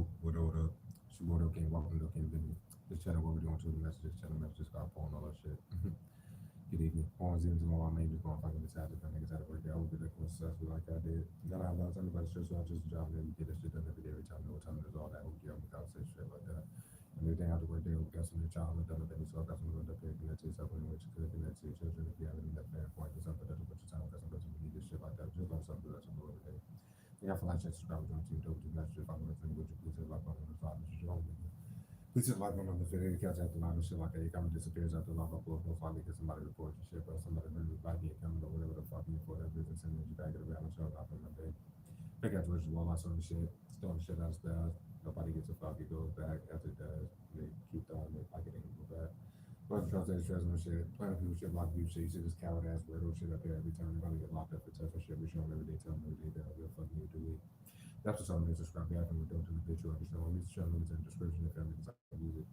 smoke with all the Shibodo King, welcome to King Benny. Just chatting what we're doing to the messages, chatting messages, got phone, all that shit. Good evening. On Zooms and all my main just going fucking decided that niggas had to work there. I hope that was successful like I did. Then I have lots of anybody stress out just a job and get this shit done every day, every time, no time, there's all that. Hope you have a conversation shit like that. And everything out to work there, we got some new child and done with so I got some good up here, connect to yourself in which you could connect to your children if you have any that fair point or something that's a bunch of time, got some person who need this shit like that. Just learn something that's a little every day. Yeah, for like, subscribe, join team, dope, do messages, follow the thing, would you please hit like on the side, this is your own video. Please hit like on the video, catch out the live and shit like that. Your comment disappears after live upload, most likely because somebody reports your shit, but somebody really like it, comment or whatever the fuck you for that business and then you back it around and show it off in my day. Pick out the wall, lots of the shit, throwing the shit out of spells. Nobody gets a fuck, it goes back after it does. They keep throwing it like it ain't go back. Bunch of trust stress on shit, plenty of people shit, block you shit. You see this coward ass weirdo shit up there every time. They're gonna get locked up for testing shit. We show them every day, tell them every day that we'll fucking you do it. That's what something to subscribe back and we don't do the bitch you understand. At least the channel is in the description if y'all niggas like to use it.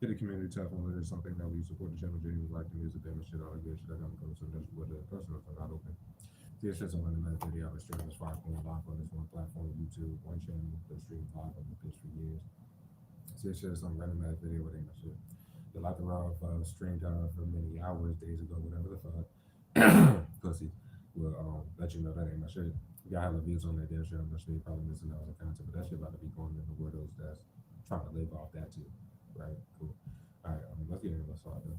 Get the community tough on it. It's something that we support the channel, genuinely like the music, damn shit, all that good shit. I gotta go to some that's what the personal are not open. See, it's just on the night video. I was streaming this 5 live on this one platform, YouTube, one channel, the stream live on the pitch for years. See, it's just some random ass video with ain't no shit. The like the raw streamed for many hours, days ago, whatever the fuck. Pussy will let you know that ain't my shit. Y'all have the views on that damn shit. I'm sure you're probably missing out on the content, but that shit about to be going in the widows that's trying to live off that too. Right? Cool. Alright, let's get into this slide though.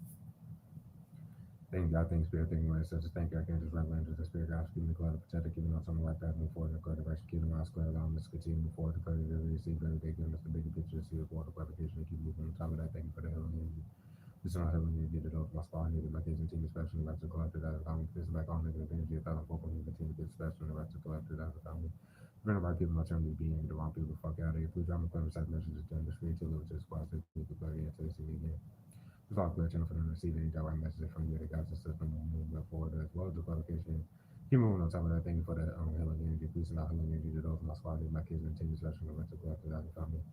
Thank God, thank Spirit, thank you, Lord. Such as thank you, I can't just right land the Spirit, God, keeping the cloud, protect it, keeping us on the right path, move forward, the correct direction, keeping us clear, allowing us to continue to move forward, the clarity to receive every day, giving us the bigger picture, see the water qualification, and keep moving on top of that. Thank you for the healing energy. This is not healing energy, get it off my spine, needed my kids and team, especially the right to collect it out of family. This is back on negative energy, 1,000 and continue to get especially the right to collect it out of family. Prevent about people my term being the wrong people, fuck out of here. Please drop my phone, side messages, turn the screen to a little to the squad, so you can plug in until they see me again. It's all clear channel for them to receive any direct messages from you, the guys and system moving forward as well as the qualification. Keep moving on top of that. Thank you for that healing energy, boosting out healing energy to those my squad, my kids and team, especially the rest of the collective out of family.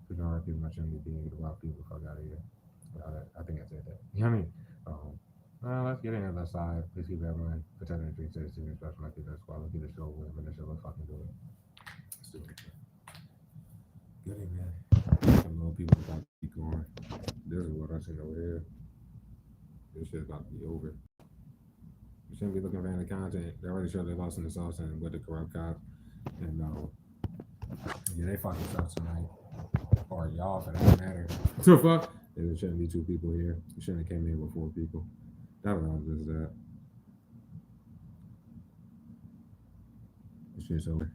Please don't people my channel being the wrong people, fuck out of here. I think I said that. You know what I mean? Let's get into that side. Please keep everyone protecting the 360 especially like that squad. Let's get the show with them and the show. Let's fucking do it. Let's do it. Good evening. Some little people about to be going. This is what I seen over here. This shit's about to be over. You shouldn't be looking for any content. They already showed they lost in the sauce and with the corrupt cops. And yeah, they fucking sucks tonight. Or y'all for that matter. So fuck. There shouldn't be 2 people here. You shouldn't have came in with 4 people. That was just that. This shit's over.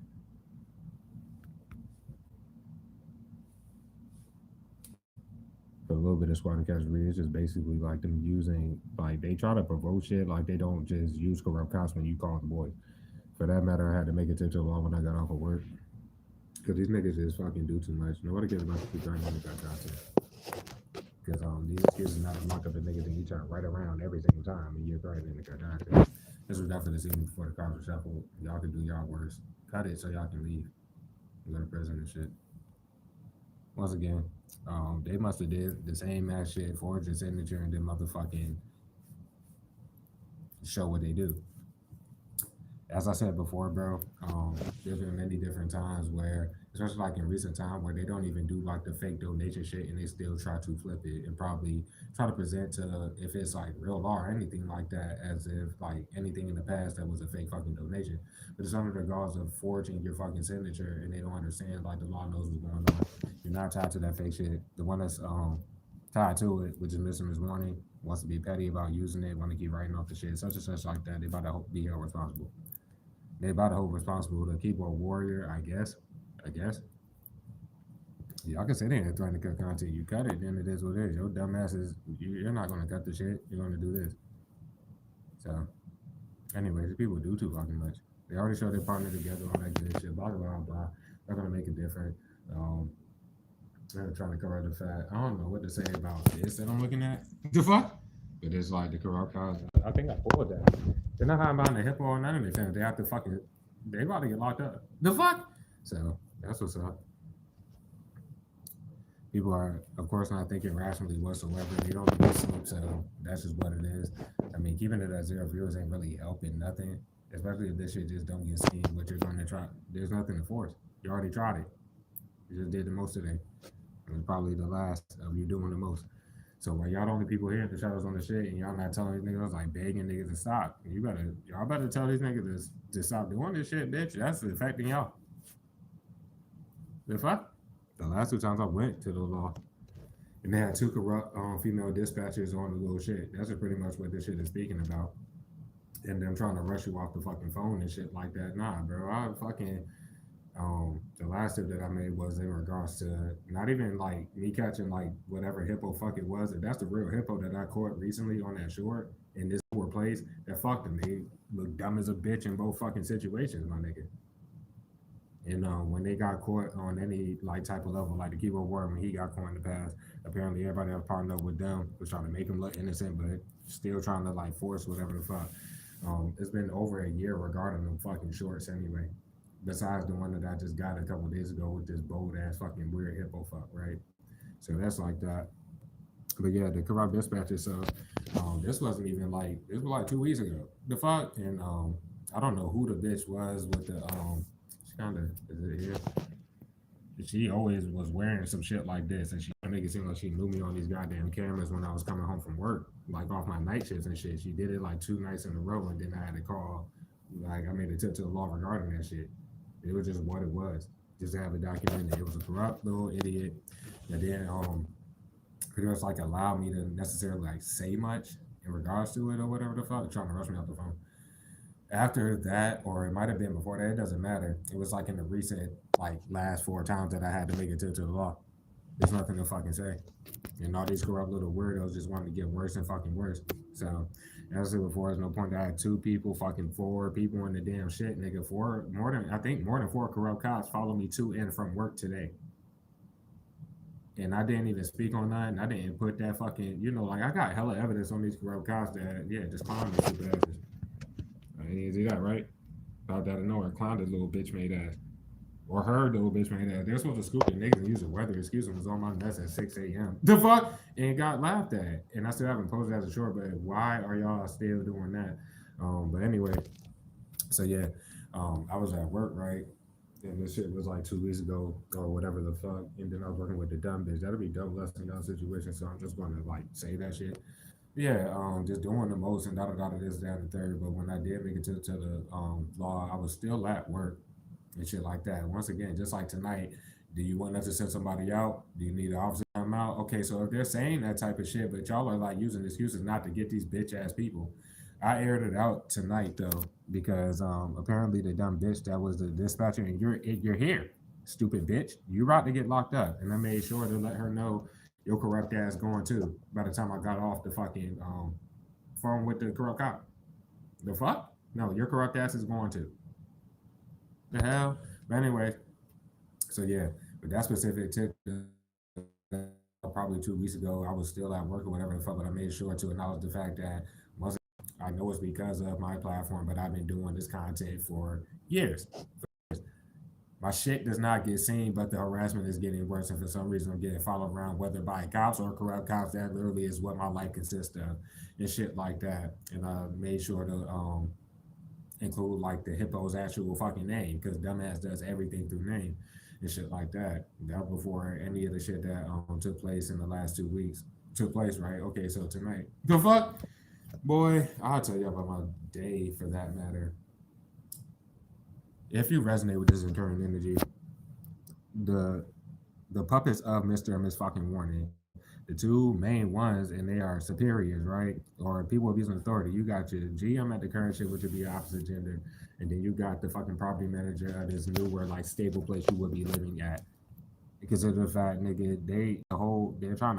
For a little bit of squad and casualty, it's just basically like them using, like they try to provoke shit, like they don't just use corrupt cops when you call the boys. For that matter, I had to make it to the law when I got off of work. Because these niggas just fucking do too much. Nobody cares about the dynamic got content. Because these excuses not to lock up the niggas and you turn right around every single time and you're right in the content. This was definitely the scene before the cops were shuffled. Y'all can do y'all worst. Cut it so y'all can leave. You go to prison and shit. Once again, they must have did the same ass shit, forged your signature, and then motherfucking show what they do. As I said before, bro, there's been many different times where, especially like in recent time, where they don't even do like the fake donation shit and they still try to flip it and probably try to present to, if it's like real law or anything like that, as if like anything in the past that was a fake fucking donation. But it's under the gauze of forging your fucking signature and they don't understand like the law knows what's going on. You're not tied to that fake shit. The one that's tied to it, which is missing this morning, wants to be petty about using it, want to keep writing off the shit, such and such like that. They about to be held responsible. They about to hold responsible to keyboard warrior, I guess. Y'all can say they ain't trying to cut content. You cut it, then it is what it is. Your dumb ass is, you're not going to cut the shit. You're going to do this. So, anyways, people do too fucking much. They already showed their partner together on that good shit. Blah, blah, blah. They're going to make it different. They're trying to cover the fact. I don't know what to say about this that I'm looking at. The fuck? But it's like the corrupt cause. I think I pulled that. They're not hiding behind the hippo or none of anything. They have to fucking, they about to get locked up. The fuck? So, that's what's up. People are, of course, not thinking rationally whatsoever. They don't need sleep, so that's just what it is. I mean, keeping it at 0 viewers ain't really helping nothing, especially if this shit just don't get seen. What you're going to try, there's nothing to force. You already tried it. You just did the most today. And probably the last of you doing the most. So while y'all the only people here in the shadows on the shit and y'all not telling these niggas like begging niggas to stop, y'all better tell these niggas to stop doing this shit, bitch. That's affecting y'all. The fuck? The last two times I went to the law and they had two corrupt female dispatchers on the little shit. That's pretty much what this shit is speaking about. And them trying to rush you off the fucking phone and shit like that. Nah, bro. I fucking the last tip that I made was in regards to not even like me catching like whatever hippo fuck it was. If that's the real hippo that I caught recently on that shore in this poor place, that fucked them. They look dumb as a bitch in both fucking situations, my nigga. And when they got caught on any like type of level, like the keyboard warrior when he got caught in the past, apparently everybody else partnered up with them was trying to make him look innocent, but still trying to like force whatever the fuck. It's been over a year regarding them fucking shorts anyway. Besides the one that I just got a couple of days ago with this bold ass fucking weird hippo fuck, right? So that's like that. But yeah, the corrupt dispatcher. So this wasn't even like this was like 2 weeks ago. The fuck, and I don't know who the bitch was with the she kind of is it here? She always was wearing some shit like this, and she make it seem like she knew me on these goddamn cameras when I was coming home from work, like off my night shifts and shit. She did it like 2 nights in a row, and then I had to call. Like I made a tip to the law regarding that shit. It was just what it was, just to have it documented. It was a corrupt little idiot that didn't pretty much like allow me to necessarily like say much in regards to it or whatever the fuck, trying to rush me off the phone. After that, or it might have been before that, it doesn't matter. It was like in the recent like last 4 times that I had to make a tip to the law. There's nothing to fucking say. And all these corrupt little weirdos just wanted to get worse and fucking worse. So, as I said before, there's no point. I had 2 people, fucking 4 people in the damn shit, nigga. I think more than 4 corrupt cops follow me to and from work today. And I didn't even speak on that. And I didn't put that fucking, like I got hella evidence on these corrupt cops that, yeah, just clown me stupid asses. I didn't see that, right? Thought that of nowhere, clown this little bitch made ass. Or her little bitch made ass. They're supposed to scoop the niggas and use the weather excuse was on my mess at 6 a.m. The fuck? And got laughed at. And I still haven't posted as a short, but why are y'all still doing that? But anyway, so yeah, I was at work, right? And this shit was like 2 weeks ago or whatever the fuck. And then I was working with the dumb bitch. That'll be double less than y'all situation. So I'm just gonna like say that shit. Yeah, just doing the most and da da da this, that, and the third. But when I did make it to the law, I was still at work and shit like that. Once again, just like tonight, do you want us to send somebody out? Do you need an officer to come out? Okay, so if they're saying that type of shit, but y'all are like using excuses not to get these bitch ass people. I aired it out tonight though because apparently the dumb bitch that was the dispatcher and you're here, stupid bitch. You about to get locked up, and I made sure to let her know your corrupt ass going too. By the time I got off the fucking phone with the corrupt cop, the fuck? No, your corrupt ass is going too. The hell? But anyway, so yeah, but that specific tip, probably 2 weeks ago, I was still at work or whatever the fuck, but I made sure to acknowledge the fact that once I know it's because of my platform, but I've been doing this content for years. My shit does not get seen, but the harassment is getting worse, and for some reason I'm getting followed around, whether by cops or corrupt cops. That literally is what my life consists of, and shit like that. And I made sure to include like the hippo's actual fucking name, because dumbass does everything through name and shit like that. That before any of the shit that took place in the last 2 weeks took place, right? Okay, so tonight, the fuck, boy, I'll tell you about my day for that matter. If you resonate with this current energy, the the puppets of Mr. and Miss fucking Warning, the 2 main ones, and they are superiors, right? Or people abusing authority. You got your GM at the current shit, which would be opposite gender, and then you got the fucking property manager of this newer, like, stable place you would be living at. Because of the fact, nigga, they try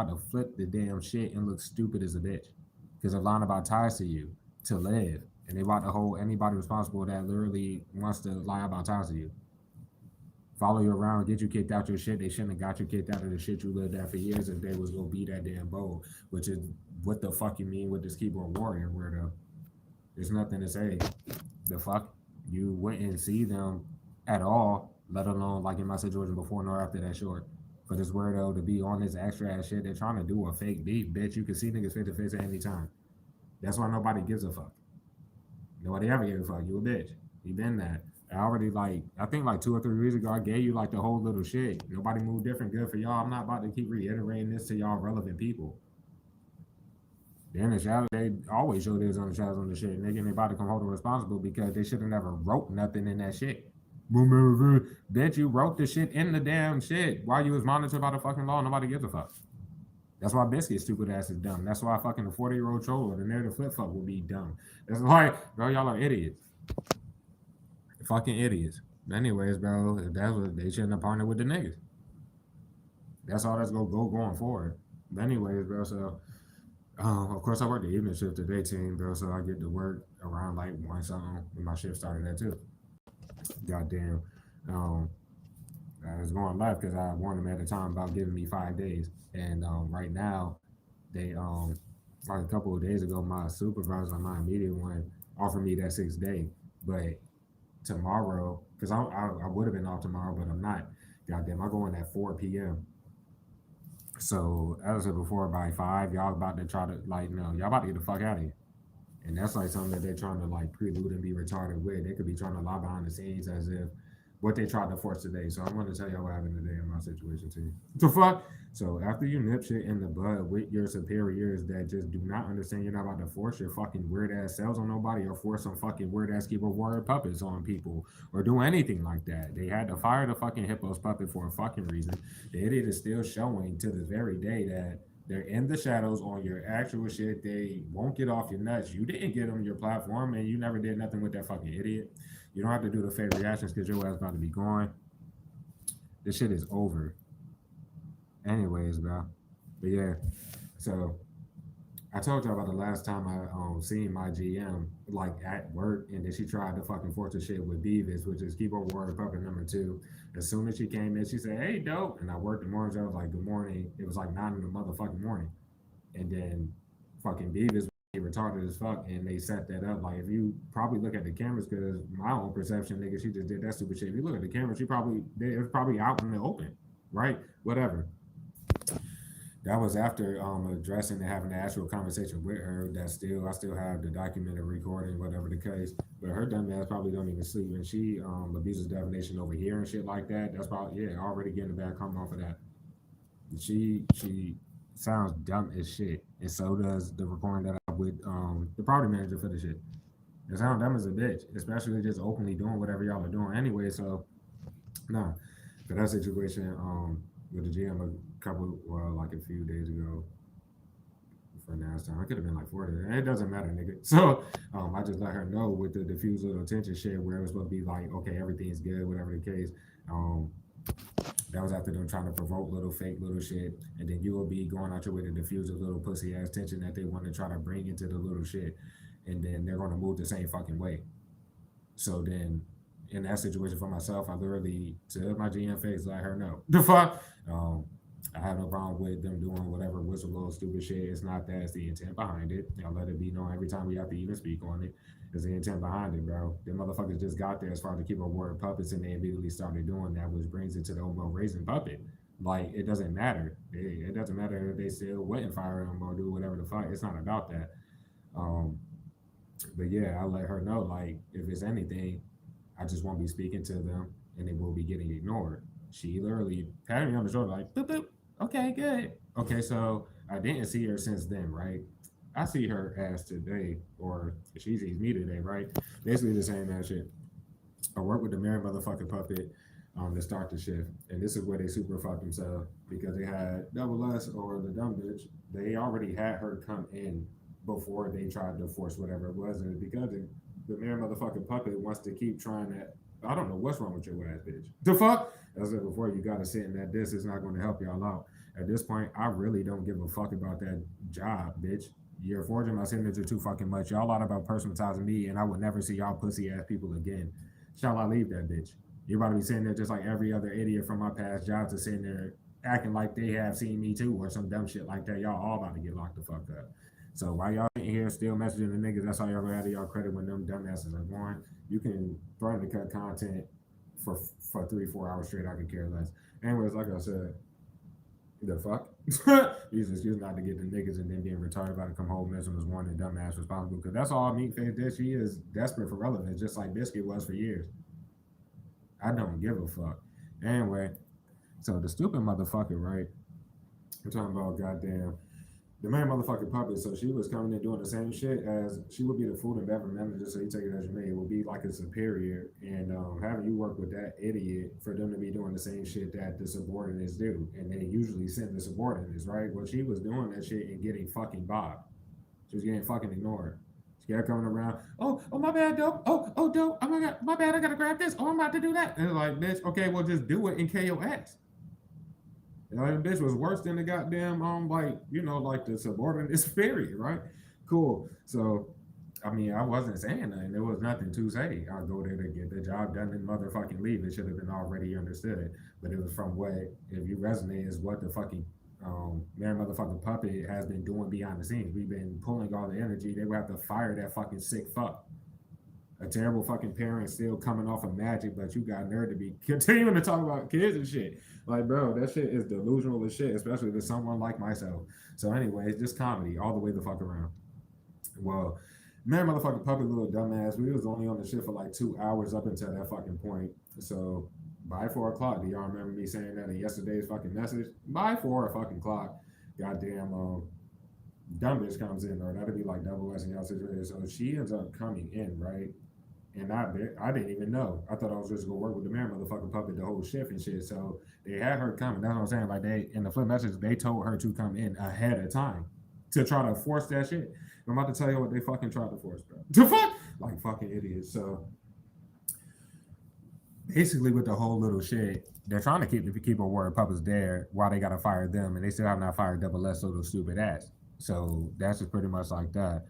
to flip the damn shit and look stupid as a bitch. Because they're lying about ties to you to live, and they want to hold anybody responsible that literally wants to lie about ties to you. Follow you around, get you kicked out your shit. They shouldn't have got you kicked out of the shit you lived at for years if they was gonna be that damn bold. Which is what the fuck you mean with this keyboard warrior weirdo? There's nothing to say. The fuck? You wouldn't see them at all, let alone like in my situation before nor after that short. For this weirdo to be on this extra ass shit, they're trying to do a fake beef, bitch. You can see niggas face to face at any time. That's why nobody gives a fuck. Nobody ever gave a fuck. You a bitch. You been that. I already I think like 2 or 3 weeks ago I gave you like the whole little shit. Nobody moved different. Good for y'all. I'm not about to keep reiterating this to y'all relevant people. Then the shadow, they always show this on the shadows on the shit. Nigga, and they about to come hold them responsible because they should have never wrote nothing in that shit. Bitch, you wrote the shit in the damn shit while you was monitored by the fucking law. Nobody gives a fuck. That's why Biscuit's stupid ass is dumb. That's why fucking the 40-year-old troll or the narrative flip fuck will be dumb. That's like, bro, y'all are idiots. Fucking idiots. Anyways, bro, if that's what they shouldn't have partnered with the niggas. That's all that's gonna go going forward. But anyways, bro, so of course I work the evening shift today, team, bro, so I get to work around like 1 something when my shift started at 2. Goddamn. Um, I was going live because I warned them at the time about giving me 5 days. And right now, they like a couple of days ago, my supervisor, my immediate one, offered me that 6th day. But tomorrow, because I would have been off tomorrow, but I'm not. Goddamn, I go in at 4 p.m. So as I said before, by 5, y'all about to try to no, y'all about to get the fuck out of here. And that's like something that they're trying to prelude and be retarded with. They could be trying to lie behind the scenes as if what they tried to force today. So I'm going to tell y'all what happened today in my situation too. The fuck? So after you nip shit in the bud with your superiors that just do not understand you're not about to force your fucking weird ass cells on nobody or force some fucking weird ass keyboard warrior puppets on people or do anything like that. They had to fire the fucking Hippos puppet for a fucking reason. The idiot is still showing to this very day that they're in the shadows on your actual shit. They won't get off your nuts. You didn't get them your platform and you never did nothing with that fucking idiot. You don't have to do the fake reactions because your ass about to be gone. This shit is over. Anyways, bro. But yeah, so I told y'all about the last time I seen my GM at work, and then she tried to fucking force the shit with Beavis, which is keyboard warrior puppet number 2. As soon as she came in, she said, "Hey, dope," and I worked the mornings. I was like, "Good morning." It was like 9 in the motherfucking morning, and then fucking Beavis retarded as fuck, and they set that up. Like if you probably look at the cameras, because my own perception, nigga, she just did that stupid shit. If you look at the camera, it was probably out in the open, right? Whatever. That was after addressing and having an actual conversation with her. I still have the documented recording, whatever the case. But her dumb ass probably don't even sleep, and she abuses definition over here and shit like that. That's probably already getting a bad comment off of that. She sounds dumb as shit, and so does the recording that I with the property manager for the shit. It sounds dumb as a bitch, especially just openly doing whatever y'all are doing anyway. So, nah, for that situation, with the GM a few days ago. For last time, I could have been like 40. It doesn't matter, nigga. So I just let her know with the diffuse little attention shit where it was supposed to be like, okay, everything's good, whatever the case. That was after them trying to provoke little fake little shit, and then you will be going out your way to diffuse a little pussy ass tension that they want to try to bring into the little shit, and then they're gonna move the same fucking way. So then, in that situation for myself, I literally to my GM face let her know the fuck. I have no problem with them doing whatever whistleblower stupid shit. It's not that. It's the intent behind it. Y'all let it be known every time we have to even speak on it. Is the intent behind it, bro. The motherfuckers just got there as far as to keep a word puppets, and they immediately started doing that, which brings it to the Omo raising puppet. Like, it doesn't matter. It doesn't matter if they still wouldn't fire him or do whatever the fuck. It's not about that. But yeah, I let her know, like, if it's anything, I just won't be speaking to them, and it will be getting ignored. She literally patted me on the shoulder, like, boop, boop. Okay, good. Okay, so I didn't see her since then, right? I see her ass today, or she sees me today, right? Basically the same ass shit. I work with the married motherfucking puppet to start the shift. And this is where they super fucked themselves because they had double us or the dumb bitch. They already had her come in before they tried to force whatever it was. And because the married motherfucking puppet wants to keep trying to, I don't know what's wrong with your ass, bitch. The fuck? As I said before, you gotta sit in that this is not going to help y'all out. At this point, I really don't give a fuck about that job, bitch. You're forging my signature too fucking much. Y'all lot about personalizing me, and I would never see y'all pussy ass people again. Shall I leave that bitch? You're about to be sitting there just like every other idiot from my past jobs is sitting there acting like they have seen me too or some dumb shit like that. Y'all all about to get locked the fuck up. So while y'all in here still messaging the niggas, that's all y'all gonna have to y'all credit when them dumbasses are going. You can threaten to cut content for 3-4 hours straight. I could care less. Anyways, like I said, the fuck? Use excuse not to get the niggas and then being retarded about to come home missing was one and dumbass responsible because that's all meat face did. She is desperate for relevance, just like Biscuit was for years. I don't give a fuck. Anyway, so the stupid motherfucker, right? I'm talking about goddamn the main motherfucking puppet. So she was coming in doing the same shit as she would be the food and beverage manager. So you take it as your name. It would be like a superior, and having you work with that idiot for them to be doing the same shit that the subordinates do, and they usually send the subordinates, right? Well, she was doing that shit and getting fucking bobbed. She was getting fucking ignored. She kept coming around. Oh, my bad, dope. Oh, dope. Oh my god, my bad. I gotta grab this. Oh, I'm about to do that. And it's like, bitch, okay, well, just do it and KOX. You know, this was worse than the goddamn like like the subordinate period, right? Cool. So, I mean, I wasn't saying nothing. There was nothing to say. I go there to get the job done and motherfucking leave. It should have been already understood. But it was from what, if you resonate, is what the fucking man motherfucking puppet has been doing behind the scenes. We've been pulling all the energy. They would have to fire that fucking sick fuck. A terrible fucking parent still coming off of magic, but you got nerve to be continuing to talk about kids and shit. Like, bro, that shit is delusional as shit, especially to someone like myself. So, anyways, just comedy all the way the fuck around. Well, man, motherfucking puppet, little dumbass. We was only on the shit for like 2 hours up until that fucking point. So, by 4 o'clock, do y'all remember me saying that in yesterday's fucking message? By 4 o'clock, goddamn, dumb bitch comes in, or that'd be like double S in y'all situation. So she ends up coming in, right? And I didn't even know. I thought I was just gonna work with the man motherfucking puppet the whole shift and shit. So they had her coming. That's what I'm saying. Like they in the flip message, they told her to come in ahead of time to try to force that shit. I'm about to tell you what they fucking tried to force, bro. The fuck? Like fucking idiots. So basically with the whole little shit, they're trying to keep a word puppets there while they gotta fire them, and they still have not fired double S little stupid ass. So that's just pretty much like that.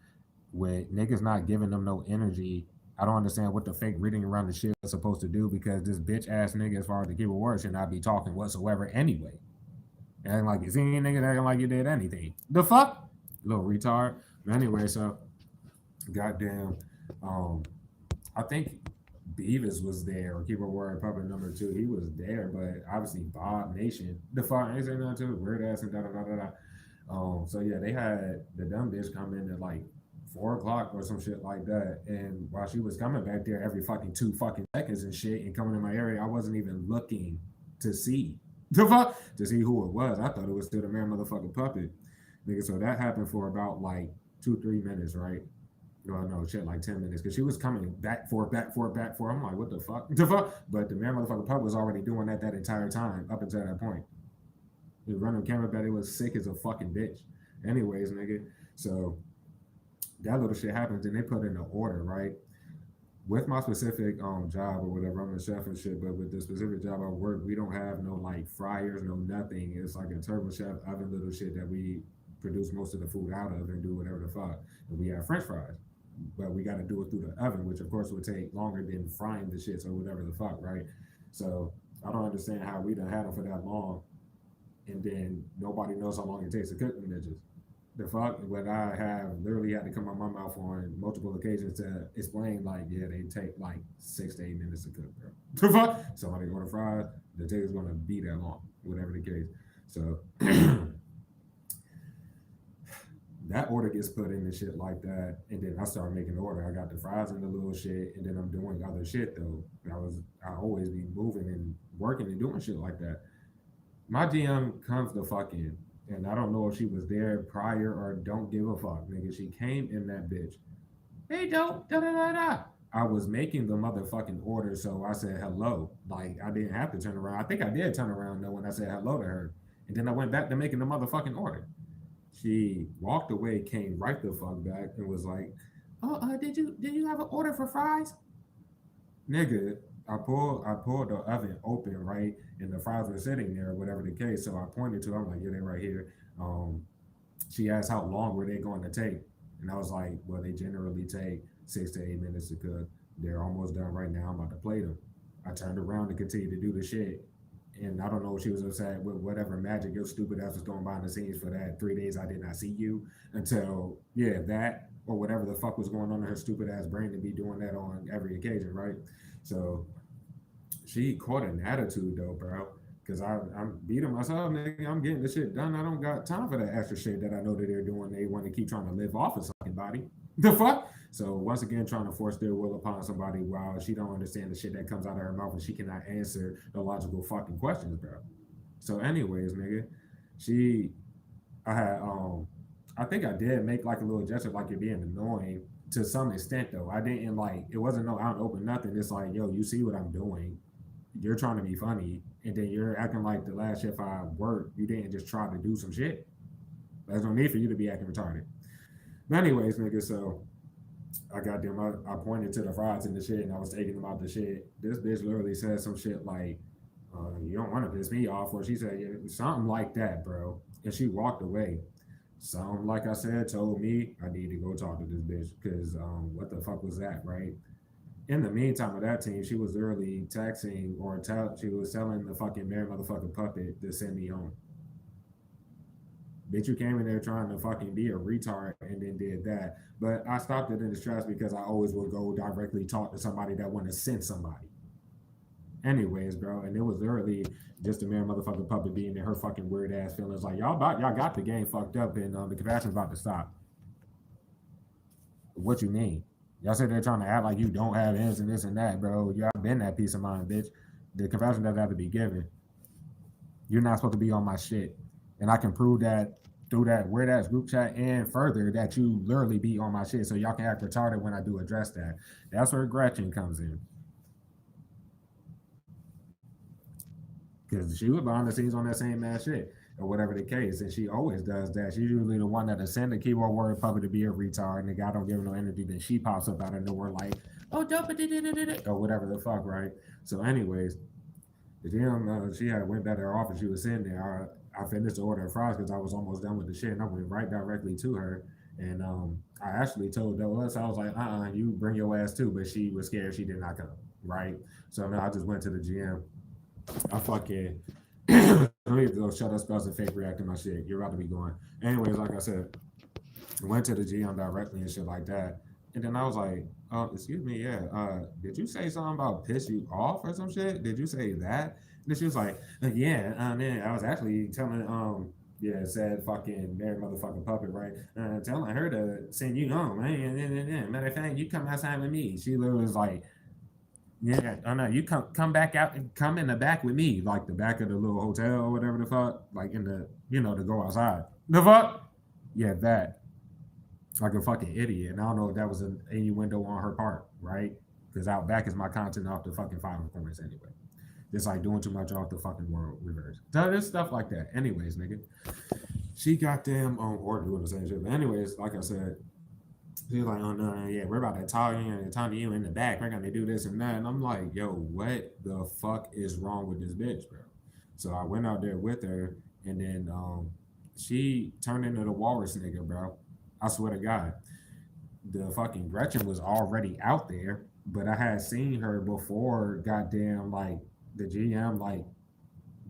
With niggas not giving them no energy, I don't understand what the fake reading around the shit is supposed to do, because this bitch ass nigga, as far as the keyword word, should not be talking whatsoever anyway. Acting like you see any nigga acting like you did anything. The fuck? Little retard. But anyway, so goddamn, um, I think Beavis was there, or keyword word puppet number two. He was there, but obviously Bob Nation. The fuck ain't saying nothing to weird ass and da da da da da. So yeah, they had the dumb bitch come in at like 4 o'clock or some shit like that. And while she was coming back there every fucking 2 fucking seconds and shit and coming in my area, I wasn't even looking to see the fuck to see who it was. I thought it was still the man motherfucking puppet. Nigga, so that happened for about like 2, 3 minutes, right? Well, no, shit, like 10 minutes, because she was coming back for, back for, back for. I'm like, what the fuck? The fuck? But the man motherfucking puppet was already doing that entire time up until that point. He was running camera back. It was sick as a fucking bitch. Anyways, nigga. So that little shit happens, and they put in an order, right? With my specific job or whatever, I'm a chef and shit, but with the specific job I work, we don't have no like fryers, no nothing. It's like a turbo chef oven little shit that we produce most of the food out of and do whatever the fuck. And we have French fries, but we got to do it through the oven, which of course would take longer than frying the shits or whatever the fuck, right? So I don't understand how we done had them for that long, and then nobody knows how long it takes to cook them bitches. The fuck, when I have literally had to come out my mouth on multiple occasions to explain, like, yeah, they take like 6 to 8 minutes to cook, bro. The fuck, somebody order fries, the take is gonna be that long, whatever the case. So that order gets put in and shit like that, and then I start making the order. I got the fries and the little shit, and then I'm doing other shit though. I always be moving and working and doing shit like that. My GM comes the fuck in, and I don't know if she was there prior or don't give a fuck, nigga. She came in that bitch. Hey, dope, da da da da. I was making the motherfucking order, so I said hello. Like I didn't have to turn around. I think I did turn around though when I said hello to her, and then I went back to making the motherfucking order. She walked away, came right the fuck back, and was like, "Oh, did you have an order for fries?" Nigga, I pulled the oven open, right, and the fries were sitting there, whatever the case. So I pointed to, I'm like, yeah, they right here. Um, she asked how long were they going to take, and I was like, well, they generally take 6 to 8 minutes to cook. They're almost done right now. I'm about to plate them. I turned around and continued to do the shit. And I don't know if she was upset with whatever magic your stupid ass was throwing behind the scenes for that 3 days I did not see you until, yeah, that or whatever the fuck was going on in her stupid ass brain to be doing that on every occasion, right? So she caught an attitude though, bro. Cause I'm beating myself, nigga. I'm getting the shit done. I don't got time for that extra shit that I know that they're doing. They want to keep trying to live off of somebody. The fuck? So once again, trying to force their will upon somebody while she don't understand the shit that comes out of her mouth and she cannot answer the logical fucking questions, bro. So, anyways, nigga, she, I had, I think I did make like a little gesture like you're being annoying to some extent though. I didn't like it wasn't no out open nothing. It's like, yo, you see what I'm doing. You're trying to be funny, and then you're acting like the last shift I worked, you didn't just try to do some shit. There's no need for you to be acting retarded. But anyways, nigga, so I got them. I pointed to the fries in the shit, and I was taking them out the shit. This bitch literally said some shit like, "You don't want to piss me off," or she said yeah, something like that, bro. And she walked away. Some, like I said, told me I need to go talk to this bitch because what the fuck was that, right? In the meantime, with that team, she was literally texting or she was telling the fucking mayor motherfucking puppet to send me home. Bitch, you came in there trying to fucking be a retard and then did that. But I stopped it in its tracks because I always would go directly talk to somebody that want to send somebody. Anyways, bro, and it was literally just a mere motherfucking puppet being in her fucking weird ass feelings like y'all got the game fucked up and the compassion's about to stop. What you mean? Y'all said they're trying to act like you don't have ends and this and that, bro. Y'all been that peace of mind, bitch. The compassion doesn't have to be given. You're not supposed to be on my shit. And I can prove that through that weird ass group chat and further that you literally be on my shit. So y'all can act retarded when I do address that. That's where Gretchen comes in. Because she was behind the scenes on that same ass shit or whatever the case. And she always does that. She's usually the one that send the keyboard word puppet to be a retard and the guy don't give her no energy. Then she pops up out of nowhere like, oh, dope, or whatever the fuck, right? So, anyways, the GM, she had went back to her office. She was sitting there. I finished the order of fries because I was almost done with the shit. And I went right directly to her. And I actually told Douglas, I was like, you bring your ass too. But she was scared. She did not come, right? So, no, I just went to the GM. I fucking let me go shut up spells and fake react to my shit. You're about to be going. Anyways, like I said, I went to the GM directly and shit like that. And then I was like, excuse me, yeah. Did you say something about piss you off or some shit? Did you say that? And then she was like, yeah, then I was actually telling yeah, said fucking married motherfucking puppet, right? Telling her to send you home, man. Matter of fact, you come outside with me. She literally was like, yeah, I know. You come back out and come in the back with me, like the back of the little hotel or whatever the fuck, like in the to go outside. The fuck? Yeah, that. Like a fucking idiot. And I don't know if that was an innuendo on her part, right? Because out back is my content off the fucking five corners anyway. Just like doing too much off the fucking world reverse. So there's stuff like that. Anyways, nigga. She got them or doing the same shit. But anyways, like I said, she's like, oh no, yeah, we're about to talk to you in the back. We're gonna do this and that. And I'm like, yo, what the fuck is wrong with this bitch, bro? So I went out there with her, and then she turned into the walrus nigga, bro. I swear to God, the fucking Gretchen was already out there, but I had seen her before. Goddamn, like the GM, like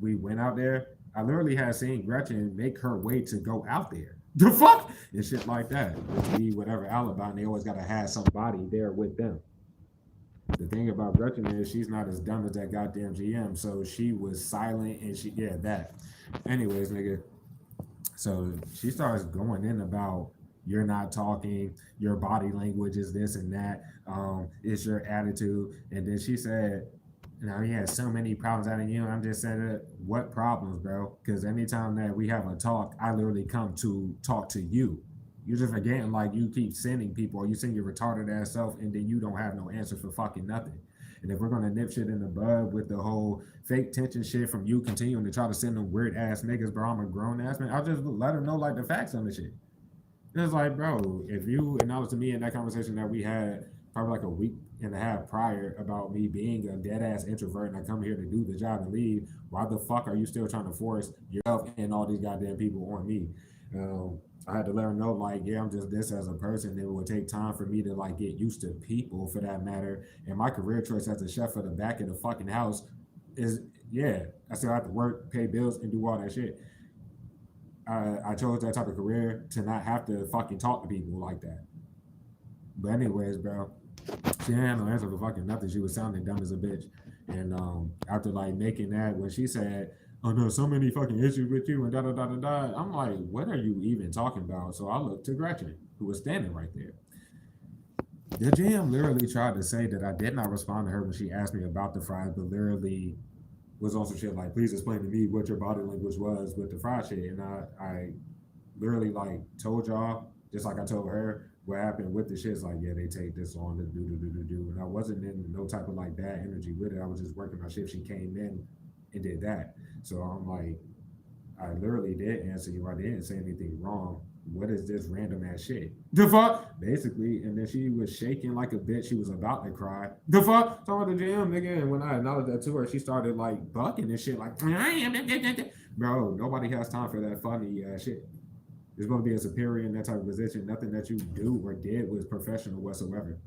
we went out there. I literally had seen Gretchen make her way to go out there. The fuck and shit like that. To be whatever alibi, and they always gotta have somebody there with them. The thing about Gretchen is she's not as dumb as that goddamn GM, so she was silent and she that. Anyways, nigga. So she starts going in about you're not talking, your body language is this and that, it's your attitude. And then she said, he has so many problems out of you. And I'm just saying, what problems, bro? Because anytime that we have a talk, I literally come to talk to you. You're just forgetting, like, you keep sending people or you send your retarded ass self and then you don't have no answer for fucking nothing. And if we're going to nip shit in the bud with the whole fake tension shit from you continuing to try to send them weird ass niggas, bro, I'm a grown ass man, I'll just let them know, like, the facts on the shit. It's like, bro, if you acknowledge to me in that conversation that we had probably like a week and a half prior about me being a dead ass introvert and I come here to do the job and leave, why the fuck are you still trying to force yourself and all these goddamn people on me? I had to let her know, like, yeah, I'm just this as a person. It would take time for me to like get used to people for that matter. And my career choice as a chef for the back of the fucking house is, yeah, I still have to work, pay bills, and do all that shit. I chose that type of career to not have to fucking talk to people like that. But anyways, bro, she didn't have no answer for fucking nothing. She was sounding dumb as a bitch. And after like making that, when she said, "Oh no, so many fucking issues with you," and da da da da da, I'm like, what are you even talking about? So I looked to Gretchen, who was standing right there. The GM literally tried to say that I did not respond to her when she asked me about the fries, but literally was on some shit like, please explain to me what your body language was with the fry shit. And I literally like told y'all, just like I told her, what happened with the shit. It's like, yeah, they take this on to do. And I wasn't in no type of like bad energy with it. I was just working my shift. She came in and did that. So I'm like, I literally did answer you. I didn't say anything wrong. What is this random ass shit? The fuck? Basically, and then she was shaking like a bitch. She was about to cry. The fuck? Talking to the gym, nigga. And when I acknowledged that to her, she started like bucking and shit, like, bro, nobody has time for that funny shit. You're supposed to be a superior in that type of position. Nothing that you do or did was professional whatsoever.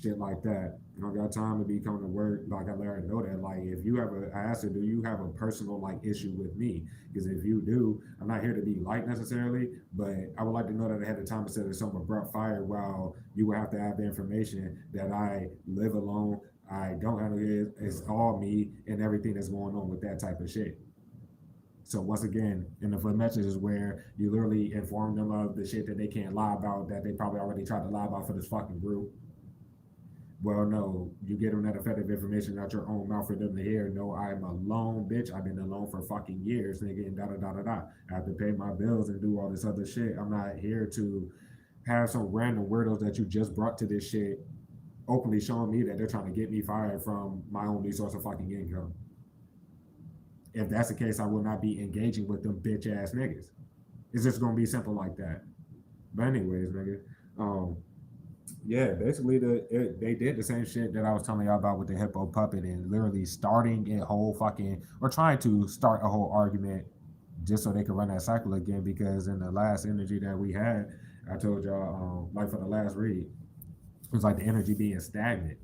Shit like that. You don't got time to be coming to work. Like I let her know that. Like if you have I asked her, do you have a personal like issue with me? Because if you do, I'm not here to be liked necessarily, but I would like to know that ahead of time instead of some abrupt fire. While you will have to have the information that I live alone. I don't handle it. It's all me and everything that's going on with that type of shit. So once again, in the foot message is where you literally inform them of the shit that they can't lie about that they probably already tried to lie about for this fucking group. Well, no, you get them that effective information out your own mouth for them to hear. No, I'm alone, bitch. I've been alone for fucking years, nigga, and da da da da da. I have to pay my bills and do all this other shit. I'm not here to have some random weirdos that you just brought to this shit openly showing me that they're trying to get me fired from my only source of fucking income. If that's the case, I will not be engaging with them bitch ass niggas. It's just gonna be simple like that. But anyways, nigga, um, yeah, basically they did the same shit that I was telling y'all about with the hippo puppet and literally starting a whole fucking or trying to start a whole argument just so they could run that cycle again. Because in the last energy that we had, I told y'all, like for the last read, it was like the energy being stagnant.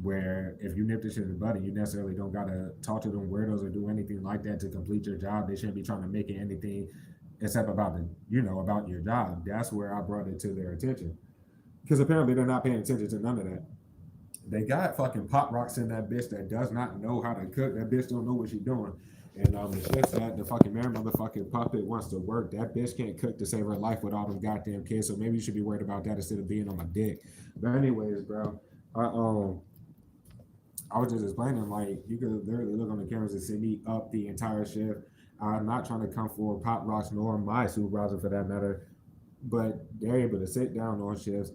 Where if you nip this shit in the bud, you necessarily don't gotta talk to them weirdos or do anything like that to complete your job. They shouldn't be trying to make it anything except about about your job. That's where I brought it to their attention because apparently they're not paying attention to none of that. They got fucking pop rocks in that bitch that does not know how to cook. That bitch don't know what she's doing. And it's just that the fucking man motherfucking puppet wants to work. That bitch can't cook to save her life with all them goddamn kids. So maybe you should be worried about that instead of being on my dick. But anyways, bro, I I was just explaining like you could literally look on the cameras and see me up the entire shift. I'm not trying to come for pop rocks nor my supervisor for that matter, but they're able to sit down on shifts.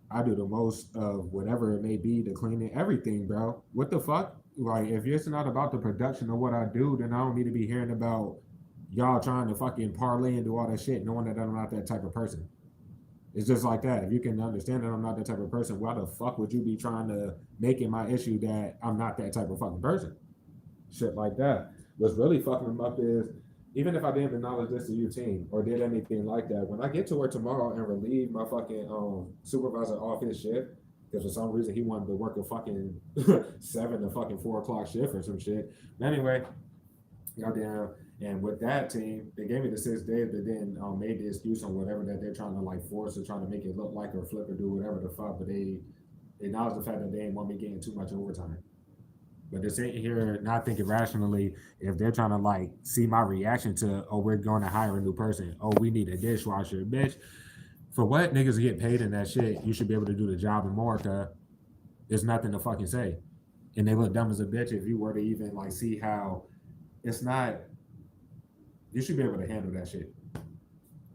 I do the most of whatever it may be, the cleaning, everything, bro. What the fuck? Like, if it's not about the production of what I do, then I don't need to be hearing about y'all trying to fucking parlay and do all that shit, knowing that I'm not that type of person. It's just like that. If you can understand that I'm not that type of person, why the fuck would you be trying to make it my issue that I'm not that type of fucking person? Shit like that. What's really fucking them up is even if I didn't acknowledge this to your team or did anything like that, when I get to work tomorrow and relieve my fucking supervisor off his shift, because for some reason he wanted to work a fucking 7 to fucking 4 o'clock shift or some shit. But anyway, goddamn. And with that team, they gave me the 6 days, but then made the excuse on whatever that they're trying to like force or trying to make it look like or flip or do whatever the fuck. But they acknowledge the fact that they didn't want me getting too much overtime. But they're sitting here not thinking rationally if they're trying to like see my reaction to, oh, we're going to hire a new person. Oh, we need a dishwasher. Bitch, for what niggas get paid in that shit, you should be able to do the job and more because there's nothing to fucking say. And they look dumb as a bitch if you were to even like see how it's not, you should be able to handle that shit.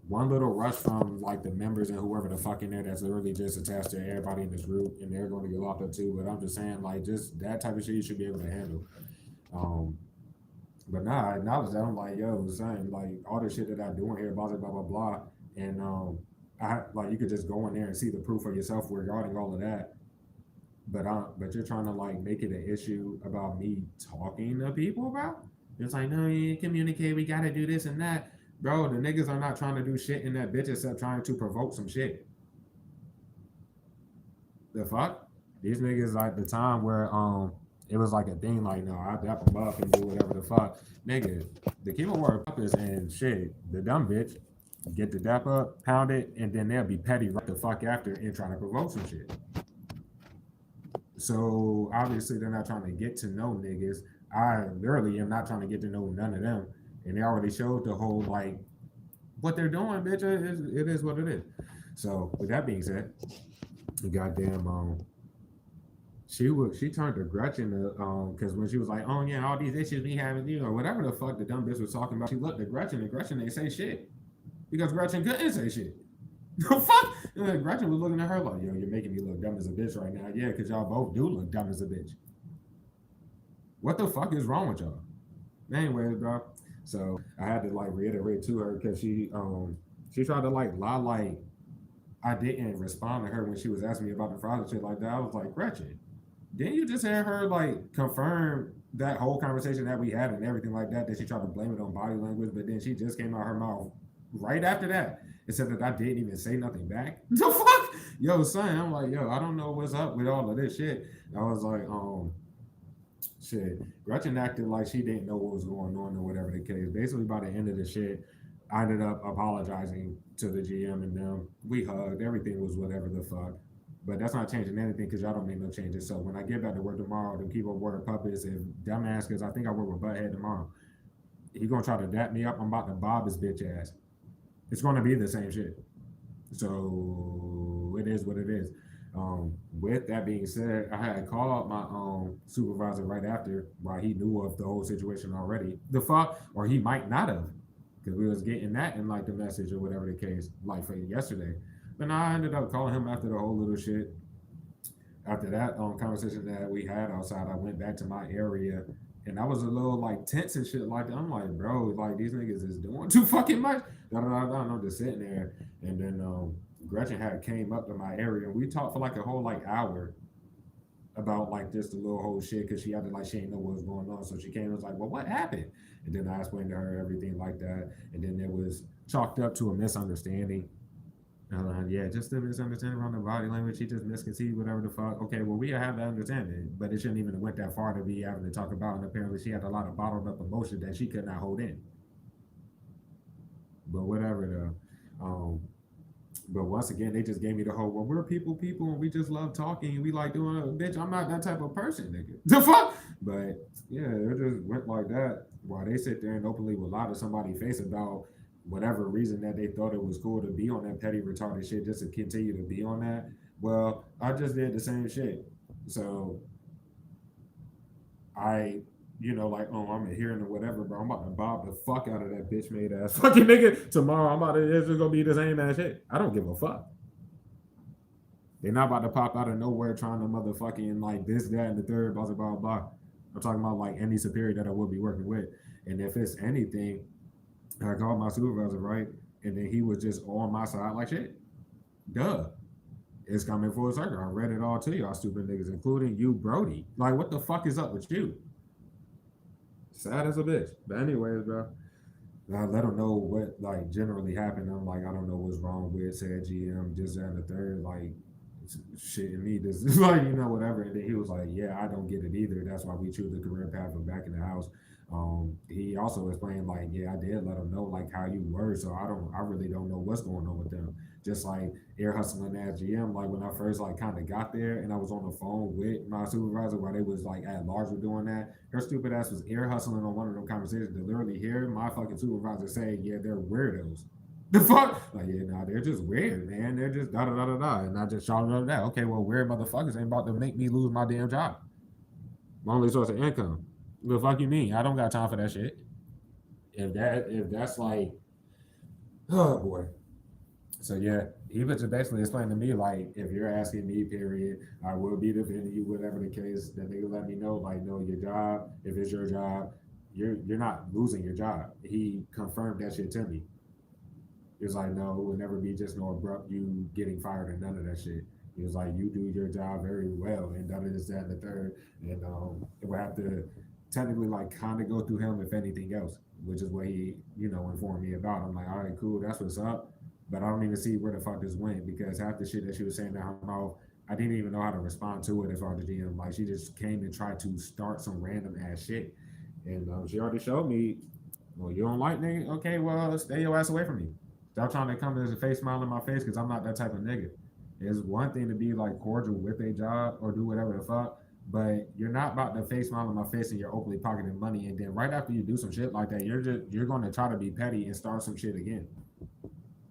One little rush from like the members and whoever the fuck in there that's literally just attached to everybody in this group and they're going to get locked up too. But I'm just saying, like, just that type of shit you should be able to handle. Um, but nah, I acknowledge that. I'm like, yo, same, like all the shit that I do in here, blah blah blah blah blah. And I like you could just go in there and see the proof for yourself regarding all of that. But you're trying to like make it an issue about me talking to people about. It's like, no, you communicate. We gotta do this and that. Bro, the niggas are not trying to do shit in that bitch except trying to provoke some shit. The fuck? These niggas like the time where it was like a thing like no, I dap them up and do whatever the fuck. Nigga, the keyboard warrior puppets and shit, the dumb bitch get the dap up, pound it, and then they'll be petty right the fuck after and trying to provoke some shit. So obviously they're not trying to get to know niggas. I literally am not trying to get to know none of them. And they already showed the whole like what they're doing, bitch. It is what it is. So with that being said, Goddamn, she turned to Gretchen because when she was like, oh yeah, all these issues we having, you know, whatever the fuck the dumb bitch was talking about, she looked at Gretchen and Gretchen ain't say shit because Gretchen couldn't say shit. The fuck? Gretchen was looking at her like, yo, you're making me look dumb as a bitch right now. Yeah, because y'all both do look dumb as a bitch. What the fuck is wrong with y'all? Anyways, bro. So I had to like reiterate to her because she tried to like lie like I didn't respond to her when she was asking me about the fraud and shit like that. I was like, Gretchen, didn't you just hear her like confirm that whole conversation that we had and everything like that? That she tried to blame it on body language, but then she just came out her mouth right after that and said that I didn't even say nothing back. The fuck, yo, son. I'm like, yo, I don't know what's up with all of this shit. I was like, shit. Gretchen acted like she didn't know what was going on or whatever the case. Basically, by the end of the shit, I ended up apologizing to the GM and them. We hugged. Everything was whatever the fuck. But that's not changing anything because y'all don't make no changes. So when I get back to work tomorrow, them keyboard warrior puppets and dumbass, because I think I work with Butthead tomorrow. He gonna try to dap me up. I'm about to bob his bitch ass. It's gonna be the same shit. So it is what it is. With that being said, I had called my supervisor right after while he knew of the whole situation already. The fuck, or he might not have, because we was getting that in like the message or whatever the case, like for yesterday. But now I ended up calling him after the whole little shit. After that conversation that we had outside, I went back to my area and I was a little like tense and shit like that. I'm like, bro, like these niggas is doing too fucking much. Da, da, da, da. I'm just sitting there, and then Gretchen had came up to my area and we talked for like a whole like hour about like just the little whole shit because she had to like she didn't know what was going on. So she came and was like, well, what happened? And then I explained to her everything like that, and then it was chalked up to a misunderstanding. Yeah, just a misunderstanding around the body language. She just misconceived whatever the fuck. Okay, well, we have that understanding, but it shouldn't even have went that far to be having to talk about. And apparently, she had a lot of bottled up emotion that she could not hold in. But whatever, though. But once again, they just gave me the whole, well, we're people, and we just love talking, and we like doing it. Bitch, I'm not that type of person, nigga. The fuck? But yeah, it just went like that while they sit there and openly will lie to somebody's face about whatever reason that they thought it was cool to be on that petty retarded shit just to continue to be on that. Well, I just did the same shit. So I, like, oh, I'm hearing or whatever, bro. I'm about to bob the fuck out of that bitch made ass fucking nigga tomorrow. I'm about to, it's just gonna be the same ass shit. I don't give a fuck. They're not about to pop out of nowhere trying to motherfucking like this, that, and the third, blah, blah, blah, blah. I'm talking about like any superior that I will be working with. And if it's anything, I called my supervisor, right? And then he was just on my side like shit. Duh. It's coming full circle. I read it all to y'all stupid niggas, including you, Brody. Like, what the fuck is up with you? Sad as a bitch. But anyways, bro, I let him know what like generally happened. I'm like, I don't know what's wrong with said GM, just that and the third, like shit in me. This is like, whatever. And then he was like, yeah, I don't get it either. That's why we choose the career path of back in the house. He also explained like, yeah, I did let him know like how you were, so I really don't know what's going on with them. Just like air hustling at GM, like when I first like kind of got there and I was on the phone with my supervisor while they was like at large were doing that, her stupid ass was air hustling on one of them conversations to literally hear my fucking supervisor say, yeah, they're weirdos. The fuck? Like, yeah, nah, they're just weird, man. They're just da da da da da. And I just shouted out that. Okay, well, weird motherfuckers ain't about to make me lose my damn job. My only source of income. The fuck you mean? I don't got time for that shit. If that's like, oh boy. So yeah, he was just basically explaining to me like, if you're asking me, period, I will be defending you, whatever the case. That nigga let me know, like, no, your job. If it's your job, you're not losing your job. He confirmed that shit to me. He was like, no, it would never be just no abrupt you getting fired and none of that shit. He was like, you do your job very well, and that is that and the third, and it would have to technically like kind of go through him if anything else, which is what he informed me about. I'm like, all right, cool, that's what's up, but I don't even see where the fuck this went because half the shit that she was saying to her mouth, I didn't even know how to respond to it as far as the GM. Like she just came and tried to start some random ass shit, and she already showed me, well, you don't like me, okay, well, stay your ass away from me. Stop trying to come to his face smile in my face because I'm not that type of nigga. It's one thing to be like cordial with a job or do whatever the fuck, but you're not about to face smile in my face and you're openly pocketing money. And then right after you do some shit like that, you're going to try to be petty and start some shit again.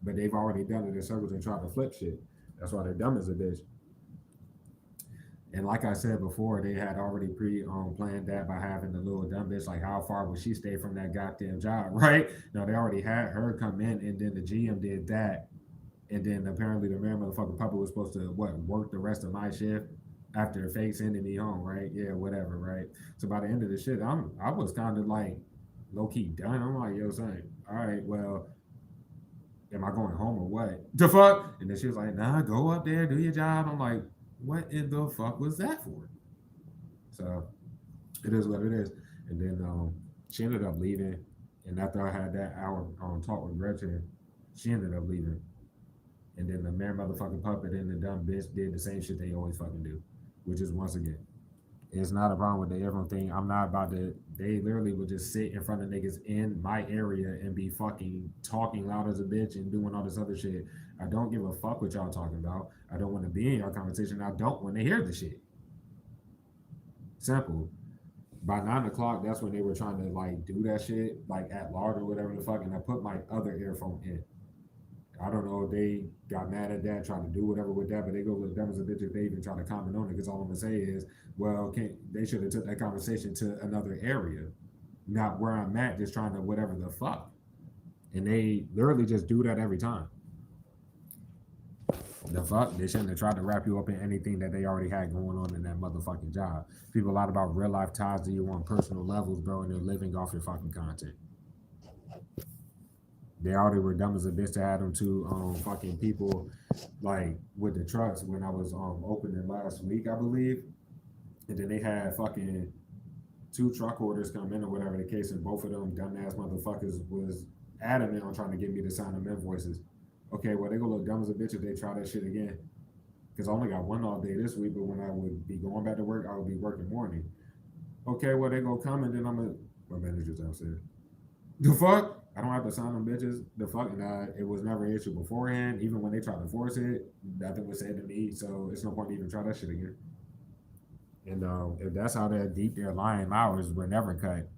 But they've already done it in circles and tried to flip shit. That's why they're dumb as a bitch. And like I said before, they had already planned that by having the little dumb bitch, like how far would she stay from that goddamn job, right? Now they already had her come in, and then the GM did that, and then apparently the man motherfucking puppet was supposed to work the rest of my shift after fake sending me home, right? Yeah, whatever, right? So by the end of the shit, I was kind of like low key done. I'm like, yo, son, all right, well, am I going home or what? The fuck? And then she was like, nah, go up there, do your job. I'm like, what in the fuck was that for? So it is what it is. And then she ended up leaving. And after I had that hour talk with Gretchen, she ended up leaving. And then the mere motherfucking puppet and the dumb bitch did the same shit they always fucking do, which is once again, it's not a problem with the everyone thing. I'm not about to. They literally would just sit in front of niggas in my area and be fucking talking loud as a bitch and doing all this other shit. I don't give a fuck what y'all talking about. I don't want to be in your conversation. I don't want to hear the shit. Simple. By 9 o'clock, that's when they were trying to like do that shit, like at large or whatever the fuck. And I put my other earphone in. I don't know if they got mad at that, trying to do whatever with that, but they go look dumb as a bitch if they even try to comment on it. Because all I'm gonna say is, well, they should have took that conversation to another area, not where I'm at, just trying to whatever the fuck. And they literally just do that every time. The fuck? They shouldn't have tried to wrap you up in anything that they already had going on in that motherfucking job. People a lot about real life ties to you on personal levels, bro, and they're living off your fucking content. They already were dumb as a bitch to add them to fucking people like with the trucks when I was opening last week, I believe. And then they had fucking two truck orders come in or whatever the case, and both of them dumbass motherfuckers was adamant on trying to get me to sign them invoices. Okay, well they gonna look dumb as a bitch if they try that shit again. Because I only got one all day this week, but when I would be going back to work, I would be working morning. Okay, well they gonna come and then I'm gonna my manager's downstairs. The fuck? I don't have to sign them bitches. The fuck? And it was never an issue beforehand. Even when they tried to force it, nothing was said to me. So it's no point to even try that shit again. And if that's how they're deep they're lying, my hours were never cut.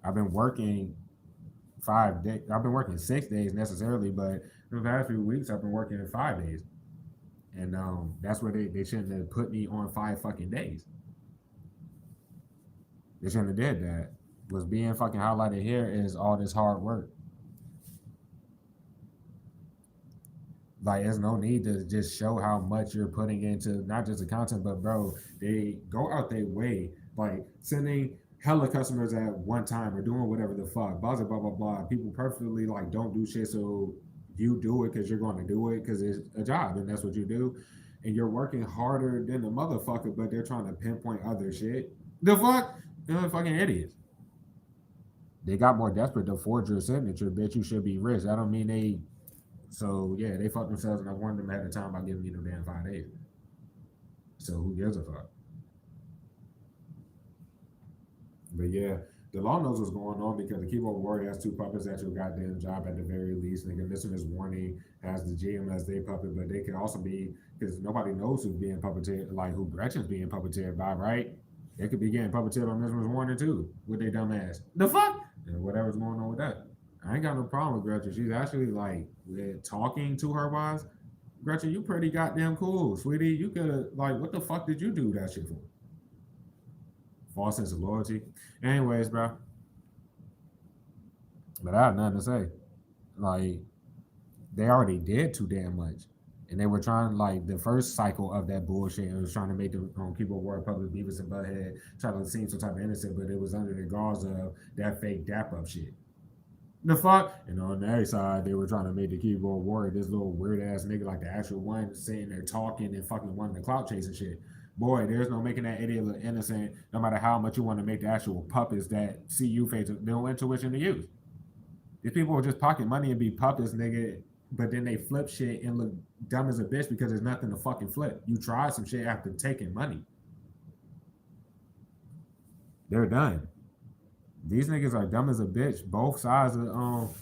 I've been working 5 days. I've been working 6 days necessarily, but for the past few weeks I've been working 5 days. And that's where they shouldn't have put me on 5 fucking days. They shouldn't have did that. What's being fucking highlighted here is all this hard work. Like, there's no need to just show how much you're putting into not just the content, but bro, they go out their way, like sending hella customers at one time or doing whatever the fuck, blah blah blah blah. People perfectly like don't do shit, so you do it because you're going to do it because it's a job and that's what you do, and you're working harder than the motherfucker, but they're trying to pinpoint other shit. The fuck, they're fucking idiots. They got more desperate to forge your signature, bitch. You should be rich. I don't mean they. So yeah, they fucked themselves, and I warned them ahead of time by giving me the damn 5 days. So who gives a fuck? But yeah, the law knows what's going on because the keyboard warrior has two puppets at your goddamn job at the very least. Nigga, missing his warning has the GM as their puppet, but they can also be because nobody knows who's being puppeteered, like who Gretchen's being puppeteered by, right? They could be getting puppeteered by Mrs. Warner too, with their dumb ass. The fuck? And whatever's going on with that. I ain't got no problem with Gretchen. She's actually like talking to her wise. Gretchen, you pretty goddamn cool, sweetie. You could like, what the fuck did you do that shit for? False sense of loyalty. Anyways, bro. But I have nothing to say. Like, they already did too damn much. And they were trying, like, the first cycle of that bullshit, it was trying to make the people wear public Beavis and Butthead, try to seem some type of innocent, but it was under the gauze of that fake dap up shit. The fuck? And on the other side, they were trying to make the keyboard warrior this little weird ass nigga, like the actual one sitting there talking and fucking wanting the clout chasing shit. Boy, there's no making that idiot look innocent, no matter how much you want to make the actual puppets that see you face no intuition to use. These people will just pocket money and be puppets, nigga, but then they flip shit and look dumb as a bitch because there's nothing to fucking flip. You try some shit after taking money. They're done. These niggas are dumb as a bitch. Both sides of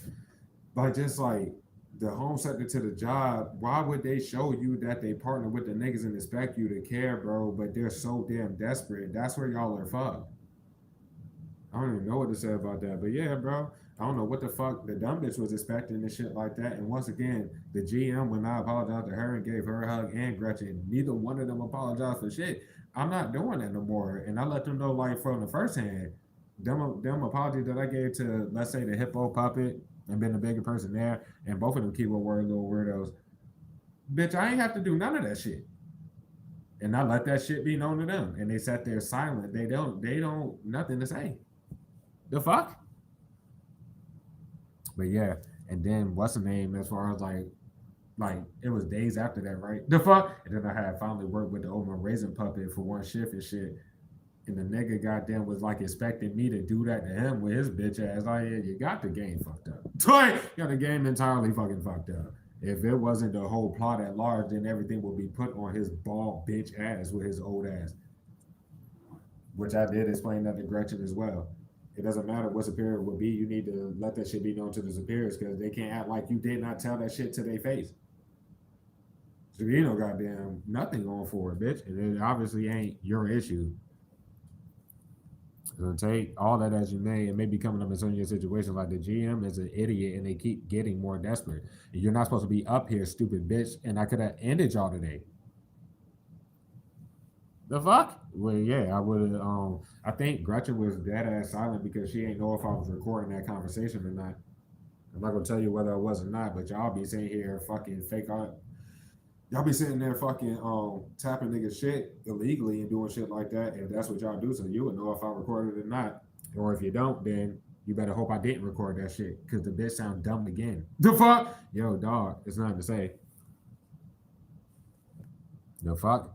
like just like the home sector to the job. Why would they show you that they partner with the niggas and expect you to care, bro? But they're so damn desperate. That's where y'all are fucked. I don't even know what to say about that. But yeah, bro, I don't know what the fuck the dumb bitch was expecting and shit like that. And once again, the GM, when I apologized to her and gave her a hug and Gretchen, neither one of them apologized for shit. I'm not doing that no more. And I let them know, like, from the first hand, them apologies that I gave to, let's say, the hippo puppet and been the bigger person there, and both of them keyword word little weirdos. Bitch, I ain't have to do none of that shit. And I let that shit be known to them. And they sat there silent. They don't, nothing to say. The fuck? But yeah, and then what's the name as far as like it was days after that, right? The fuck? And then I had finally worked with the Oma Raisin puppet for one shift and shit. And the nigga goddamn was like expecting me to do that to him with his bitch ass. Like, yeah, you got the game fucked up. You got the game entirely fucking fucked up. If it wasn't the whole plot at large, then everything would be put on his bald bitch ass with his old ass. Which I did explain that to Gretchen as well. It doesn't matter what superior would be. You need to let that shit be known to the superiors because they can't act like you did not tell that shit to their face. So you know, goddamn, nothing going for it, bitch. And it obviously ain't your issue. So take all that as you may, and maybe coming up in some of your situations like the GM is an idiot and they keep getting more desperate. And you're not supposed to be up here, stupid bitch. And I could have ended y'all today. The fuck? Well, yeah, I would have. I think Gretchen was dead ass silent because she ain't know if I was recording that conversation or not. I'm not gonna tell you whether I was or not, but y'all be sitting here fucking fake art. Y'all be sitting there fucking tapping niggas shit illegally and doing shit like that. If that's what y'all do, so you would know if I recorded it or not. Or if you don't, then you better hope I didn't record that shit because the bitch sound dumb again. The fuck? Yo, dog, it's nothing to say. The fuck?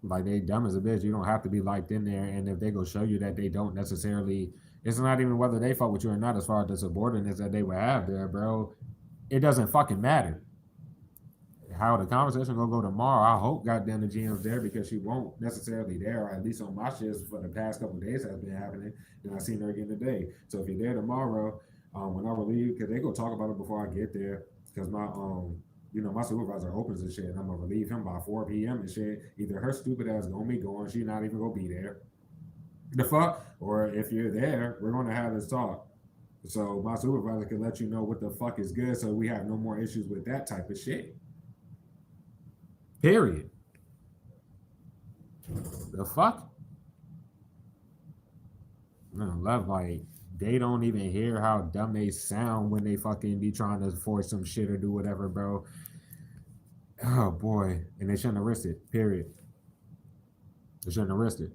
Like they dumb as a bitch. You don't have to be liked in there. And if they go show you that they don't necessarily, it's not even whether they fuck with you or not as far as the subordinates that they would have there, bro. It doesn't fucking matter. How the conversation gonna go tomorrow, I hope goddamn the GM's there because she won't necessarily there, or at least on my shifts for the past couple of days has been happening. And I seen her again today. So if you're there tomorrow, when I relieve, because they go talk about it before I get there, because my my supervisor opens and shit, and I'm gonna relieve him by 4 p.m. and shit. Either her stupid ass gonna be going, she not even gonna be there. The fuck? Or if you're there, we're gonna have this talk. So my supervisor can let you know what the fuck is good, so we have no more issues with that type of shit. Period. The fuck? No, love like they don't even hear how dumb they sound when they fucking be trying to force some shit or do whatever, bro. Oh boy, and they shouldn't have risked it. Period. They shouldn't have risked it.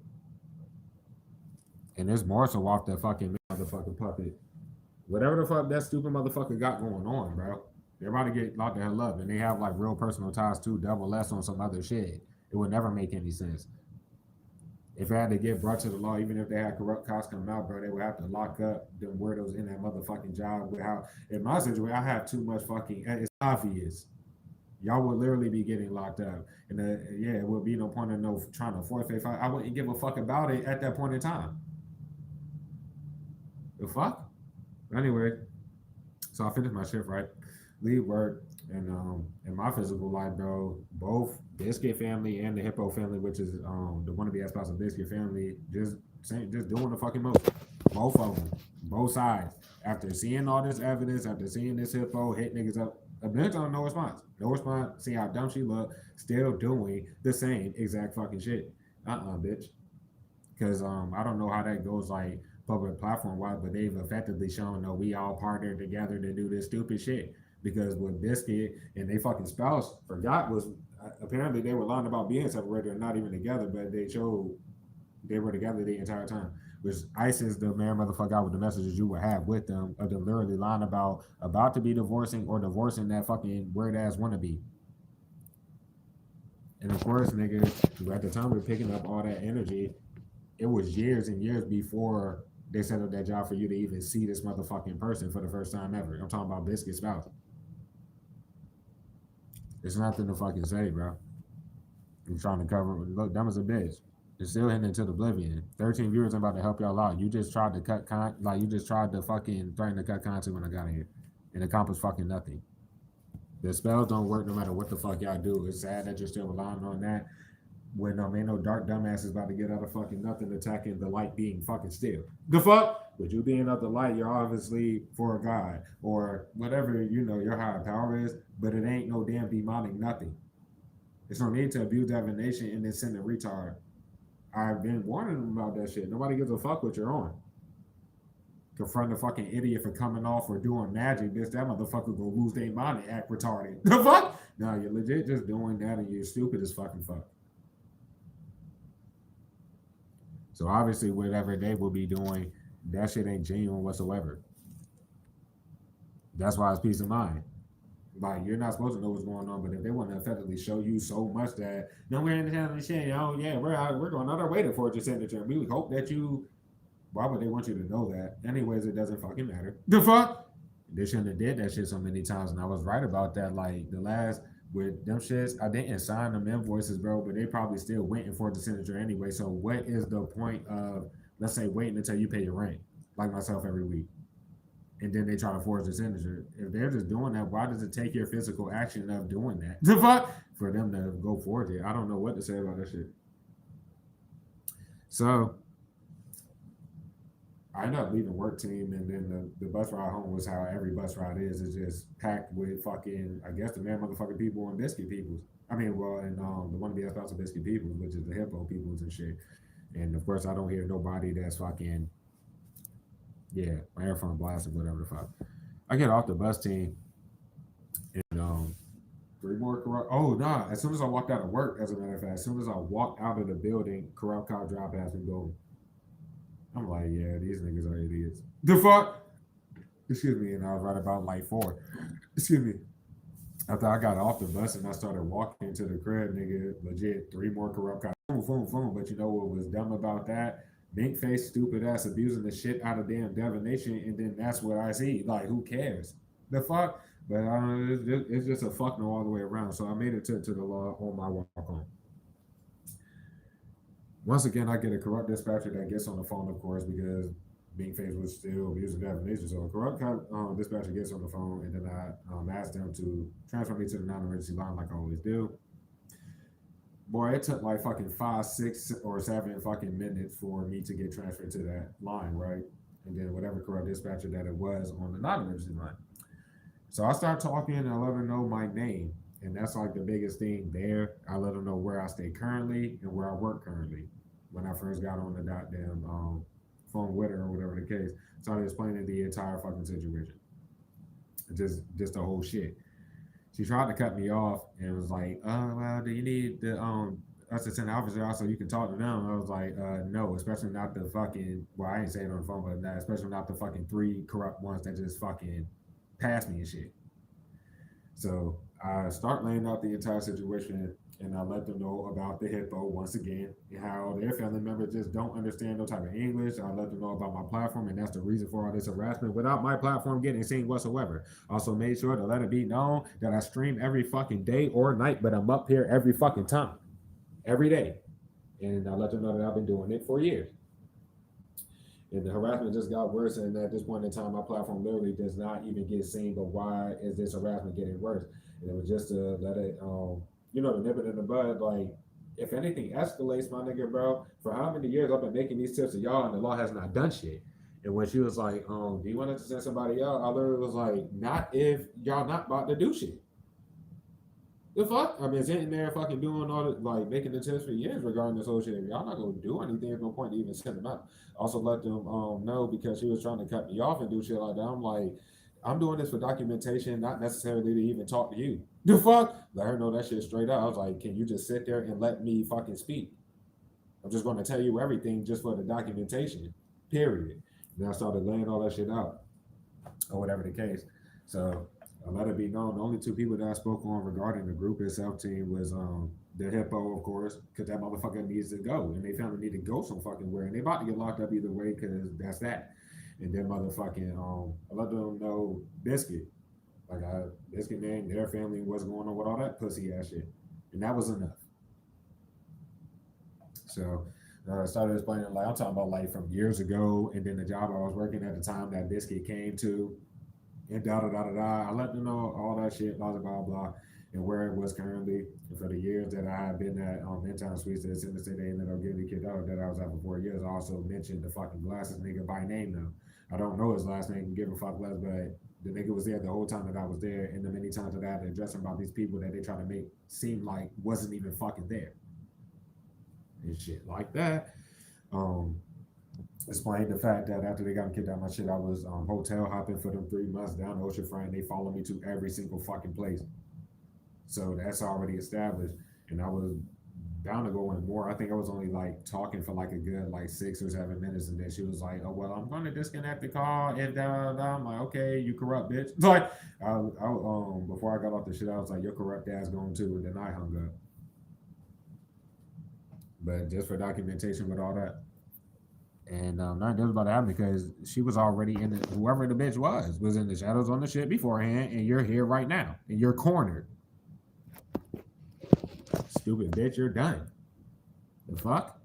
And there's more so off that fucking motherfucking puppet. Whatever the fuck that stupid motherfucker got going on, bro. They're about to get locked the hell up, and they have like real personal ties too, double less on some other shit. It would never make any sense. If it had to get brought to the law, even if they had corrupt cops coming out, bro, they would have to lock up them weirdos in that motherfucking job. With how, in my situation, I have too much fucking. It's obvious. Y'all would literally be getting locked up, and yeah, it would be no point in no trying to forfeit. I wouldn't give a fuck about it at that point in time. The fuck. Anyway, so I finished my shift right, leave work, and in my physical life, bro, both Biscuit family and the Hippo family, which is the wannabe spouse of Biscuit family, just doing the fucking most. Both of them, both sides. After seeing all this evidence, after seeing this Hippo hit niggas up, a bitch on no response. No response. See how dumb she look. Still doing the same exact fucking shit. Bitch. Because I don't know how that goes like public platform wise, but they've effectively shown that we all partnered together to do this stupid shit. Because with Biscuit and they fucking spouse forgot was apparently they were lying about being separated and not even together, but they showed they were together the entire time. Which ISIS the man motherfucker out with the messages you would have with them of them literally lying about to be divorcing or divorcing that fucking weird ass wannabe. And of course, nigga, at the time we are picking up all that energy, it was years and years before they set up that job for you to even see this motherfucking person for the first time ever. I'm talking about Biscuit spouse. It's nothing to fucking say, bro. I'm trying to cover. Look, dumb as a bitch. It's still heading into the oblivion. 13 viewers ain't about to help y'all out. You just tried to you just tried to fucking threaten to cut content when I got here, and accomplish fucking nothing. The spells don't work no matter what the fuck y'all do. It's sad that you're still relying on that. when ain't no dark dumbass is about to get out of fucking nothing attacking the light being fucking still. The fuck? With you being up the light, you're obviously for a god or whatever your higher power is, but it ain't no damn demonic nothing. It's no need to abuse divination and then send a retard. I've been warning them about that shit. Nobody gives a fuck what you're on. Confront a fucking idiot for coming off or doing magic, bitch. That motherfucker gonna lose their mind and act retarded. The fuck? No, you're legit just doing that and you're stupid as fucking fuck. So obviously, whatever they will be doing, that shit ain't genuine whatsoever. That's why it's peace of mind. Like you're not supposed to know what's going on, but if they want to effectively show you so much that no, we're in the town of shit. Oh yeah, we're going out our way to forge your signature. We would hope that you. Why would they want you to know that? Anyways, it doesn't fucking matter. The fuck? They shouldn't have did that shit so many times, and I was right about that. Like the last with them shits, I didn't sign them invoices, bro, but they probably still waiting for the signature anyway. So what is the point of let's say waiting until you pay your rent, like myself every week? And then they try to forge the signature. If they're just doing that, why does it take your physical action of doing that? The fuck? For them to go forge it. I don't know what to say about that shit. So I ended up leaving work team, and then the bus ride home was how every bus ride is. It's just packed with fucking, I guess, the man motherfucking people and biscuit peoples. I mean, well, and the one to be sponsored biscuit peoples, which is the hippo peoples and shit. And of course, I don't hear nobody that's fucking, yeah, my earphone blasted, whatever the fuck. I get off the bus team, and three more corrupt. Oh nah! As soon as I walked out of work, as a matter of fact, as soon as I walked out of the building, corrupt cop drop past me go. I'm like, yeah, these niggas are idiots. The fuck? Excuse me, and I was right about like 4. Excuse me. After I got off the bus and I started walking to the crib, nigga, legit, 3 more corrupt cops. Boom. But you know what was dumb about that? Mink face, stupid ass, abusing the shit out of damn divination, and then that's what I see. Like, who cares? The fuck? But it's just a fuck no all the way around. So I made it to the law on my walk home. Once again, I get a corrupt dispatcher that gets on the phone, of course, because being faced with still using definition. So a corrupt dispatcher gets on the phone, and then I ask them to transfer me to the non-emergency line like I always do. Boy, it took like fucking 5, 6, or 7 fucking minutes for me to get transferred to that line, right? And then whatever corrupt dispatcher that it was on the non-emergency line. So I start talking and I let her know my name. And that's like the biggest thing there. I let them know where I stay currently and where I work currently. When I first got on the goddamn phone with her or whatever the case, started explaining the entire fucking situation. Just the whole shit. She tried to cut me off and was like, well, do you need the assistant officer also you can talk to them? I was like, no, especially not the fucking, well, I ain't saying it on the phone, but not, especially not the fucking 3 corrupt ones that just fucking passed me and shit. So I start laying out the entire situation, and I let them know about the hippo once again and how their family members just don't understand no type of English. I let them know about my platform, and that's the reason for all this harassment without my platform getting seen whatsoever. Also made sure to let it be known that I stream every fucking day or night, but I'm up here every fucking time, every day. And I let them know that I've been doing it for years. And the harassment just got worse, and at this point in time, my platform literally does not even get seen. But why is this harassment getting worse? And it was just to let it, to nip it in the bud. Like, if anything escalates, my nigga, bro, for how many years I've been making these tips to y'all, and the law has not done shit. And when she was like, do you want us to send somebody out? I literally was like, not if y'all not about to do shit. The fuck? I've been sitting there fucking doing all the, like, making the tips for years regarding this whole shit. If y'all not gonna do anything, there's no point to even send them out. Also let them know, because she was trying to cut me off and do shit like that. I'm like, I'm doing this for documentation, not necessarily to even talk to you. The fuck? Let her know that shit straight out. I was like, can you just sit there and let me fucking speak? I'm just gonna tell you everything just for the documentation, period. And I started laying all that shit out, or whatever the case. So I let it be known, the only 2 people that I spoke on regarding the group itself team was the hippo, of course, because that motherfucker needs to go, and they family need to go some fucking where, and they about to get locked up either way, because that's that. And then motherfucking, I let them know Biscuit, like Biscuit name, their family, what's going on with all that pussy ass shit, and that was enough. So I started explaining, like, I'm talking about like from years ago, and then the job I was working at the time that Biscuit came to, and da da da da da. I let them know all that shit, blah blah blah blah. and where it was currently for the years that I had been at Midtown Suites, it's in the city they ended up getting me kicked out that I was at for 4 years. I also mentioned the fucking glasses nigga by name though. I don't know his last name, give a fuck less, but the nigga was there the whole time that I was there, and the many times that I had to address him about these people that they try to make seem like wasn't even fucking there. And shit like that. Um, Explained the fact that after they got me kicked out of my shit, I was hotel hopping for them 3 months down the oceanfront. They follow me to every single fucking place. So that's already established. And I was down to go in more. I think I was only like talking for like a good like 6 or 7 minutes, and then she was like, "Oh well, I'm going to disconnect the call." And I'm like, "Okay, you corrupt bitch." Like, before I got off the shit, I was like, "Your corrupt ass going too," and then I hung up. But just for documentation with all that. And nothing was about to happen because she was already in the, whoever the bitch was in the shadows on the shit beforehand, and you're here right now, and you're cornered. Stupid bitch, you're done. The fuck?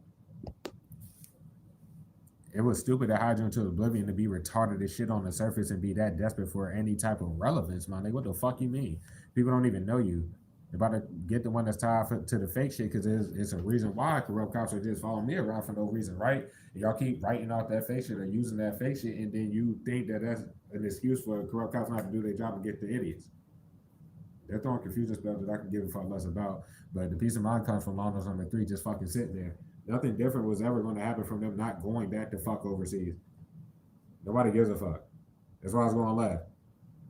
It was stupid to hide you into oblivion to be retarded as shit on the surface and be that desperate for any type of relevance, man. Like, what the fuck you mean? People don't even know you. They're about to get the one that's tied to the fake shit because it's a reason why corrupt cops are just following me around for no reason, right? And y'all keep writing out that fake shit or using that fake shit, and then you think that that's an excuse for corrupt cops not to do their job and get the idiots. They're throwing confusion spells that I can give a fuck less about. But the peace of mind comes from Londo's number 3 just fucking sitting there. Nothing different was ever going to happen from them not going back to fuck overseas. Nobody gives a fuck. That's why I was going left.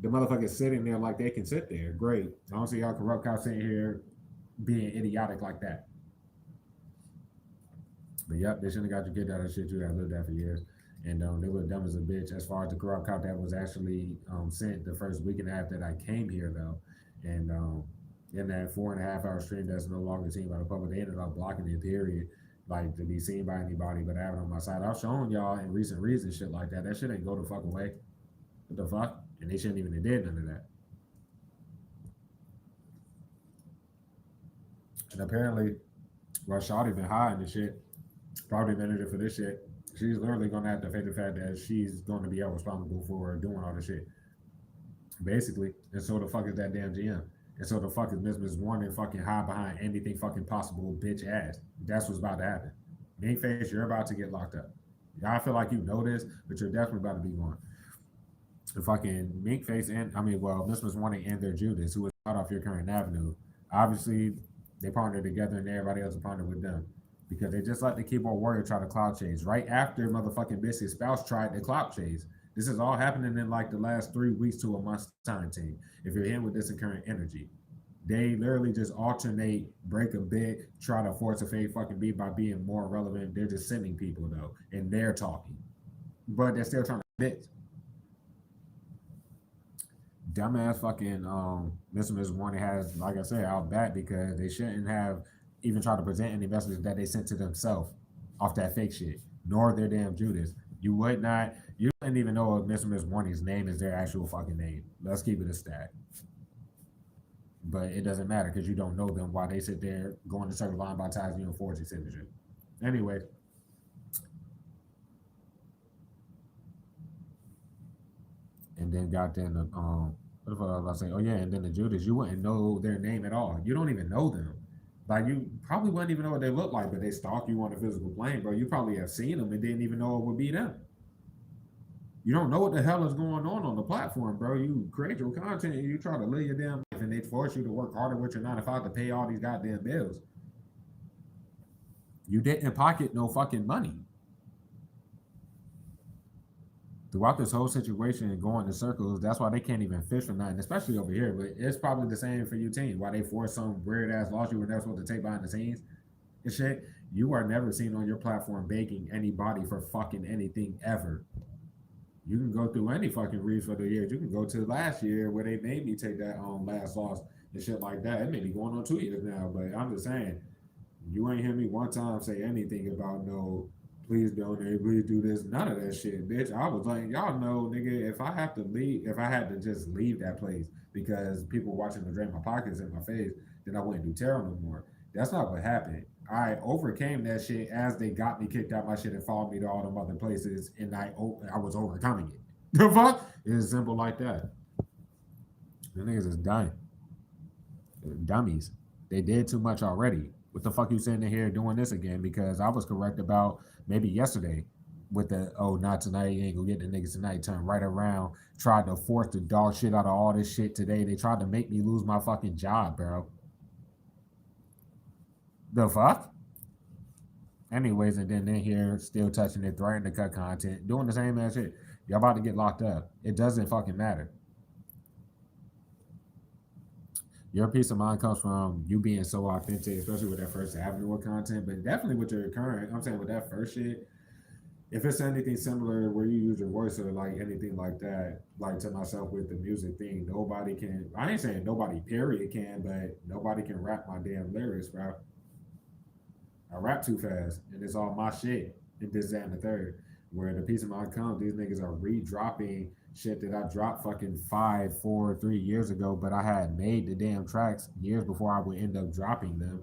The motherfuckers sitting there like they can sit there. Great. I don't see how corrupt cops sitting here being idiotic like that. But yep, they shouldn't have got you kicked out of shit. You had lived that for years. And they were dumb as a bitch as far as the corrupt cop that was actually sent the first week and a half that I came here, though. And in that 4.5 hour stream that's no longer seen by the public, they ended up blocking it, period, like to be seen by anybody but I have it on my side. I've shown y'all in recent reads and shit like that. That shit ain't go the fuck away. What the fuck? And they shouldn't even have did none of that. And apparently, while Shawty been hiding the shit, probably manager for this shit, she's literally gonna have to face the fact that she's going to be held responsible for doing all this shit. Basically. And so the fuck is that damn GM? And so the fuck is Miss Warner fucking hide behind anything fucking possible, bitch ass. That's what's about to happen. Mink face, you're about to get locked up. I feel like you know this, but you're definitely about to be going. The fucking Mink face and Miss Warner and their Judas, who was out off your current avenue. Obviously, they partnered together and everybody else partnered with them. Because they just let the keyboard warrior try to cloud chase. Right after motherfucking Biscuit's spouse tried to cloud chase. This is all happening in like the last 3 weeks to a month's time, team. If you're in with this current energy, they literally just alternate, break a bit, try to force a fade fucking beat by being more relevant. They're just sending people though, and they're talking, but they're still trying to bit. Dumbass fucking Miss Warner has, like I said, out back because they shouldn't have even tried to present any messages that they sent to themselves off that fake shit, nor their damn Judas. You would not. You didn't even know if Miss Warning's name is their actual fucking name. Let's keep it a stat. But it doesn't matter because you don't know them while they sit there going to circle line by ties and forging signature. Anyway. And then got then what the fuck I was about to say? Oh yeah, and then the Judas, you wouldn't know their name at all. You don't even know them. Like you probably wouldn't even know what they look like, but they stalk you on the physical plane, bro. You probably have seen them and didn't even know it would be them. You don't know what the hell is going on the platform, bro. You create your content and you try to live your damn life, and they force you to work harder with your 9 to 5 to pay all these goddamn bills. You didn't pocket no fucking money. Throughout this whole situation and going in circles, that's why they can't even fish for nothing, especially over here. But it's probably the same for you team. Why they force some weird ass loss you were never supposed to take behind the scenes and shit. You are never seen on your platform begging anybody for fucking anything ever. You can go through any fucking reads for the years. You can go to last year where they made me take that last loss and shit like that. It may be going on 2 years now, but I'm just saying, you ain't hear me one time say anything about no, please donate, please do this, none of that shit, bitch. I was like, y'all know, nigga, if I have to leave, if I had to just leave that place because people watching to drain my pockets in my face, then I wouldn't do tarot no more. That's not what happened. I overcame that shit as they got me kicked out my shit and followed me to all them other places, and I was overcoming it. The fuck? It's simple like that. The niggas is dying. Dummies. They did too much already. What the fuck you sitting in here doing this again? Because I was correct about maybe yesterday with the not tonight, you ain't gonna get the niggas tonight, turn right around, tried to force the dog shit out of all this shit today. They tried to make me lose my fucking job, bro. The fuck? Anyways, and then they're here still touching it, threatening to cut content, doing the same ass shit. Y'all about to get locked up. It doesn't fucking matter. Your peace of mind comes from you being so authentic, especially with that first avenue of content, but definitely with your current, I'm saying with that first shit, if it's anything similar where you use your voice or like anything like that, like to myself with the music thing, nobody can, I ain't saying nobody period can, but nobody can rap my damn lyrics, bro. I rap too fast and it's all my shit and this, that, and the third. Where the piece of mind comes, these niggas are re-dropping shit that I dropped fucking 5, 4, 3 years ago, but I had made the damn tracks years before I would end up dropping them.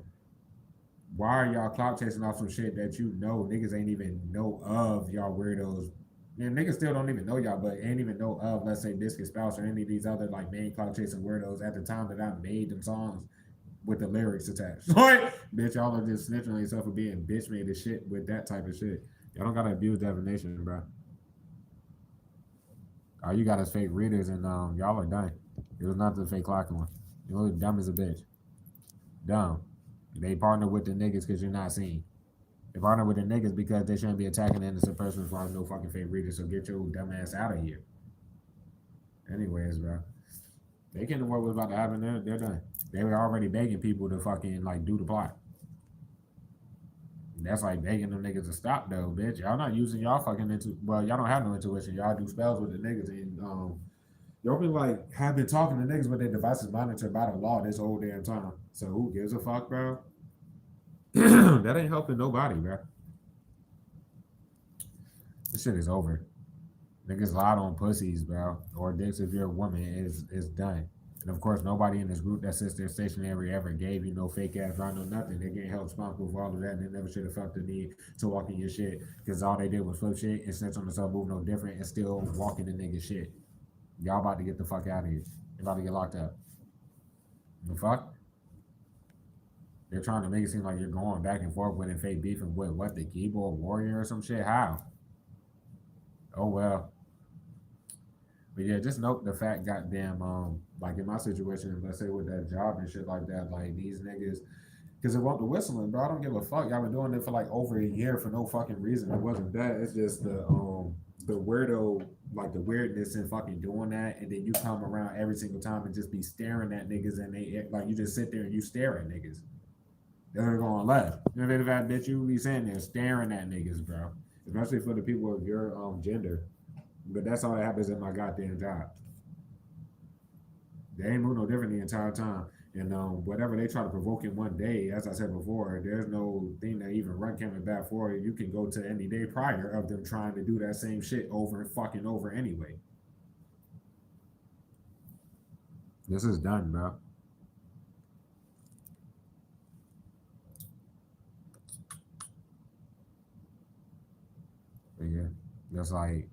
Why are y'all clout chasing off some shit that you know niggas ain't even know of, y'all weirdos? And niggas still don't even know y'all, but ain't even know of, let's say, Biscuit Spouse or any of these other like main clout chasing weirdos at the time that I made them songs with the lyrics attached. Like, bitch, y'all are just snitching on yourself for being bitch made as shit with that type of shit. Y'all don't gotta abuse definition, bro. All you got is fake readers, and y'all are done. It was not the fake clocking one. You look dumb as a bitch. Dumb. They partner with the niggas because you're not seen. They partner with the niggas because they shouldn't be attacking the innocent person as far as no fucking fake readers. So get your dumb ass out of here. Anyways, bro. They can't know what was about to happen. They're done. They were already begging people to fucking like do the plot. That's like begging them niggas to stop though, bitch. Y'all not using y'all fucking well, y'all don't have no intuition. Y'all do spells with the niggas and y'all been like have been talking to niggas with their devices monitored by the law this whole damn time. So who gives a fuck, bro? That ain't helping nobody, bro. This shit is over. Niggas lied on pussies, bro. Or dicks if you're a woman is done. And of course, nobody in this group that sits there stationary ever gave you no fake ass rhyme, no nothing. They getting held responsible for all of that, and they never should have felt the need to walk in your shit because all they did was flip shit and snitch on themselves, move no different, and still walk in the nigga shit. Y'all about to get the fuck out of here. You're about to get locked up. The fuck? They're trying to make it seem like you're going back and forth with and fake beefing with what, the keyboard warrior or some shit? How? Oh well. But yeah, just note the fact, goddamn, like in my situation, let's say with that job and shit like that, like these niggas, because it wasn't the whistling, bro. I don't give a fuck. Y'all been doing it for like over a year for no fucking reason. It wasn't that. It's just the weirdo, like the weirdness in fucking doing that, and then you come around every single time and just be staring at niggas, and they like you just sit there and you stare at niggas. They're going left. You know that bitch, you be sitting there staring at niggas, bro. Especially for the people of your gender. But that's all that happens in my goddamn job. They ain't move no different the entire time. And whatever they try to provoke in one day, as I said before, there's no thing that even run coming back for it. You can go to any day prior of them trying to do that same shit over and fucking over anyway. This is done, bro. But yeah, that's like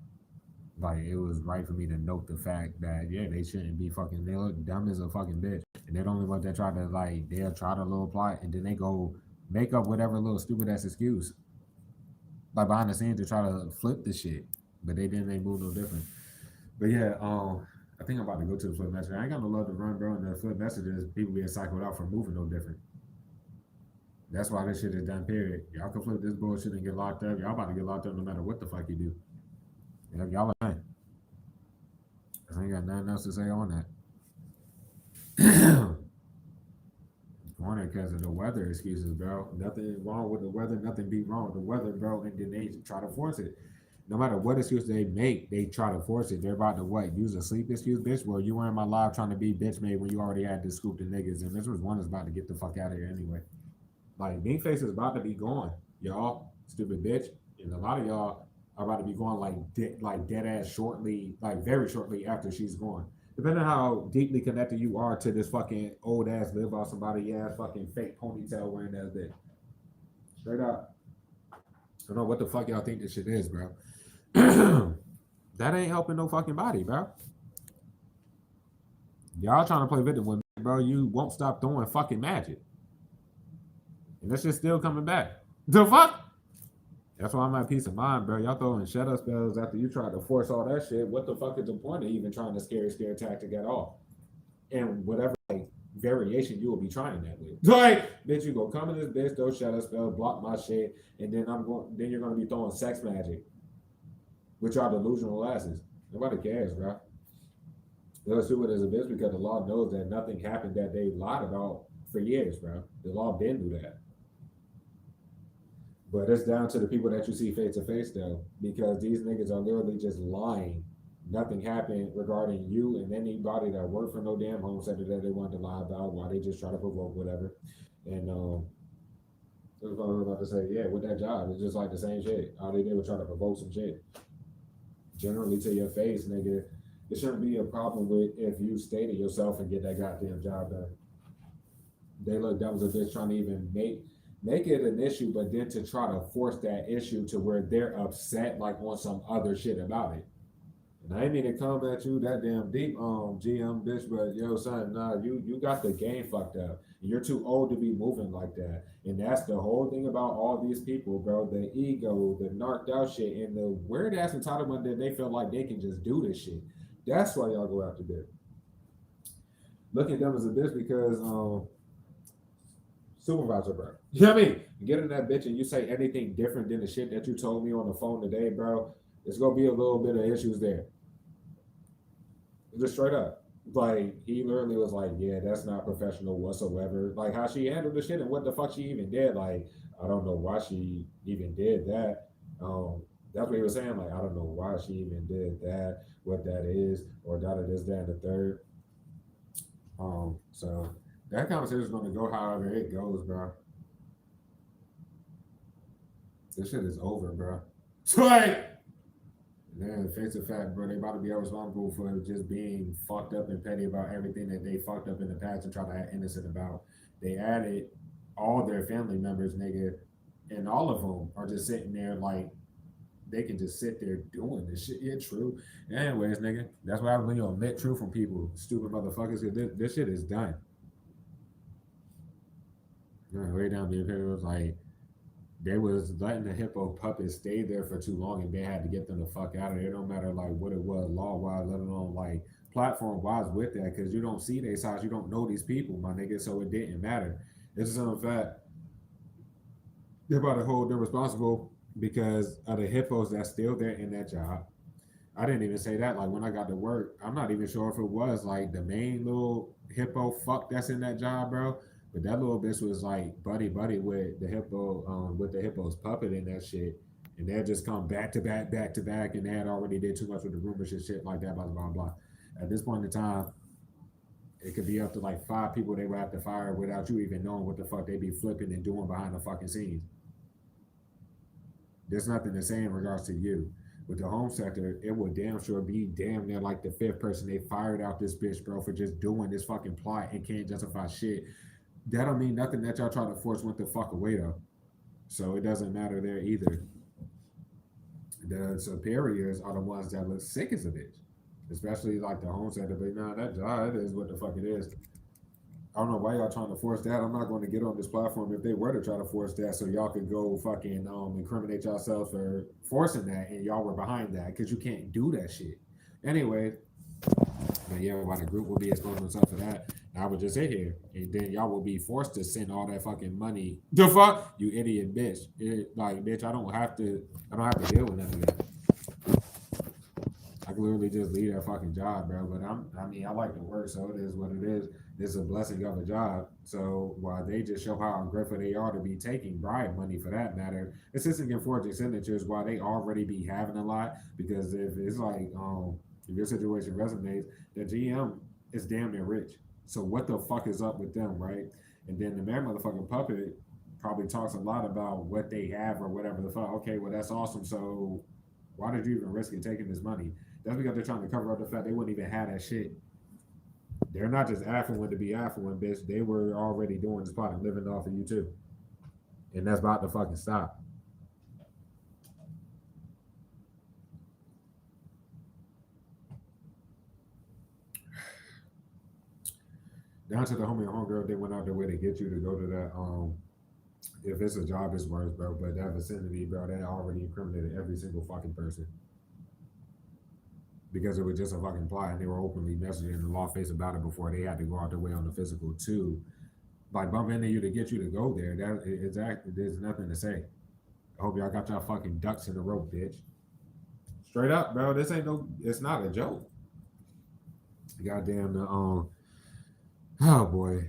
it was right for me to note the fact that yeah, they shouldn't be fucking. They look dumb as a fucking bitch, and they're the only ones that try to like they'll try to little plot, and then they go make up whatever little stupid ass excuse like behind the scenes to try to flip the shit, but they didn't. They move no different. But yeah, I think I'm about to go to the flip message. I ain't got no love to run, bro. And the flip messages, people being cycled out for moving no different. That's why this shit is done. Period. Y'all can flip this bullshit and get locked up. Y'all about to get locked up no matter what the fuck you do. Y'all are done. I ain't got nothing else to say on that. Morning because of the weather excuses, bro. Nothing wrong with the weather. Nothing be wrong with the weather, bro. And then they try to force it. No matter what excuse they make, they try to force it. They're about to what? Use a sleep excuse, bitch. Well, you were in my live trying to be bitch made when you already had to scoop the niggas, and this was one is about to get the fuck out of here anyway. Like Face is about to be gone, y'all. Stupid bitch. And a lot of y'all are about to be going like dead ass shortly, like very shortly after she's gone. Depending on how deeply connected you are to this fucking old ass live off somebody ass fucking fake ponytail wearing ass bitch. Straight up. I don't know what the fuck y'all think this shit is, bro. That ain't helping no fucking body, bro. Y'all trying to play victim with me. bro, you won't stop throwing fucking magic. And that shit's still coming back. The fuck? That's why I'm at peace of mind, bro. Y'all throwing shadow spells after you tried to force all that shit. What the fuck is the point of even trying to scare tactic at all? And whatever like variation you will be trying that with. Like, bitch, you go come in this bitch, throw shadow spells, block my shit, and then you're gonna be throwing sex magic, which are delusional asses. Nobody cares, bro. They'll sue it as a bitch because the law knows that nothing happened that they lied about for years, bro. The law didn't do that. But it's down to the people that you see face to face, though, because these niggas are literally just lying. Nothing happened regarding you and anybody that worked for no damn home center that they wanted to lie about. Why they just try to provoke whatever. And that's what I was about to say. Yeah, with that job, it's just like the same shit. All they did was try to provoke some shit. Generally to your face, nigga. It shouldn't be a problem with if you stay to yourself and get that goddamn job done. They look dumb as a bitch trying to even make it an issue, but then to try to force that issue to where they're upset like on some other shit about it. And I ain't mean to come at you that damn deep, GM bitch, but yo, son, nah, you got the game fucked up. You're too old to be moving like that. And that's the whole thing about all these people, bro. The ego, the narked out shit, and the weird ass entitlement that they feel like they can just do this shit. That's why y'all go after them. Look at them as a bitch because supervisor, bro. You know what I mean? You get in that bitch and you say anything different than the shit that you told me on the phone today, bro. It's gonna be a little bit of issues there. Just straight up. Like he literally was like, yeah, that's not professional whatsoever. Like how she handled the shit and what the fuck she even did. Like I don't know why she even did that. That's what he was saying. Like I don't know why she even did that, what that is, or that it is that and the third. So that conversation is gonna go however it goes, bro. This shit is over, bro. So like, man, face the fact, bro, they about to be responsible for just being fucked up and petty about everything that they fucked up in the past and try to act innocent about. They added all their family members, nigga, and all of them are just sitting there like they can just sit there doing this shit. Yeah, true. Anyways, nigga, that's why when you admit truth from people, stupid motherfuckers, because this shit is done. Way down the opinion was like they was letting the hippo puppets stay there for too long and they had to get them the fuck out of there. It don't matter like what it was law wise, let alone like platform wise with that, because you don't see their size, you don't know these people, my nigga, so it didn't matter. It's just in fact they're about to hold them responsible because of the hippos that's still there in that job. I didn't even say that. Like when I got to work, I'm not even sure if it was like the main little hippo fuck that's in that job, bro. But that little bitch was like buddy with the hippo, with the hippo's puppet and that shit. And they just come back to back, and they had already did too much with the rumors and shit like that, blah blah blah. At this point in time, it could be up to like 5 people they would have to fire without you even knowing what the fuck they be flipping and doing behind the fucking scenes. There's nothing to say in regards to you. With the home sector, it would damn sure be damn near like the 5th person they fired out this bitch, bro, for just doing this fucking plot and can't justify shit. That don't mean nothing that y'all try to force went the fuck away though. So it doesn't matter there either. The superiors are the ones that look sick as a bitch. Especially like the home sector, but nah, that job, it is what the fuck it is. I don't know why y'all trying to force that. I'm not going to get on this platform if they were to try to force that, so y'all could go fucking incriminate yourselves for forcing that, and y'all were behind that because you can't do that shit. Anyway, but yeah, why the group will be exposing themselves for that. I would just sit here, and then y'all will be forced to send all that fucking money. The fuck, you idiot bitch! Like, bitch, I don't have to deal with none of that. I can literally just leave that fucking job, bro. But I mean, I like to work, so it is what it is. It's a blessing of a job. So while they just show how ungrateful they are to be taking bribe money for that matter, assisting in forging signatures while they already be having a lot. Because if it's like, if your situation resonates, the GM is damn near rich. So what the fuck is up with them, right? And then the man motherfucking puppet probably talks a lot about what they have or whatever the fuck. Okay, well that's awesome. So why did you even risk it taking this money? That's because they're trying to cover up the fact they wouldn't even have that shit. They're not just affluent to be affluent, bitch. They were already doing this pot and living off of you too. And that's about to fucking stop. Down to the homegirl, they went out their way to get you to go to that. If it's a job, it's worse, bro. But that vicinity, bro, they already incriminated every single fucking person because it was just a fucking plot, and they were openly messaging the law face about it before they had to go out their way on the physical too. Like bump into you to get you to go there. That exactly, there's nothing to say. I hope y'all got y'all fucking ducks in a row, bitch. Straight up, bro. This ain't no. It's not a joke. Goddamn the oh boy,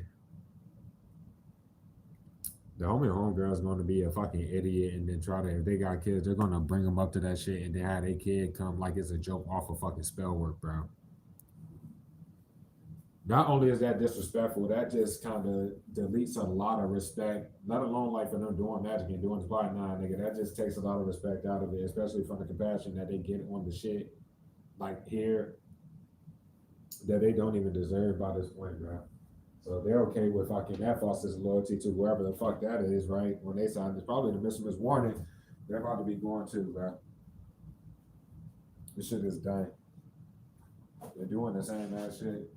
the homegirl's going to be a fucking idiot and then try to, if they got kids, they're going to bring them up to that shit and then have their kid come like it's a joke off of fucking spell work, bro. Not only is that disrespectful, that just kind of deletes a lot of respect, let alone like for them doing magic and doing spot nine, nigga. That just takes a lot of respect out of it, especially from the compassion that they get on the shit like here that they don't even deserve by this point, bro. So they're okay with fucking that fosters loyalty to whoever the fuck that is, right? When they sign, it's probably the Miss Warning. They're about to be going to, bro. This shit is done. They're doing the same ass shit,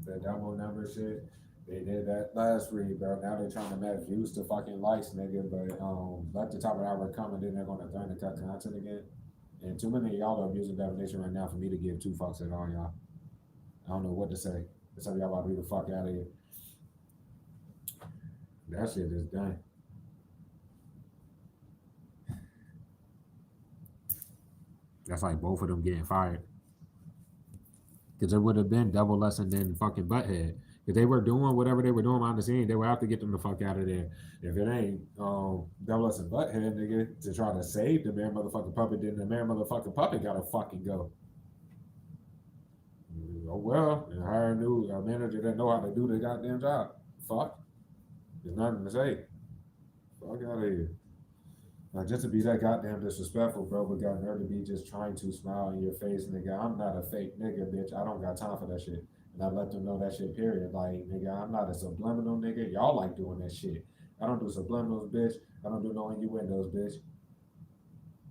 the double number shit. They did that last week, bro. Now they're trying to match views to fucking likes, nigga. But let the top of the hour come, and then they're gonna threaten to cut content again. And too many of y'all are abusing definition right now for me to give two fucks at all, y'all. I don't know what to say. That's how y'all about to be the fuck out of here. That shit is done. That's like both of them getting fired. Because it would have been double lesson than fucking butthead. If they were doing whatever they were doing behind the scenes, they would have to get them the fuck out of there. If it ain't double lesson butthead, nigga, to try to save the man motherfucking puppet, then the man motherfucking puppet gotta fucking go. Oh well, and hire a new manager that know how to do the goddamn job. Fuck. There's nothing to say. Fuck out of here. Like just to be that goddamn disrespectful, bro, but got nerve to be just trying to smile in your face, nigga. I'm not a fake nigga, bitch. I don't got time for that shit. And I let them know that shit, period. Like, nigga, I'm not a subliminal nigga. Y'all like doing that shit. I don't do subliminals, bitch. I don't do no innuendos, bitch.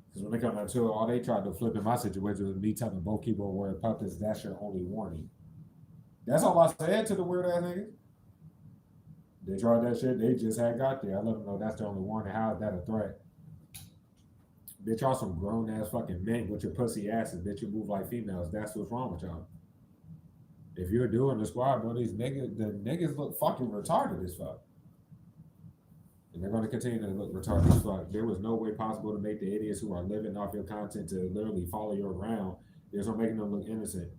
Because when they come out to it, all they tried to flip in my situation was me telling both keyboard warrior puppets, that's your only warning. That's all I said to the weird ass niggas. They tried that shit, they just had got there. I let them know that's the only warning. How is that a threat? Bitch, y'all some grown ass fucking men with your pussy asses. Bitch, you move like females. That's what's wrong with y'all. If you're doing the squad, bro, these niggas, the niggas look fucking retarded as fuck. And they're going to continue to look retarded as fuck. There was no way possible to make the idiots who are living off your content to literally follow you around. There's no making them look innocent.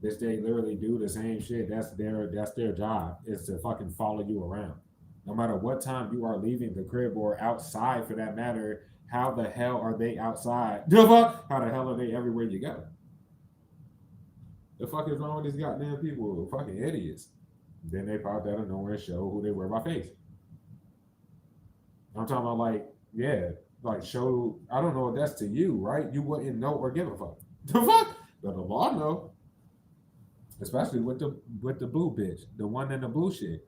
Bitch, they literally do the same shit. That's their job, is to fucking follow you around. No matter what time you are leaving the crib or outside for that matter, how the hell are they outside? The fuck? How the hell are they everywhere you go? The fuck is wrong with these goddamn people? Fucking idiots. Then they popped out of nowhere and show who they were by face. I'm talking about like, yeah, like show. I don't know if that's to you, right? You wouldn't know or give a fuck. The fuck? But the law know. Especially with the blue bitch, the one in the blue shit.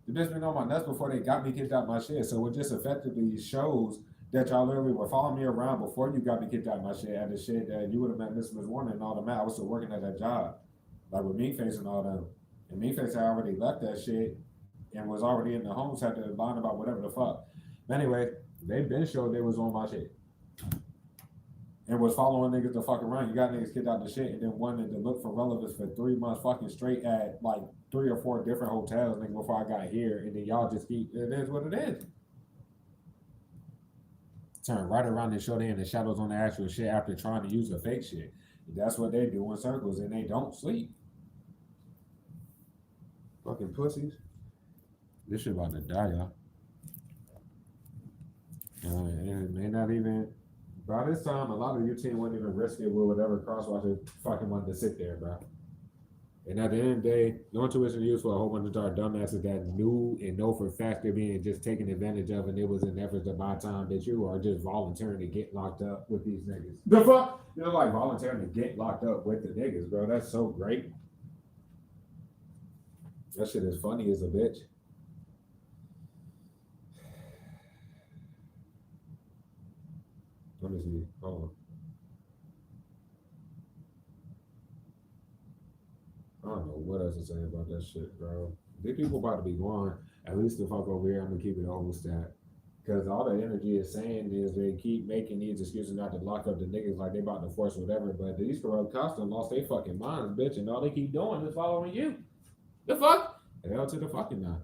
The bitch been on my nuts before they got me kicked out my shit. So it just effectively shows that y'all literally were following me around before you got me kicked out of my shit. And the shit that you would have met Miss Warner and all the man. I was still working at that job, like with Meatface and all them. And Meatface had already left that shit and was already in the homes, had to line about whatever the fuck. But anyway, they been showed they was on my shit and was following niggas the fuck around. You got niggas kicked out the shit and then wanted to look for relevance for 3 months fucking straight at like 3 or 4 different hotels, nigga, before I got here. And then y'all just keep, it is what it is. Turn right around and show they in the shadows on the actual shit after trying to use the fake shit. That's what they do in circles and they don't sleep. Fucking pussies. This shit about to die, y'all. It may not even, by this time, a lot of your team wouldn't even risk it with whatever crosswatcher fucking wanted to sit there, bro. And at the end of the day, no intuition used for a whole bunch of our dumbasses that knew and know for a fact they're being just taken advantage of, and it was an effort to buy time that you are just volunteering to get locked up with these niggas. The fuck? You're like volunteering to get locked up with the niggas, bro. That's so great. That shit is funny as a bitch. Let me see. Hold on. don't know what else to say about that shit, bro. These people about to be going. At least the fuck over here, I'm gonna keep it over stat. Because all the energy is saying is they keep making these excuses not to lock up the niggas like they about to force whatever. But these corrupt cops done lost their fucking minds, bitch, and all they keep doing is following you. The fuck? Hell to the fucking nine.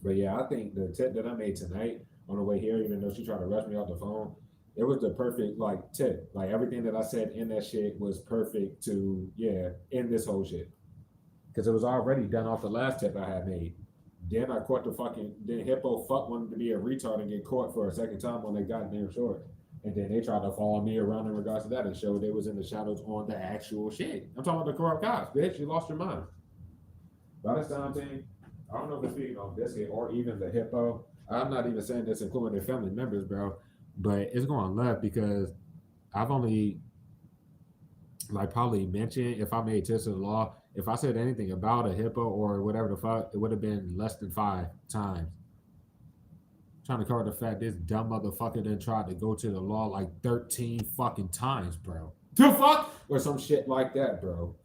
But yeah, I think the tip that I made tonight on the way here, even though she tried to rush me off the phone, it was the perfect like tip. Like everything that I said in that shit was perfect to end this whole shit. Because it was already done off the last tip I had made. Then I caught the fucking then Hippo fuck wanted to be a retard and get caught for a second time on that goddamn short. And then they tried to follow me around in regards to that and show they was in the shadows on the actual shit. I'm talking about the corrupt cops, bitch. You lost your mind. By this time, team, I don't know if it's speaking on Biscuit or even the Hippo. I'm not even saying this including their family members, bro. But it's going left because I've only probably mentioned if I made tips of the law, if I said anything about a hippo or whatever the fuck, it would have been less than 5 times. Trying to cover the fact this dumb motherfucker then tried to go to the law like 13 fucking times, bro. The fuck? Or some shit like that, bro.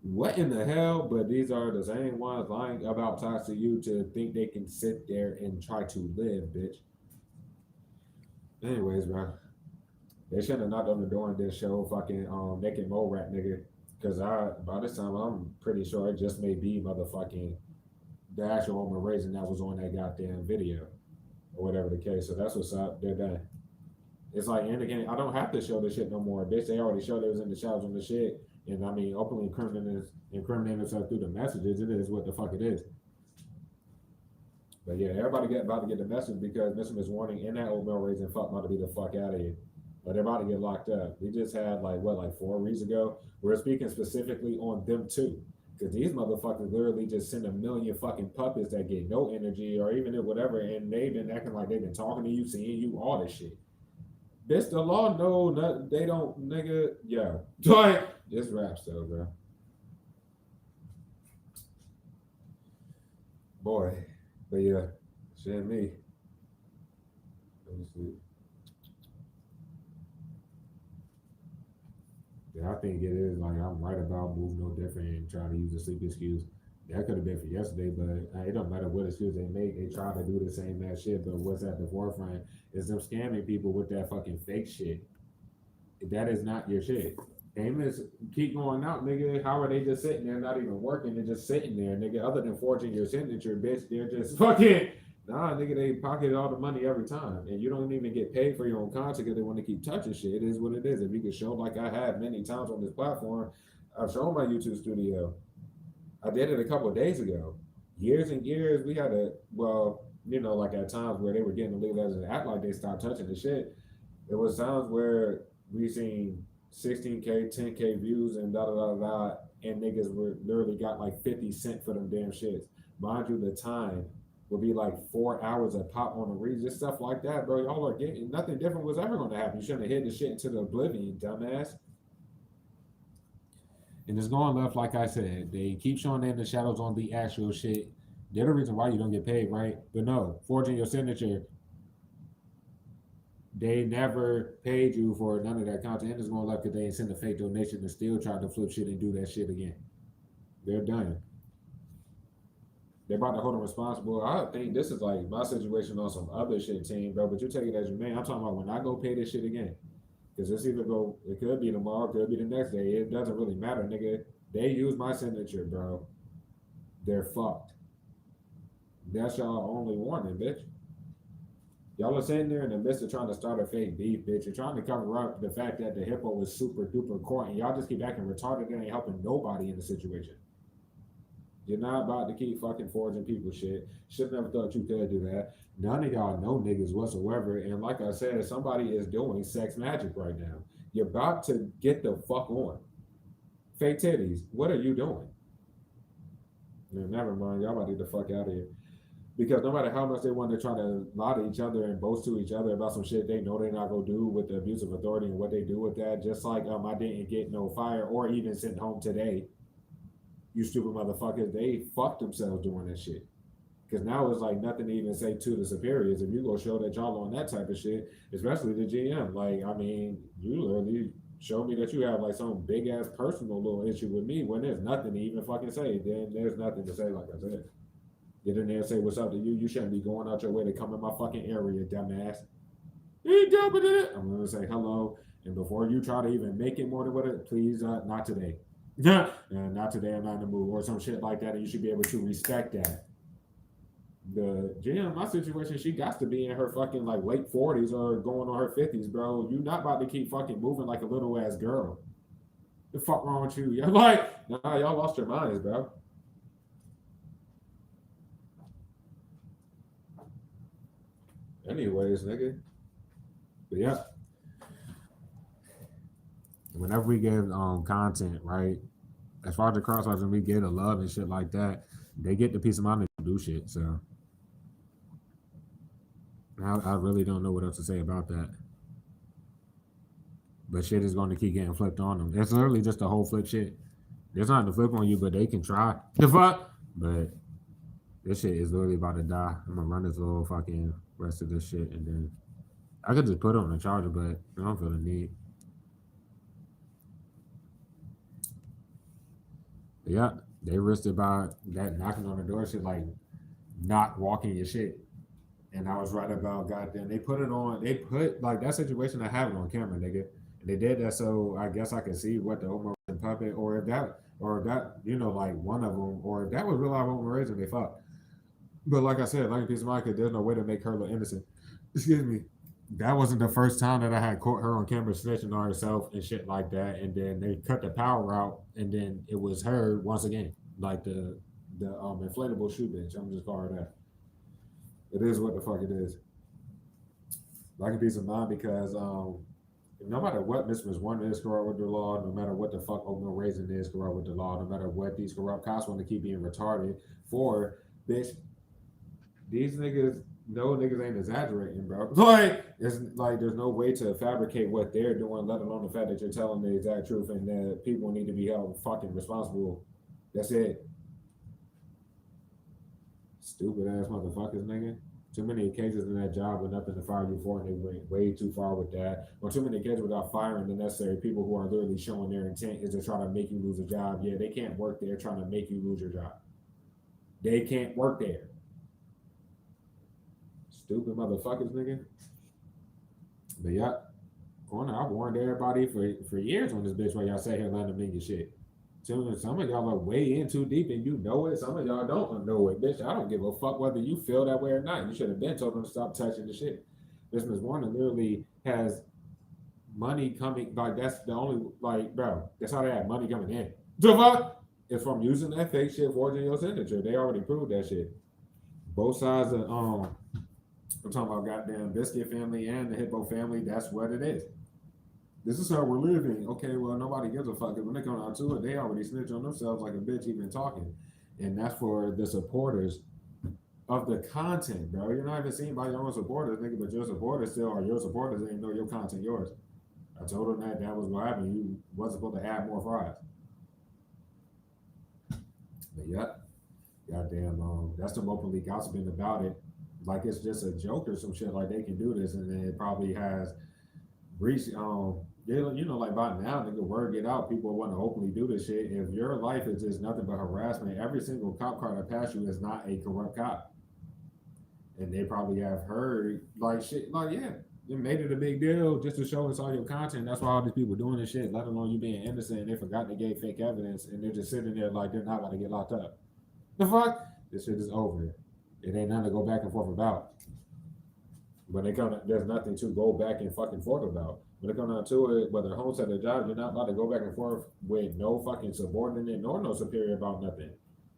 What in the hell? But these are the same ones lying about talks to you to think they can sit there and try to live, bitch. Anyways, bro. They shouldn't have knocked on the door and then show fucking naked mole rat nigga. Cause by this time I'm pretty sure it just may be motherfucking the actual Homer Raisin that was on that goddamn video. Or whatever the case. So that's what's up. They're done. It's like in the game, I don't have to show this shit no more. Bitch, they already showed they was in the shadows on the shit. And I mean openly incriminating themselves through the messages. It is what the fuck it is. But yeah, everybody about to get the message because Mr. Miss Warning and that old Mel Raisin fuck about to be the fuck out of here. But they're about to get locked up. We just had like 4 weeks ago. We're speaking specifically on them too. Because these motherfuckers literally just send a million fucking puppets that get no energy or even whatever, and they've been acting like they've been talking to you, seeing you, all this shit. Bitch, the law, no, they don't, nigga, yeah. This raps though, bro. Boy, but yeah, shit and me. Let me see. Yeah, I think it is like I'm right about move no different and trying to use a sleep excuse. That could have been for yesterday, but it don't matter what excuse they make. They try to do the same that shit, but what's at the forefront is them scamming people with that fucking fake shit. That is not your shit. Payments keep going out, nigga. How are they just sitting there, not even working? They're just sitting there, nigga. Other than forging your signature, bitch, they're just fucking. Nah, nigga, they pocket all the money every time. And you don't even get paid for your own content because they want to keep touching shit. It is what it is. If you can show like I have many times on this platform, I've shown my YouTube studio. I did it a couple of days ago. Years and years, we had like at times where they were getting the legal letters and act like they stopped touching the shit. There was times where we seen 16K, 10K views and and niggas were literally got like 50 cents for them damn shits. Mind you, the time would be like 4 hours a pop on the reads, just stuff like that, bro. Y'all are getting nothing different was ever going to happen. You shouldn't have hit the shit into the oblivion, dumbass. And it's going left, like I said. They keep showing in the shadows on the actual shit. They're the reason why you don't get paid, right? But no, forging your signature, they never paid you for none of that content. It's going left because they ain't send a fake donation and still try to flip shit and do that shit again. They're done. They're about to hold them responsible. I think this is like my situation on some other shit, team, bro. But you take it as you may. I'm talking about when I go pay this shit again. Because it could be tomorrow, it could be the next day. It doesn't really matter, nigga. They use my signature, bro. They're fucked. That's y'all only warning, bitch. Y'all are sitting there in the midst of trying to start a fake beef, bitch. You're trying to cover up the fact that the hippo was super duper court, and y'all just keep acting retarded and ain't helping nobody in the situation. You're not about to keep fucking forging people shit. Should never thought you could do that. None of y'all know niggas whatsoever. And like I said, somebody is doing sex magic right now. You're about to get the fuck on. Fake titties, what are you doing? Never mind. Y'all about to get the fuck out of here. Because no matter how much they want to try to lie to each other and boast to each other about some shit they know they're not going to do with the abuse of authority and what they do with that, just like I didn't get no fire or even sent home today. You stupid motherfuckers, they fucked themselves doing that shit. Because now it's like nothing to even say to the superiors. If you go show that y'all on that type of shit, especially the GM, like, I mean, you literally Show me that you have like some big ass personal little issue with me when there's nothing to even fucking say. Then there's nothing to say, like I said. Get in there and say what's up to you. You shouldn't be going out your way to come in my fucking area, dumbass. You dumping it. I'm gonna say hello, and before you try to even make it more than what it, please, not today. Not today. I'm not in the mood, or some shit like that. And you should be able to respect that. The Jen, my situation, she got to be in her fucking like late 40s or going on her 50s, bro. You not about to keep fucking moving like a little ass girl. The fuck wrong with you? You're like, nah, y'all lost your minds, bro. Anyways, nigga. But yeah, whenever we give content, right? As far as the crosswise and we get the love and shit like that, they get the peace of mind to do shit. So I really don't know what else to say about that. But shit is going to keep getting flipped on them. It's literally just a whole flip shit. There's not to flip on you, but they can try. The fuck? But this shit is literally about to die. I'm gonna run this little fucking rest of this shit and then I could just put it on the charger, but I don't feel the need. But yeah, they risked it by that knocking on the door shit, like not walking your shit. And I was right about goddamn. They put it on. They put like that situation. I have it on camera, nigga. And they did that so I guess I could see what the Omar puppet, or if that, like one of them, or if that was real life Omar Raisin, they fucked. But like I said, like a piece of mind, cause there's no way to make her look innocent. Excuse me. That wasn't the first time that I had caught her on camera snitching on herself and shit like that. And then they cut the power out, and then it was her once again, like the inflatable shoe bitch. I'm just calling her that. It is what the fuck it is. Like a piece of mind because no matter what Miss One is corrupt with the law, no matter what the fuck Oatmeal Raisin is corrupt with the law, no matter what these corrupt cops want to keep being retarded for, bitch, these niggas, no niggas ain't exaggerating, bro. Like, it's like there's no way to fabricate what they're doing, let alone the fact that you're telling the exact truth and that people need to be held fucking responsible. That's it. Stupid ass motherfuckers, nigga. Too many occasions in that job with nothing to fire you for, and they went way too far with that. Or too many occasions without firing the necessary people who are literally showing their intent is to try to make you lose a job. Yeah, they can't work there trying to make you lose your job. They can't work there. Stupid motherfuckers, nigga. But yeah, corner, I warned everybody for years on this bitch while y'all sat here letting them in your shit. Some of y'all are way in too deep and you know it. Some of y'all don't know it, bitch. I don't give a fuck whether you feel that way or not. You should have been told them to stop touching the shit. This Miss Warner literally has money coming. Like that's the only like, bro. That's how they have money coming in. The fuck? It's from using that fake shit, forging your signature. They already proved that shit. Both sides of I'm talking about goddamn Biscuit family and the Hippo family. That's what it is. This is how we're living. Okay, well, nobody gives a fuck. When they come out to it, they already snitch on themselves like a bitch even talking. And that's for the supporters of the content, bro. You're not even seen by your own supporters, nigga, but your supporters still are your supporters. They didn't know your content yours. I told them that was what happened. You wasn't supposed to add more fries. But yeah, goddamn, that's them openly gossiping about it. Like it's just a joke or some shit like they can do this, and then it probably has reached like by now, nigga, word get out, people want to openly do this shit. If your life is just nothing but harassment, every single cop car that passed you is not a corrupt cop. And they probably have heard like shit, like yeah, they made it a big deal just to show us all your content. That's why all these people doing this shit, let alone you being innocent. And they forgot they gave fake evidence, and they're just sitting there like they're not about to get locked up. The fuck? This shit is over. It ain't nothing to go back and forth about. When they come, there's nothing to go back and fucking forth about. When it comes down to it, whether homes at their job, you're not about to go back and forth with no fucking subordinate nor no superior about nothing.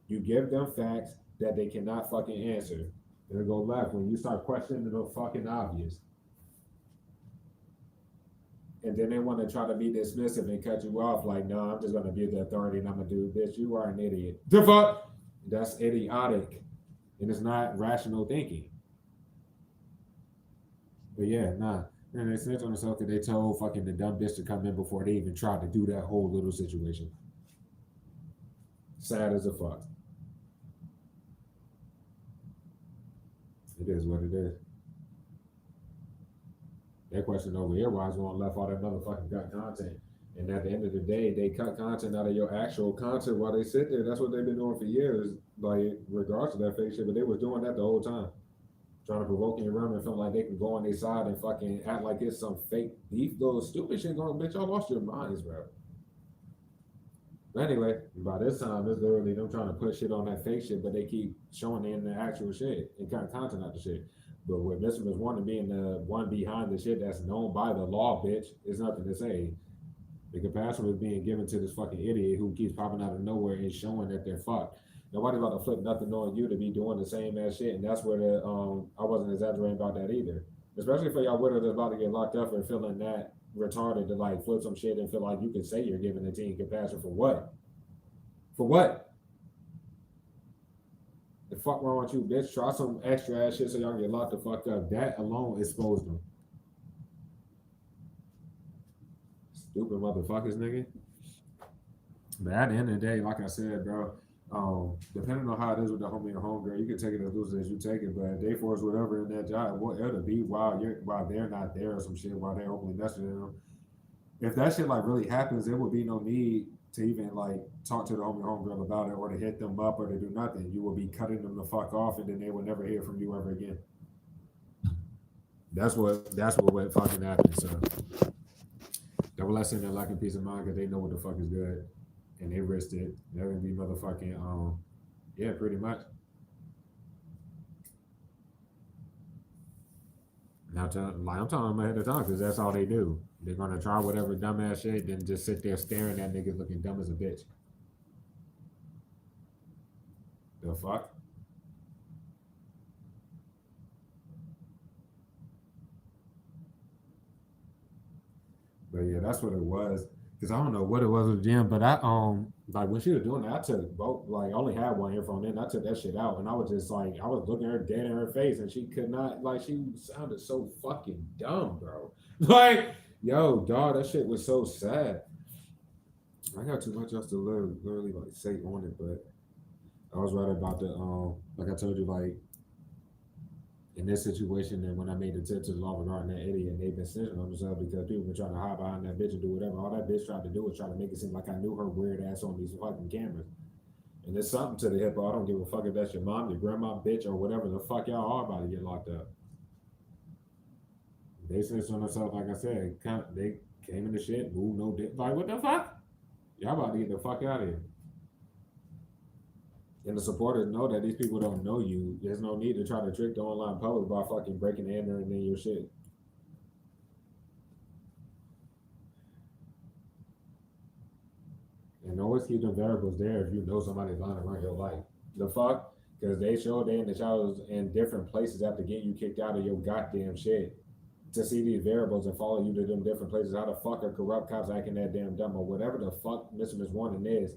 You give them facts that they cannot fucking answer. It'll go left when you start questioning the fucking obvious. And then they want to try to be dismissive and cut you off like, no, I'm just going to be the authority and I'm going to do this. You are an idiot. The fuck? That's idiotic. And it's not rational thinking. But yeah, nah. And they snitched on themselves because they told fucking the dumb bitch to come in before they even tried to do that whole little situation. Sad as a fuck. It is what it is. That question over here, why is one left all that motherfucking got content? And at the end of the day, they cut content out of your actual content while they sit there. That's what they've been doing for years, like regards to that fake shit. But they was doing that the whole time, trying to provoke in your room and feel like they can go on their side and fucking act like it's some fake beef. Those stupid shit going, bitch, y'all lost your minds, bro. But anyway, by this time, it's literally them trying to put shit on that fake shit, but they keep showing in the actual shit and kind of content out the shit. But with Mr. Miss One being the one behind the shit that's known by the law, bitch, it's nothing to say. The compassion was being given to this fucking idiot who keeps popping out of nowhere and showing that they're fucked. Nobody's about to flip nothing on you to be doing the same ass shit, and that's where the I wasn't exaggerating about that either. Especially for y'all widow that's about to get locked up and feeling that retarded to like flip some shit and feel like you can say you're giving the team compassion for what? For what? The fuck wrong with you, bitch? Try some extra ass shit so y'all get locked the fuck up. That alone exposed them. Stupid motherfuckers, nigga. But at the end of the day, like I said, bro, depending on how it is with the homie or homegirl, you can take it as loose as you take it. But if they force whatever in that job, what it'll be while they're not there or some shit, while they're openly messaging them. If that shit like really happens, there would be no need to even like talk to the homie or homegirl about it or to hit them up or to do nothing. You will be cutting them the fuck off, and then they will never hear from you ever again. That's what fucking happened. So double lesson and lacking peace of mind because they know what the fuck is good and they risked it. They're gonna be motherfucking yeah, pretty much. Now I'm telling them ahead of time because that's all they do. They're gonna try whatever dumbass shit, then just sit there staring at niggas looking dumb as a bitch. The fuck? But yeah, that's what it was. Cause I don't know what it was with Jim, but I like when she was doing that, I took both like I only had one earphone in, I took that shit out and I was just like I was looking her dead in her face and she could not like she sounded so fucking dumb, bro. Like, yo, dog, that shit was so sad. I got too much else to literally like say on it, but I was right about the like I told you, like in this situation and when I made the tip to the law regarding that idiot and they've been snitching on themselves because people been trying to hide behind that bitch and do whatever. All that bitch tried to do was try to make it seem like I knew her weird ass on these fucking cameras. And there's something to the hippo. I don't give a fuck if that's your mom, your grandma, bitch, or whatever the fuck y'all are about to get locked up. They snitched on themselves, like I said, they came in the shit, moved no dick. Like, what the fuck? Y'all about to get the fuck out of here. And the supporters know that these people don't know you. There's no need to try to trick the online public by fucking breaking and entering in your shit. And always keep the variables there if you know somebody's lying around your life. The fuck? Because they showed they in the shadows in different places after getting you kicked out of your goddamn shit. To see these variables and follow you to them different places. How the fuck are corrupt cops acting that damn dumb or whatever the fuck Mr. Miss Warning is?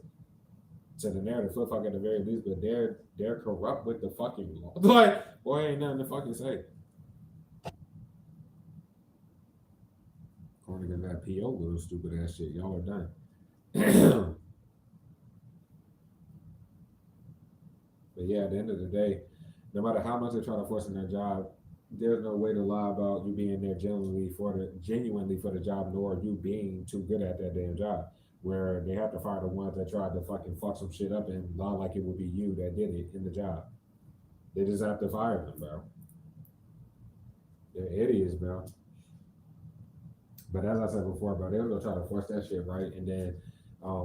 To the narrative flip fuck at the very least, but they're corrupt with the fucking law. Like, boy, ain't nothing to fucking say. According to that PO little stupid ass shit, y'all are done. But yeah, at the end of the day, no matter how much they try to force in their job, there's no way to lie about you being there genuinely for the job, nor you being too good at that damn job. Where they have to fire the ones that tried to fucking fuck some shit up and lie like it would be you that did it in the job. They just have to fire them, bro. They're idiots, bro. But as I said before, bro, they were gonna try to force that shit, right? And then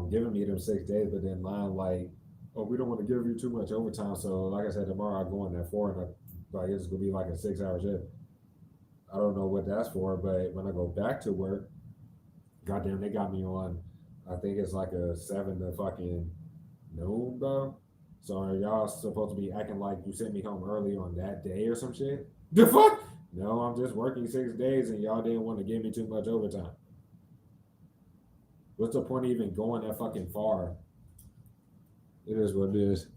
giving me them 6 days, but then lying like, oh, we don't want to give you too much overtime. So like I said, tomorrow I go in at 4 and like it's gonna be like a 6-hour shift. I don't know what that's for, but when I go back to work, goddamn, they got me on. I think it's like a 7 to fucking noon, bro. So are y'all supposed to be acting like you sent me home early on that day or some shit? The fuck? No, I'm just working 6 days and y'all didn't want to give me too much overtime. What's the point of even going that fucking far? It is what it is.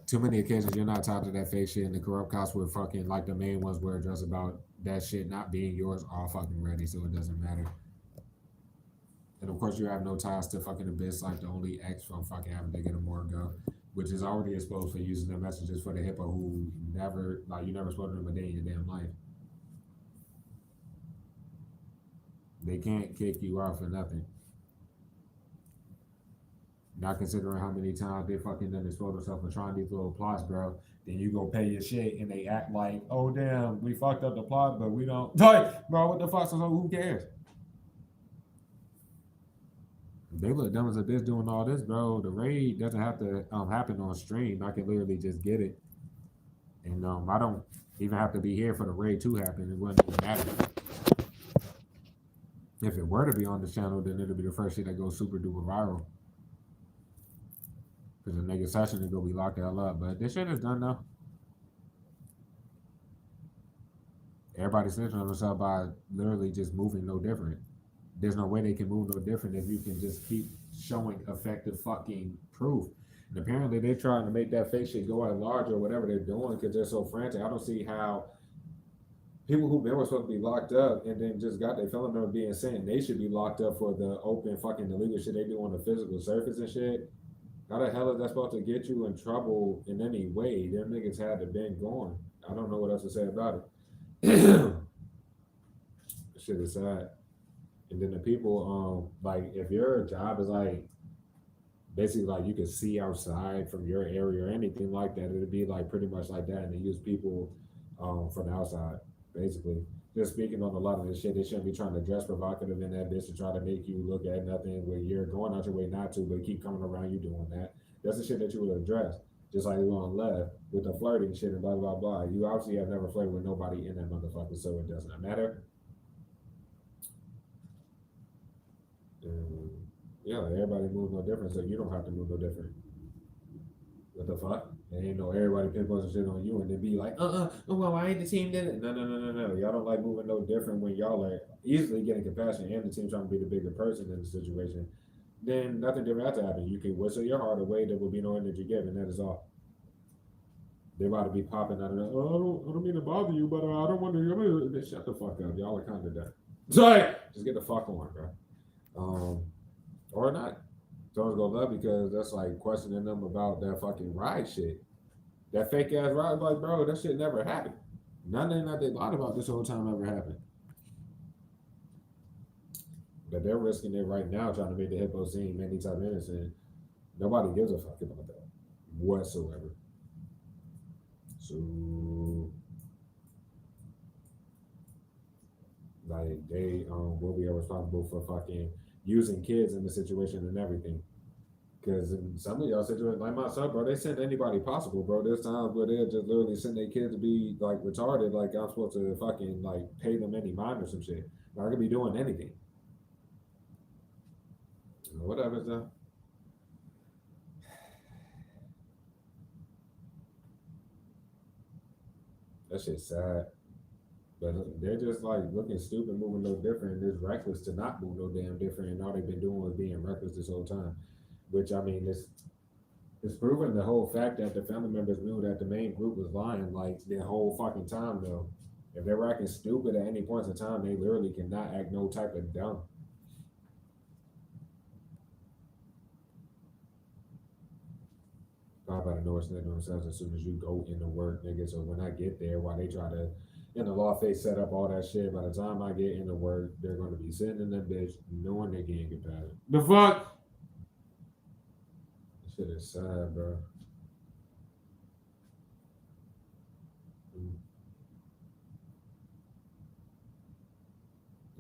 Too many occasions you're not tied to that fake shit and the corrupt cops were fucking like the main ones were just about that shit not being yours all fucking ready, so it doesn't matter. And of course you have no ties to fucking abyss like the only ex from fucking having to get a more go, which is already exposed for using the messages for the hippo who never like you never spoke to them a day in your damn life. They can't kick you out for nothing. Not considering how many times they fucking done expose themselves for trying these little plots, bro. Then you go pay your shit and they act like, oh damn, we fucked up the plot, but we don't. Like, bro, what the fuck? So who cares? They look dumb as a bitch doing all this, bro. The raid doesn't have to happen on stream. I can literally just get it, and I don't even have to be here for the raid to happen. It wouldn't even matter. If it were to be on the channel, then it'll be the first shit that goes super duper viral. Because the nigga session is gonna be locked the hell up. But this shit is done now. Everybody's snitching on themselves by literally just moving no different. There's no way they can move no different if you can just keep showing effective fucking proof. And apparently they're trying to make that fake shit go at large or whatever they're doing because they're so frantic. I don't see how people who were supposed to be locked up and then just got their felony number being sent, they should be locked up for the open fucking illegal shit they do on the physical surface and shit. How the hell is that supposed to get you in trouble in any way? Them niggas had to been gone. I don't know what else to say about it. Shit is sad. And then the people, like, if your job is like, basically like you can see outside from your area or anything like that, it'd be like pretty much like that. And they use people from the outside, basically. Just speaking on a lot of this shit, they shouldn't be trying to dress provocative in that bitch to try to make you look at nothing where you're going out your way not to, but keep coming around you doing that. That's the shit that you would address. Just like you on left with the flirting shit and blah, blah, blah. You obviously have never flirted with nobody in that motherfucker, so it does not matter. Yeah, everybody moves no different, so you don't have to move no different. What the fuck? And ain't no everybody pinpointing shit on you and then be like, well, I ain't the team did it. No. Y'all don't like moving no different when y'all are easily getting compassion and the team trying to be the bigger person in the situation. Then nothing different has to happen. You can whistle your heart away, there will be no energy given. That is all. They're about to be popping out of there. Oh, I don't mean to bother you, but I don't want to. Shut the fuck up. Y'all are kind of done. Sorry. Just get the fuck on, bro. Or not. Someone's gonna love because that's like questioning them about that fucking ride shit. That fake ass ride, like, bro, that shit never happened. Nothing that they lied about this whole time ever happened. But they're risking it right now trying to make the hippo seem any type innocent. Nobody gives a fuck about that whatsoever. So, like, they will be responsible for fucking using kids in the situation and everything. Because in some of y'all situations, like myself, bro, they send anybody possible, bro. There's times where they'll just literally send their kids to be like retarded, like I'm supposed to fucking like pay them any mind or some shit. I could be doing anything. Whatever, though. That shit's sad. But they're just like looking stupid, moving no different. It's reckless to not move no damn different. And all they've been doing was being reckless this whole time. Which, I mean, it's proven the whole fact that the family members knew that the main group was lying like the whole fucking time, though. If they're acting stupid at any point in time, they literally cannot act no type of dumb. I better know it's not themselves as soon as you go into work, nigga. So when I get there, while they try to in the law face set up all that shit, by the time I get into work, they're gonna be sitting in that bitch knowing they can't get past it. The fuck? This shit is sad, bro.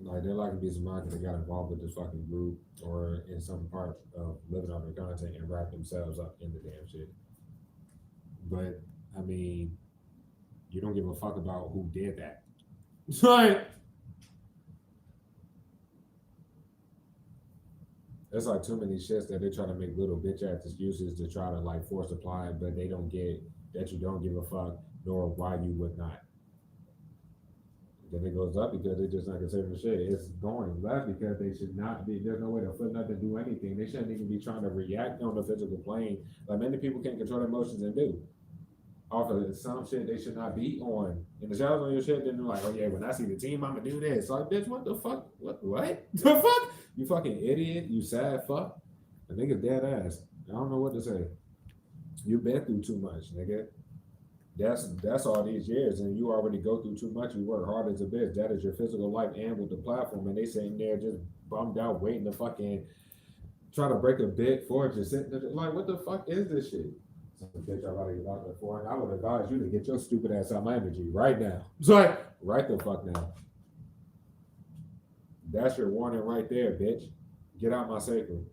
Like they're like to be some that got involved with this fucking group or in some part of living on their content and wrap themselves up in the damn shit. But I mean, you don't give a fuck about who did that. Right. There's like too many shits that they try to make little bitch ass excuses to try to like force apply, but they don't get that you don't give a fuck nor why you would not. Then it goes up because they're just not considering the shit. It's going left because they should not be. There's no way to flip nothing, do anything. They shouldn't even be trying to react on the physical plane. Like many people can't control their emotions and do. Off of some shit they should not be on. In the shadows on your shit, then they're like, oh yeah, when I see the team, I'ma do this. Like, bitch, what the fuck? What? The fuck? You fucking idiot. You sad fuck. The nigga's dead ass. I don't know what to say. You been through too much, nigga. That's all these years, and you already go through too much. You work hard as a bitch. That is your physical life and with the platform, and they sitting there just bummed out, waiting to fucking try to break a bid for it. Just sitting there, like, what the fuck is this shit? So, bitch, I gotta get out there for it. I would advise you to get your stupid ass out my energy right now. It's like, right the fuck now. That's your warning right there, bitch. Get out my sacrum.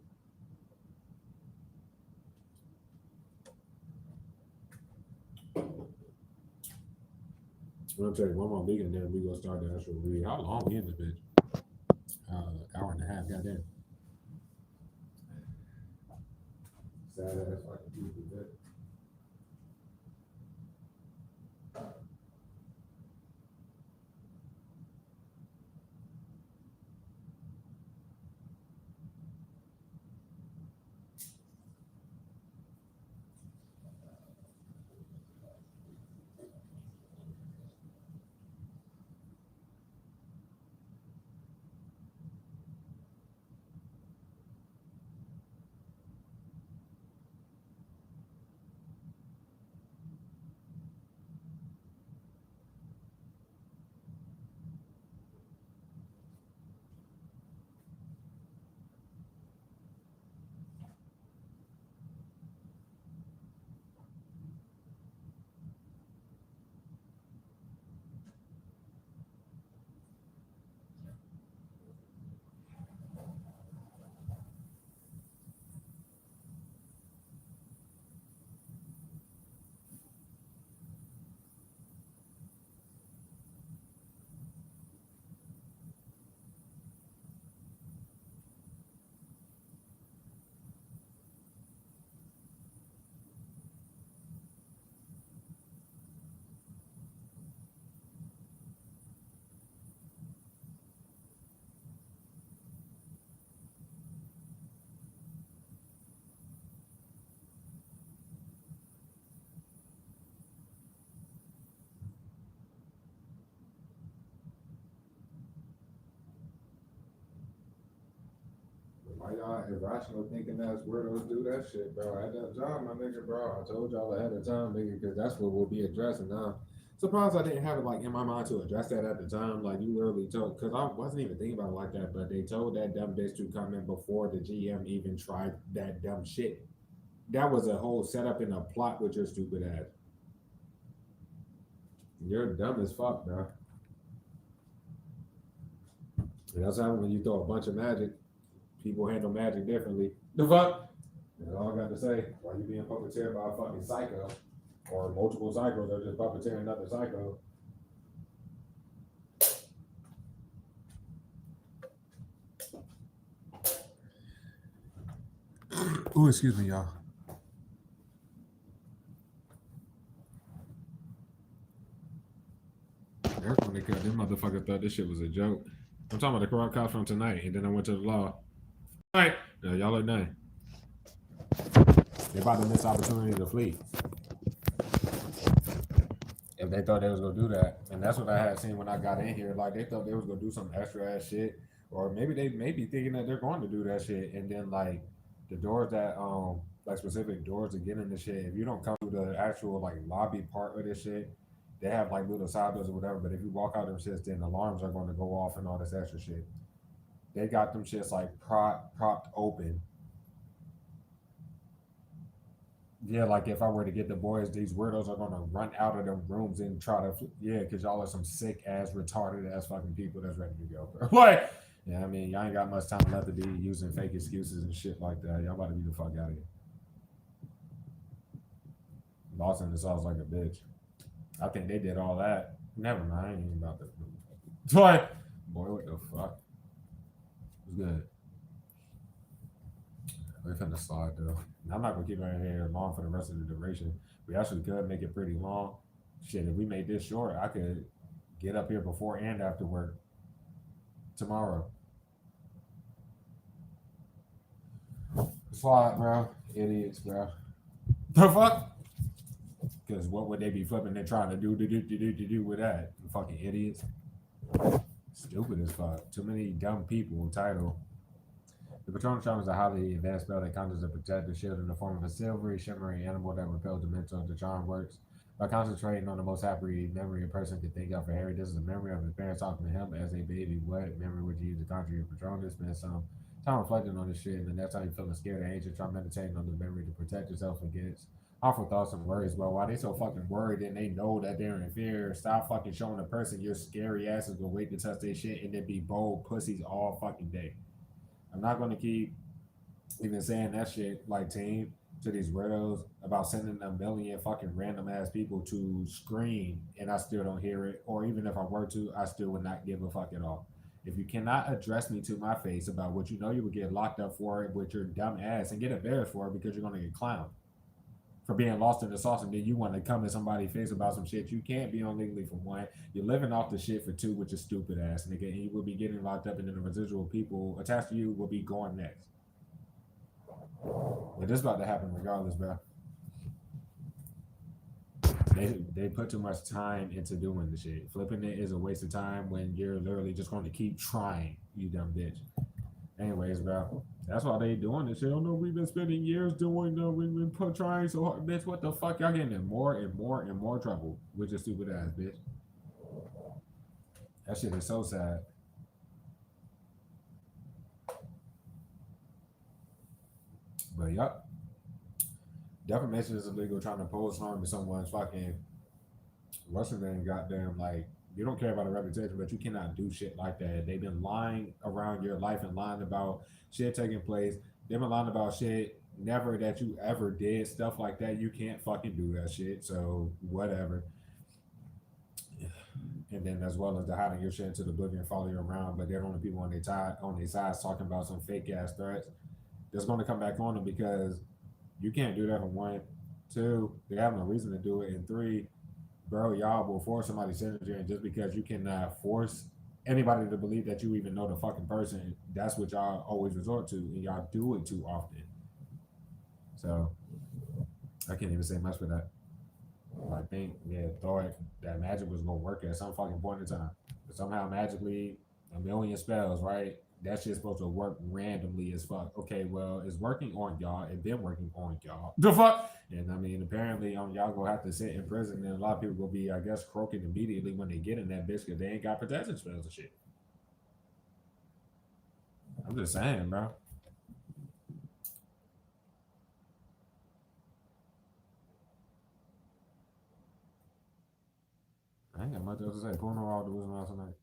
I'm gonna tell you one more vegan, then we gonna start the actual read. How long we in this bitch? Hour and a half, goddamn. Sad ass fucking people, bitch. Why y'all irrational thinking that's weirdos do that shit, bro? At that job, my nigga, bro. I told y'all ahead of time, nigga, because that's what we'll be addressing now. Surprised I didn't have it like in my mind to address that at the time. Like you literally told, because I wasn't even thinking about it like that, but they told that dumb bitch to come in before the GM even tried that dumb shit. That was a whole setup and a plot with your stupid ass. You're dumb as fuck, bro. And that's how when you throw a bunch of magic, people handle magic differently. The fuck? That's all I got to say. Why you being puppeteered by a fucking psycho? Or multiple psychos are just puppeteering another psycho. Oh, excuse me, y'all. That's when they cut. Them motherfuckers thought this shit was a joke. I'm talking about the corrupt cops from tonight, and then I went to the law. All right, now y'all look nice. They about to miss opportunity to flee. If they thought they was gonna do that, and that's what I had seen when I got in here. Like they thought they was gonna do some extra ass shit, or maybe they may be thinking that they're going to do that shit, and then like the doors that like specific doors to get in the shit. If you don't come to the actual like lobby part of this shit, they have like little side doors or whatever. But if you walk out them shits, then alarms are going to go off and all this extra shit. They got them shits like propped open. Yeah, like if I were to get the boys, these weirdos are gonna run out of them rooms and try to, yeah, because y'all are some sick ass, retarded ass fucking people that's ready to go, bro. Like, yeah, I mean, y'all ain't got much time left to be using fake excuses and shit like that. Y'all about to be the fuck out of here. Lost in the sauce like a bitch. I think they did all that. Never mind, I ain't even about to. Like, boy, what the fuck? It was good. We're finna slide though. I'm not gonna keep it here long for the rest of the duration. We actually could make it pretty long. Shit, if we made this short, I could get up here before and after work tomorrow. Slide, bro. Idiots, bro. The fuck? Because what would they be flipping and trying to do with that? Fucking idiots. Stupid as fuck. Too many dumb people. Title. The Patronus charm is a highly advanced spell that conjures a protective shield in the form of a silvery, shimmering animal that repels the mental. The charm works By concentrating on the most happy memory a person could think of for Harry, this is a memory of his parents talking to him as a baby. What memory would you use to conjure your Patronus? Spend some time reflecting on this shit, and the next time you're feeling scared or anxious, try meditating on the memory to protect yourself against harmful thoughts and worries. But why they so fucking worried and they know that they're in fear, stop fucking showing a person your scary asses will wait to touch their shit and then be bold pussies all fucking day. I'm not gonna keep even saying that shit like team to these weirdos about sending a million fucking random ass people to scream and I still don't hear it, or even if I were to, I still would not give a fuck at all. If you cannot address me to my face about what you know you would get locked up for it with your dumb ass and get embarrassed for it because you're gonna get clowned for being lost in the sauce, and then you want to come in somebody's face about some shit you can't be on legally for one. You're living off the shit for two, which is stupid ass nigga, and you will be getting locked up, and then the residual people attached to you will be going next. But this about to happen regardless, bro. They put too much time into doing the shit. Flipping it is a waste of time when you're literally just going to keep trying, you dumb bitch. Anyways, bro, that's why they doing this shit. Oh no, we've been spending years doing we've been trying so hard, bitch. What the fuck? Y'all getting in more and more and more trouble with your stupid ass, bitch. That shit is so sad. But yup, defamation is illegal. Trying to pose harm to someone's fucking what's her name? Goddamn, like you don't care about a reputation, but you cannot do shit like that. They've been lying around your life and lying about shit taking place. They've been lying about shit never that you ever did, stuff like that. You can't fucking do that shit. So whatever. And then as well as the hiding your shit into the oblivion, follow you around, but they're the only people on their sides talking about some fake ass threats. That's going to come back on them because you can't do that for one. Two, they have no reason to do it. And three, bro, y'all will force somebody's signature, and just because you cannot force anybody to believe that you even know the fucking person, that's what y'all always resort to, and y'all do it too often. So I can't even say much for that. I think, yeah, thought that magic was gonna work at some fucking point in time. But somehow magically, a million spells, right? That shit's supposed to work randomly as fuck. Okay, well, it's working on y'all. It been working on y'all. The fuck? And I mean, apparently, y'all gonna have to sit in prison, and a lot of people will be, I guess, croaking immediately when they get in that bitch because they ain't got protection spells and shit. I'm just saying, bro. I ain't got much else to say. Pulling all the wisdom out tonight.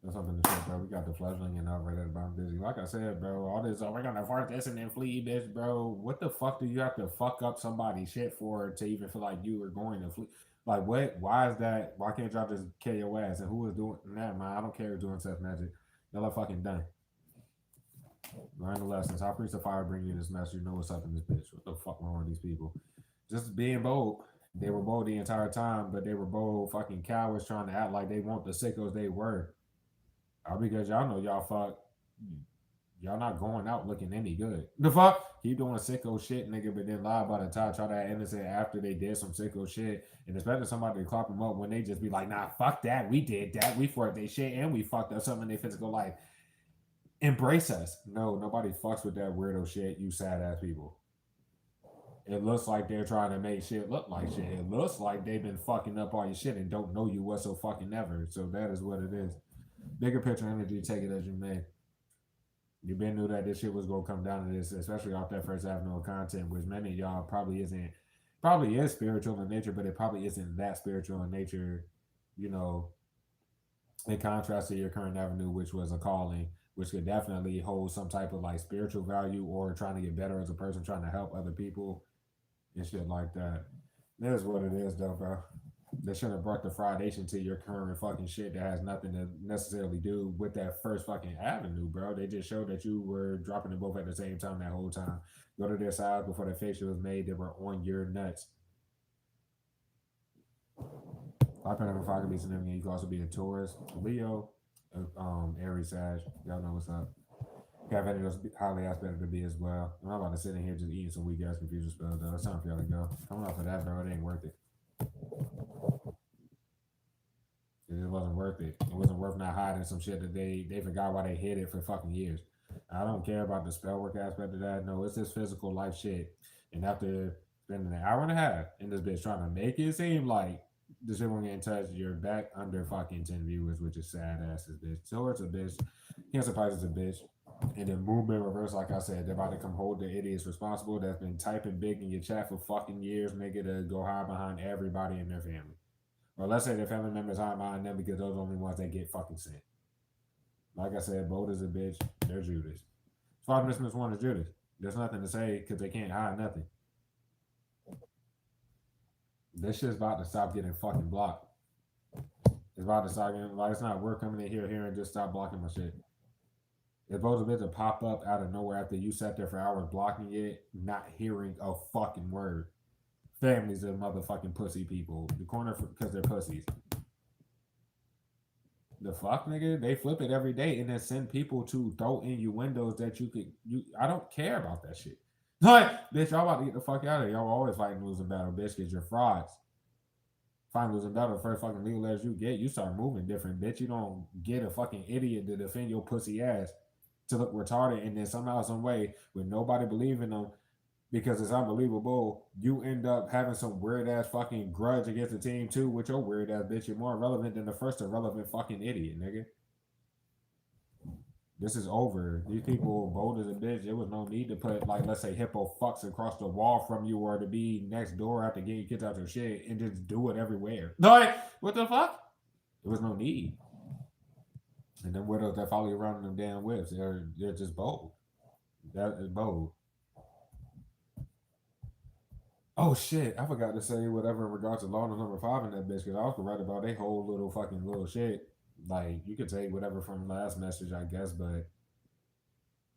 That's something to say, bro. We got the fledgling and right at the bottom busy. Like I said, bro, all this, oh, we're gonna fart this and then flee this, bro. What the fuck do you have to fuck up somebody's shit for to even feel like you were going to flee? Like, what? Why is that? Why can't y'all just kill your ass? And who is doing that, man? I don't care who's doing such magic. Y'all are fucking done. Learn the lessons. How priest of fire bring you this mess? You know what's up in this bitch. What the fuck wrong with these people? Just being bold. They were bold the entire time, but they were bold fucking cowards trying to act like they want the sickos they were. All because y'all know y'all fuck. Y'all not going out looking any good. The fuck? Keep doing sicko shit, nigga, but then lie about the time, try that innocent after they did some sicko shit. And expecting somebody to clap them up when they just be like, nah, fuck that. We did that. We fucked they shit and we fucked up something in their physical life. Embrace us. No, nobody fucks with that weirdo shit, you sad ass people. It looks like they're trying to make shit look like shit. It looks like they've been fucking up all your shit and don't know you whatso fucking ever. So that is what it is. Bigger picture energy, take it as you may. You been knew that this shit was gonna come down to this, especially off that first avenue of content, which many of y'all probably is spiritual in nature, but it probably isn't that spiritual in nature, you know, in contrast to your current avenue, which was a calling, which could definitely hold some type of like spiritual value or trying to get better as a person, trying to help other people and shit like that. That is what it is, though, bro. They should have brought the foundation to your current fucking shit that has nothing to necessarily do with that first fucking avenue, bro. They just showed that you were dropping them both at the same time that whole time. Go to their sides before the facial was made. They were on your nuts. I put up a fire can be significant. You can also be a Taurus, Leo, Aries, Sag. Y'all know what's up. Got any of those highly aspected to be as well. I'm not about to sit in here just eating some weak ass confusion spells, though. It's time for y'all to go. Coming off of that, bro, it ain't worth it. It wasn't worth it. It wasn't worth not hiding some shit that they forgot why they hid it for fucking years. I don't care about the spell work aspect of that. No, it's this physical life shit. And after spending an hour and a half in this bitch trying to make it seem like the shit won't get in touch. You're back under fucking 10 viewers, which is sad asses, bitch. So it's a bitch. Cancer Price is a bitch. And then movement reverse, like I said, they're about to come hold the idiots responsible that's been typing big in your chat for fucking years, make it to go hide behind everybody in their family. Or let's say their family members hide behind them because those are the only ones that get fucking sent. Like I said, Bold is a bitch. They're Judas. Five Miss One is Judas. There's nothing to say because they can't hide nothing. This shit's about to stop getting fucking blocked. It's about to start getting like it's not worth coming in here and just stop blocking my shit. It's supposed to be to pop up out of nowhere after you sat there for hours blocking it, not hearing a fucking word. Families of motherfucking pussy people. The corner because they're pussies. The fuck, nigga? They flip it every day and then send people to throw in you windows that you could. I don't care about that shit. Like, bitch, y'all about to get the fuck out of here. Y'all always fighting losing battle, bitch, because you're frauds. Find losing battle, the first fucking legal letters you get, you start moving different, bitch. You don't get a fucking idiot to defend your pussy ass to look retarded, and then somehow, some way, with nobody believing them, because it's unbelievable, you end up having some weird ass fucking grudge against the team too with your weird ass bitch. You're more irrelevant than the first irrelevant fucking idiot, nigga. This is over. These people bold as a bitch. There was no need to put, like, let's say hippo fucks across the wall from you or to be next door after getting kicked out your shit and just do it everywhere. Like, what the fuck? There was no need. And then widows that follow you around in them damn whips, they're just bold. That is bold. Oh shit, I forgot to say whatever in regards to law number 5 in that bitch because I was right about they whole little fucking little shit. Like you could take whatever from last message, I guess, but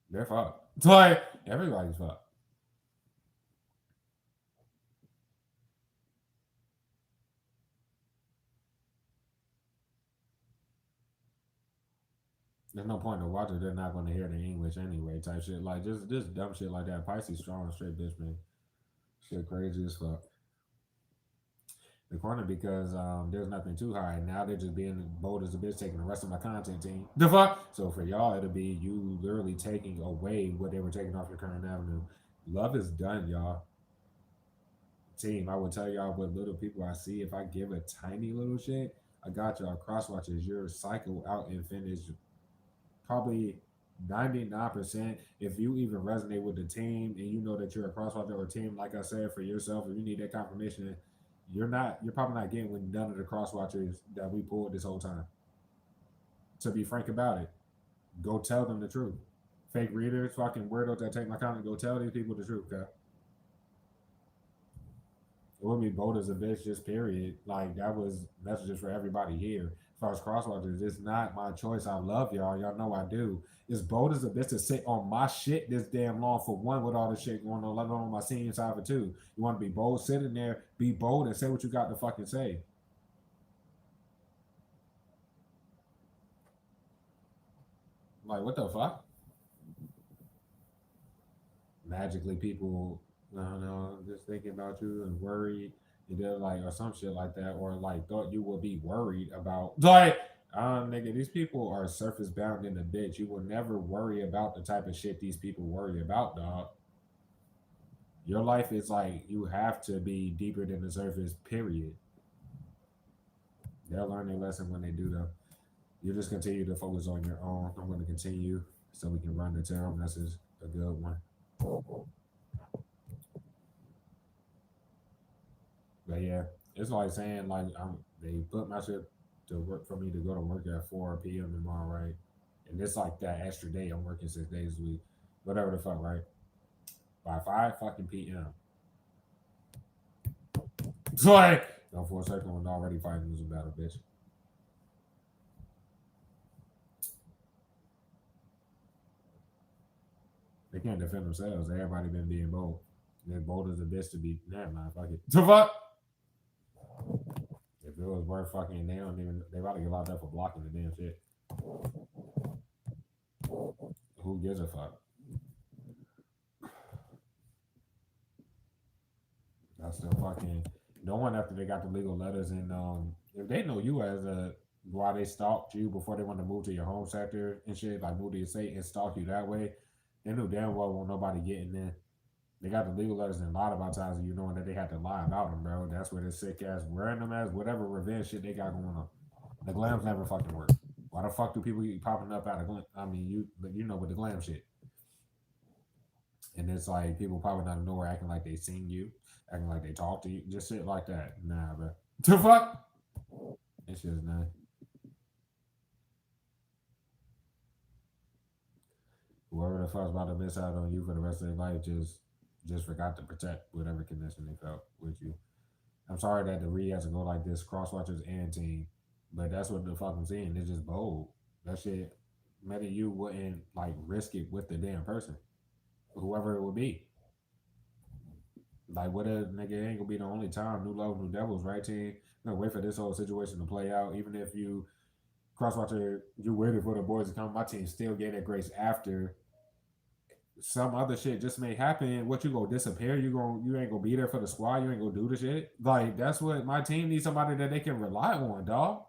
they're fucked. Like everybody's fucked. There's no point to watch it. They're not going to hear the English anyway. Type shit like just dumb shit like that. Pisces strong straight bitch man. Shit crazy as fuck. The corner because there's nothing too high. Now they're just being bold as a bitch taking the rest of my content team. The fuck? So for y'all, it'll be you literally taking away what they were taking off your current avenue. Love is done, y'all. Team, I will tell y'all what little people I see. If I give a tiny little shit, I got y'all. Crosswatches, your cycle out and finish probably 99%. If you even resonate with the team and you know that you're a crosswatcher or team, like I said, for yourself, if you need that confirmation, you're probably not getting with none of the crosswatchers that we pulled this whole time. To be frank about it, go tell them the truth. Fake readers, fucking weirdos that take my content, go tell these people the truth, okay? It would be bold as a bitch, just period. Like that was messages for everybody here. As far as crosswatchers, it's not my choice. I love y'all. Y'all know I do. It's bold as a bitch to sit on my shit this damn long for one with all this shit going on, let alone my senior side for two. You want to be bold, sit in there, be bold, and say what you got to fucking say. Like what the fuck? Magically, people, I don't know, just thinking about you and worried, and then like or some shit like that, or like thought you would be worried about like. Nigga, these people are surface bound in the bitch. You will never worry about the type of shit these people worry about, dog. Your life is like you have to be deeper than the surface. Period. They'll learn their lesson when they do though. You just continue to focus on your own. I'm going to continue so we can run the town. That's just a good one. But yeah, it's like saying like they put my shit to work for me to go to work at 4 p.m. tomorrow, right? And it's like that extra day. I'm working 6 days a week, whatever the fuck, right? By 5 fucking p.m. So like, no full circle and already fighting losing battle, bitch. They can't defend themselves. Everybody been being bold. They're bold as a bitch to be. Never mind, fuck it. So fuck. If it was worth fucking, they don't even. They about to get locked up for blocking the damn shit. Who gives a fuck? That's still fucking. No one after they got the legal letters and if they know you as a why they stalked you before they want to move to your home sector and shit, like move to your state and stalk you that way, they knew damn well won't nobody getting in. They got the legal letters and lied about Tyson, you knowing that they had to lie about him, bro. That's where this sick ass, random ass, whatever revenge shit they got going on. The glams never fucking work. Why the fuck do people keep popping up out of glam? I mean, you know with the glam shit, and it's like people popping out of nowhere acting like they seen you, acting like they talk to you, just shit like that. Nah, bro. The fuck? It's just nah. Whoever the fuck's about to miss out on you for the rest of their life just forgot to protect whatever connection they felt with you. I'm sorry that the read has to go like this, crosswatchers and team, but that's what the fuck I'm saying. It's just bold. That shit, maybe you wouldn't like risk it with the damn person, whoever it would be. Like, what a nigga ain't gonna be the only time. New love, new devils, right, team? No, wait for this whole situation to play out. Even if you crosswatcher, you waited for the boys to come. My team still get that grace after some other shit just may happen. What, you gonna disappear? You ain't gonna be there for the squad. You ain't gonna do the shit. Like, that's what my team needs, somebody that they can rely on, dog.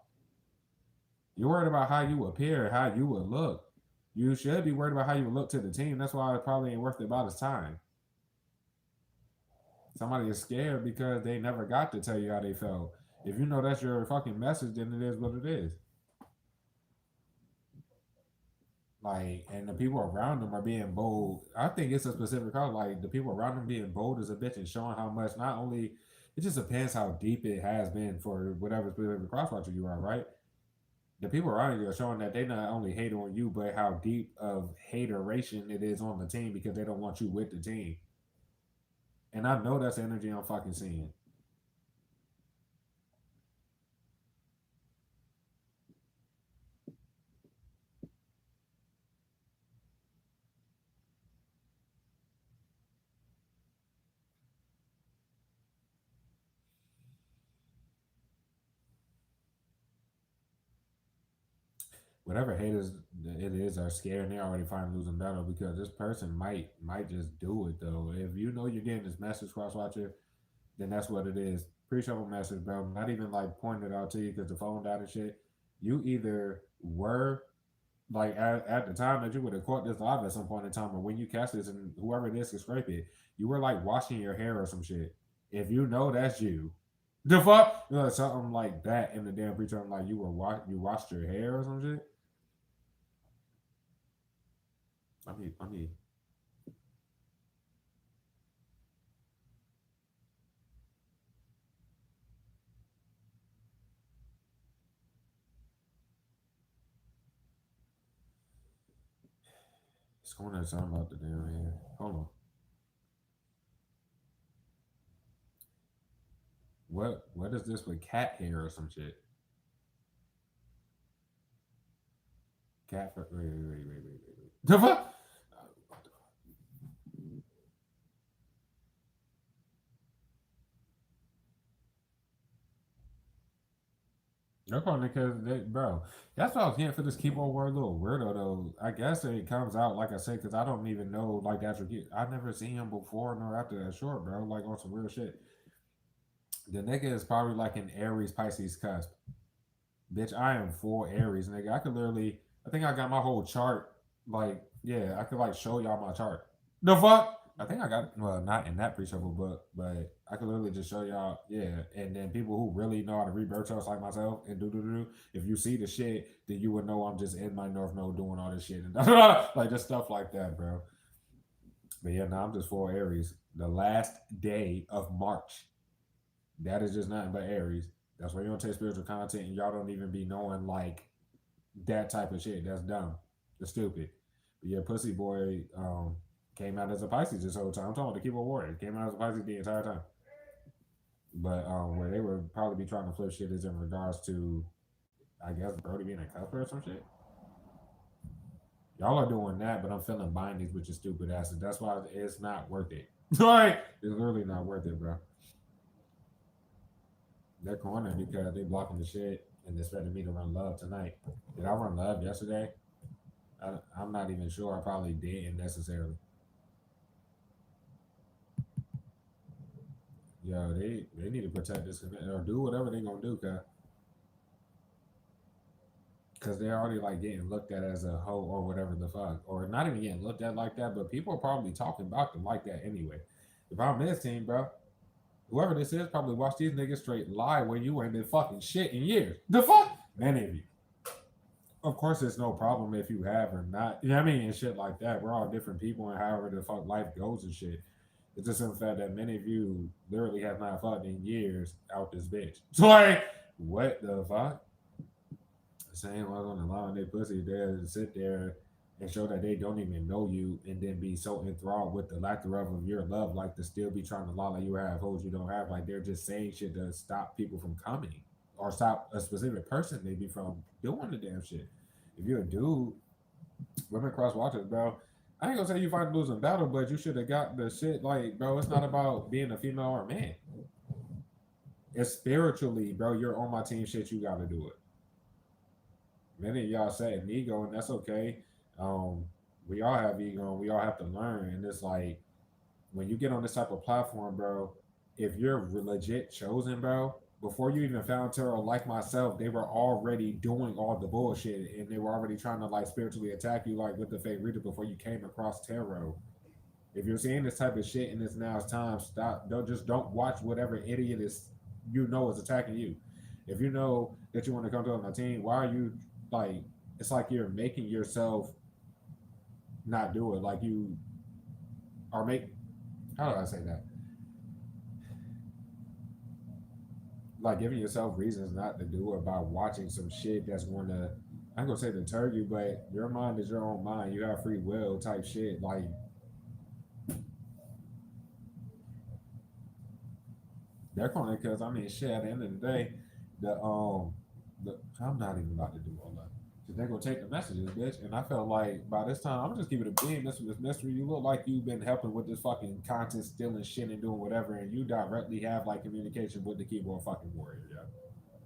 You're worried about how you appear, how you would look. You should be worried about how you look to the team. That's why it probably ain't worth it about his time. Somebody is scared because they never got to tell you how they felt. If you know that's your fucking message, then it is what it is. Like, and the people around them are being bold. I think it's a specific color. Like, the people around them being bold as a bitch and showing how much, not only, it just depends how deep it has been for whatever specific crosswatcher you are, right? The people around you are showing that they not only hate on you, but how deep of hateration it is on the team because they don't want you with the team. And I know that's the energy I'm fucking seeing. Whatever haters it is are scared and they already find losing battle because this person might just do it though. If you know you're getting this message crosswatcher, then that's what it is. Pre-shuffle message, bro. Not even like pointing it out to you because the phone died and shit. You either were like at the time that you would have caught this live at some point in time, or when you catch this and whoever it is can scrape it, you were like washing your hair or some shit. If you know that's you, the fuck, you know, something like that in the damn pre like you washed your hair or some shit. I mean, it's going to sound about the damn hair. Hold on. What is this with cat hair or some shit? Wait. The fuck? They're probably because they, bro. That's what I was getting for this keyboard word, little weirdo though. I guess it comes out like I said because I don't even know like the actual key. I've never seen him before nor after that short, bro. Like on some real shit. The nigga is probably like an Aries Pisces cusp. Bitch, I am full Aries, nigga. I could literally, I think I got my whole chart. Like, yeah, I could like show y'all my chart. The fuck? I think I got well, not in that pre-shuffle book, but I could literally just show y'all, yeah. And then people who really know how to read birth charts like myself and do. If you see the shit, then you would know I'm just in my North Node doing all this shit and like just stuff like that, bro. But yeah, now I'm just full Aries. The last day of March. That is just nothing but Aries. That's why you don't take spiritual content and y'all don't even be knowing like that type of shit. That's dumb. That's stupid. But yeah, Pussy Boy came out as a Pisces this whole time. I'm talking about the keyboard warrior. Came out as a Pisces the entire time. But where they would probably be trying to flip shit is in regards to, I guess, Brody being a cupper or some shit. Y'all are doing that, but I'm feeling bindings with your stupid asses. That's why it's not worth it. Like, it's literally not worth it, bro. They're cornering because they blocking the shit and expecting me to run love tonight. Did I run love yesterday? I'm not even sure. I probably didn't necessarily. Yo, they need to protect this or do whatever they gonna do, cause they're already like getting looked at as a hoe or whatever the fuck, or not even getting looked at like that. But people are probably talking about them like that anyway. If I'm his team, bro, whoever this is probably watched these niggas straight lie when you ain't been fucking shit in years. The fuck? Many of you. Of course, it's no problem if you have or not. You know what I mean? And shit like that. We're all different people and however the fuck life goes and shit. It's just in the fact that many of you literally have not fucked in years out this bitch. So like, what the fuck? Same ones on the line, they pussy there to sit there and show that they don't even know you and then be so enthralled with the lack thereof of your love, like to still be trying to lie like you have hoes you don't have. Like they're just saying shit to stop people from coming or stop a specific person maybe from doing the damn shit. If you're a dude, women cross watchers, bro. I ain't gonna say you fight a losing battle, but you should have got the shit. Like, bro, it's not about being a female or a man. It's spiritually, bro. You're on my team. Shit, you gotta do it. Many of y'all say an ego, and that's okay. Um, we all have ego, and we all have to learn. And it's like when you get on this type of platform, bro. If you're legit chosen, bro, before you even found tarot, like myself, they were already doing all the bullshit, and they were already trying to like spiritually attack you, like with the fake reader before you came across tarot. If you're seeing this type of shit and it's now it's time, stop. Don't watch whatever idiot is is attacking you. If you know that you want to come to my team, why are you like? It's like you're making yourself not do it. Like you are make. How do I say that? Like giving yourself reasons not to do it by watching some shit that's going to. I'm gonna say deter you, but your mind is your own mind. You have free will type shit. Like they're calling it because I mean shit. At the end of the day, the I'm not even about to do all that. Cause they're gonna take the messages, bitch. And I felt like by this time I'm gonna just keep it a beam. This mystery. You look like you've been helping with this fucking content, stealing shit and doing whatever, and you directly have like communication with the keyboard fucking warrior, yeah.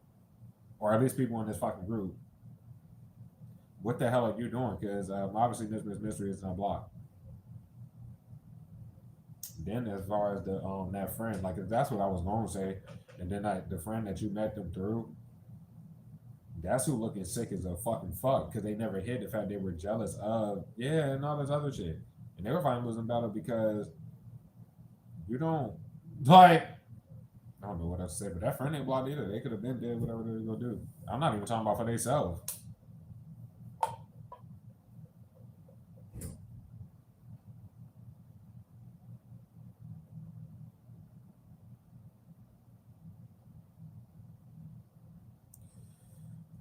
Or at least people in this fucking group. What the hell are you doing? Because obviously Miss Mystery is not blocked. Then as far as the that friend, like that's what I was going to say, and then the friend that you met them through, that's who looking sick as a fucking fuck because they never hid the fact they were jealous of and all this other shit, and they were fighting losing battle because you don't like. I don't know what else to say, but that friend ain't blocked either. They could have been dead, whatever they were gonna do. I'm not even talking about for themselves.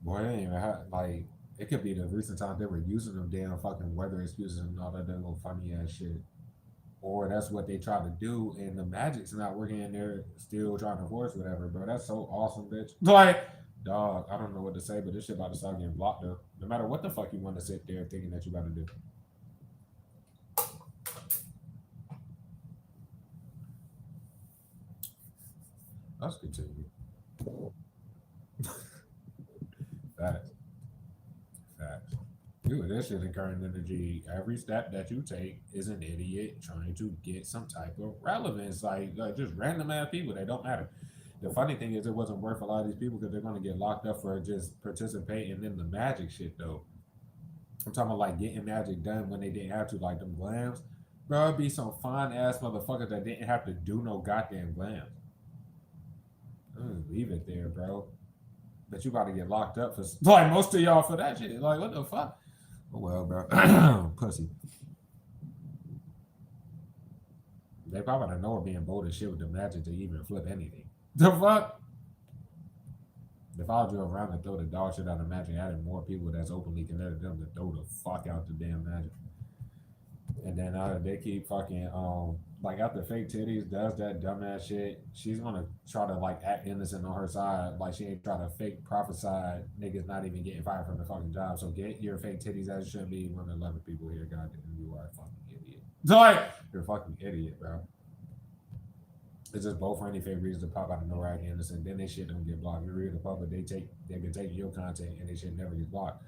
Boy, they ain't even like it could be the recent times they were using them damn fucking weather excuses and all that little funny ass shit. Or that's what they try to do and the magic's not working and they're still trying to force whatever, bro. That's so awesome, bitch. Like, dog, I don't know what to say, but this shit about to start getting blocked though. No matter what the fuck you want to sit there thinking that you about to do. Let's continue. Facts. Facts. Dude, this shit in current energy. Every step that you take is an idiot trying to get some type of relevance. Like just random ass people that don't matter. The funny thing is, it wasn't worth a lot of these people because they're going to get locked up for just participating in the magic shit, though. I'm talking about like getting magic done when they didn't have to, like them glams. Bro, it'd be some fine ass motherfuckers that didn't have to do no goddamn glams. Leave it there, bro. But you about to get locked up for like most of y'all for that shit. Like, what the fuck? Oh, well, bro. Pussy. They probably don't know we're being bold as shit with the magic to even flip anything. The fuck? If I drove around and throw the dog shit out of magic, adding more people that's openly connected to them to throw the fuck out the damn magic. And then they keep fucking like after fake titties does that dumbass shit, she's gonna try to like act innocent on her side, like she ain't trying to fake prophesy niggas not even getting fired from the fucking job. So get your fake titties as you should be. One of the 11 people here, goddamn, you are a fucking idiot. Like you're a fucking idiot, bro. It's just both for any fake reasons to pop out of nowhere acting innocent. Then they shit don't get blocked. You read the public, they've been taking your content and they shit never gets blocked.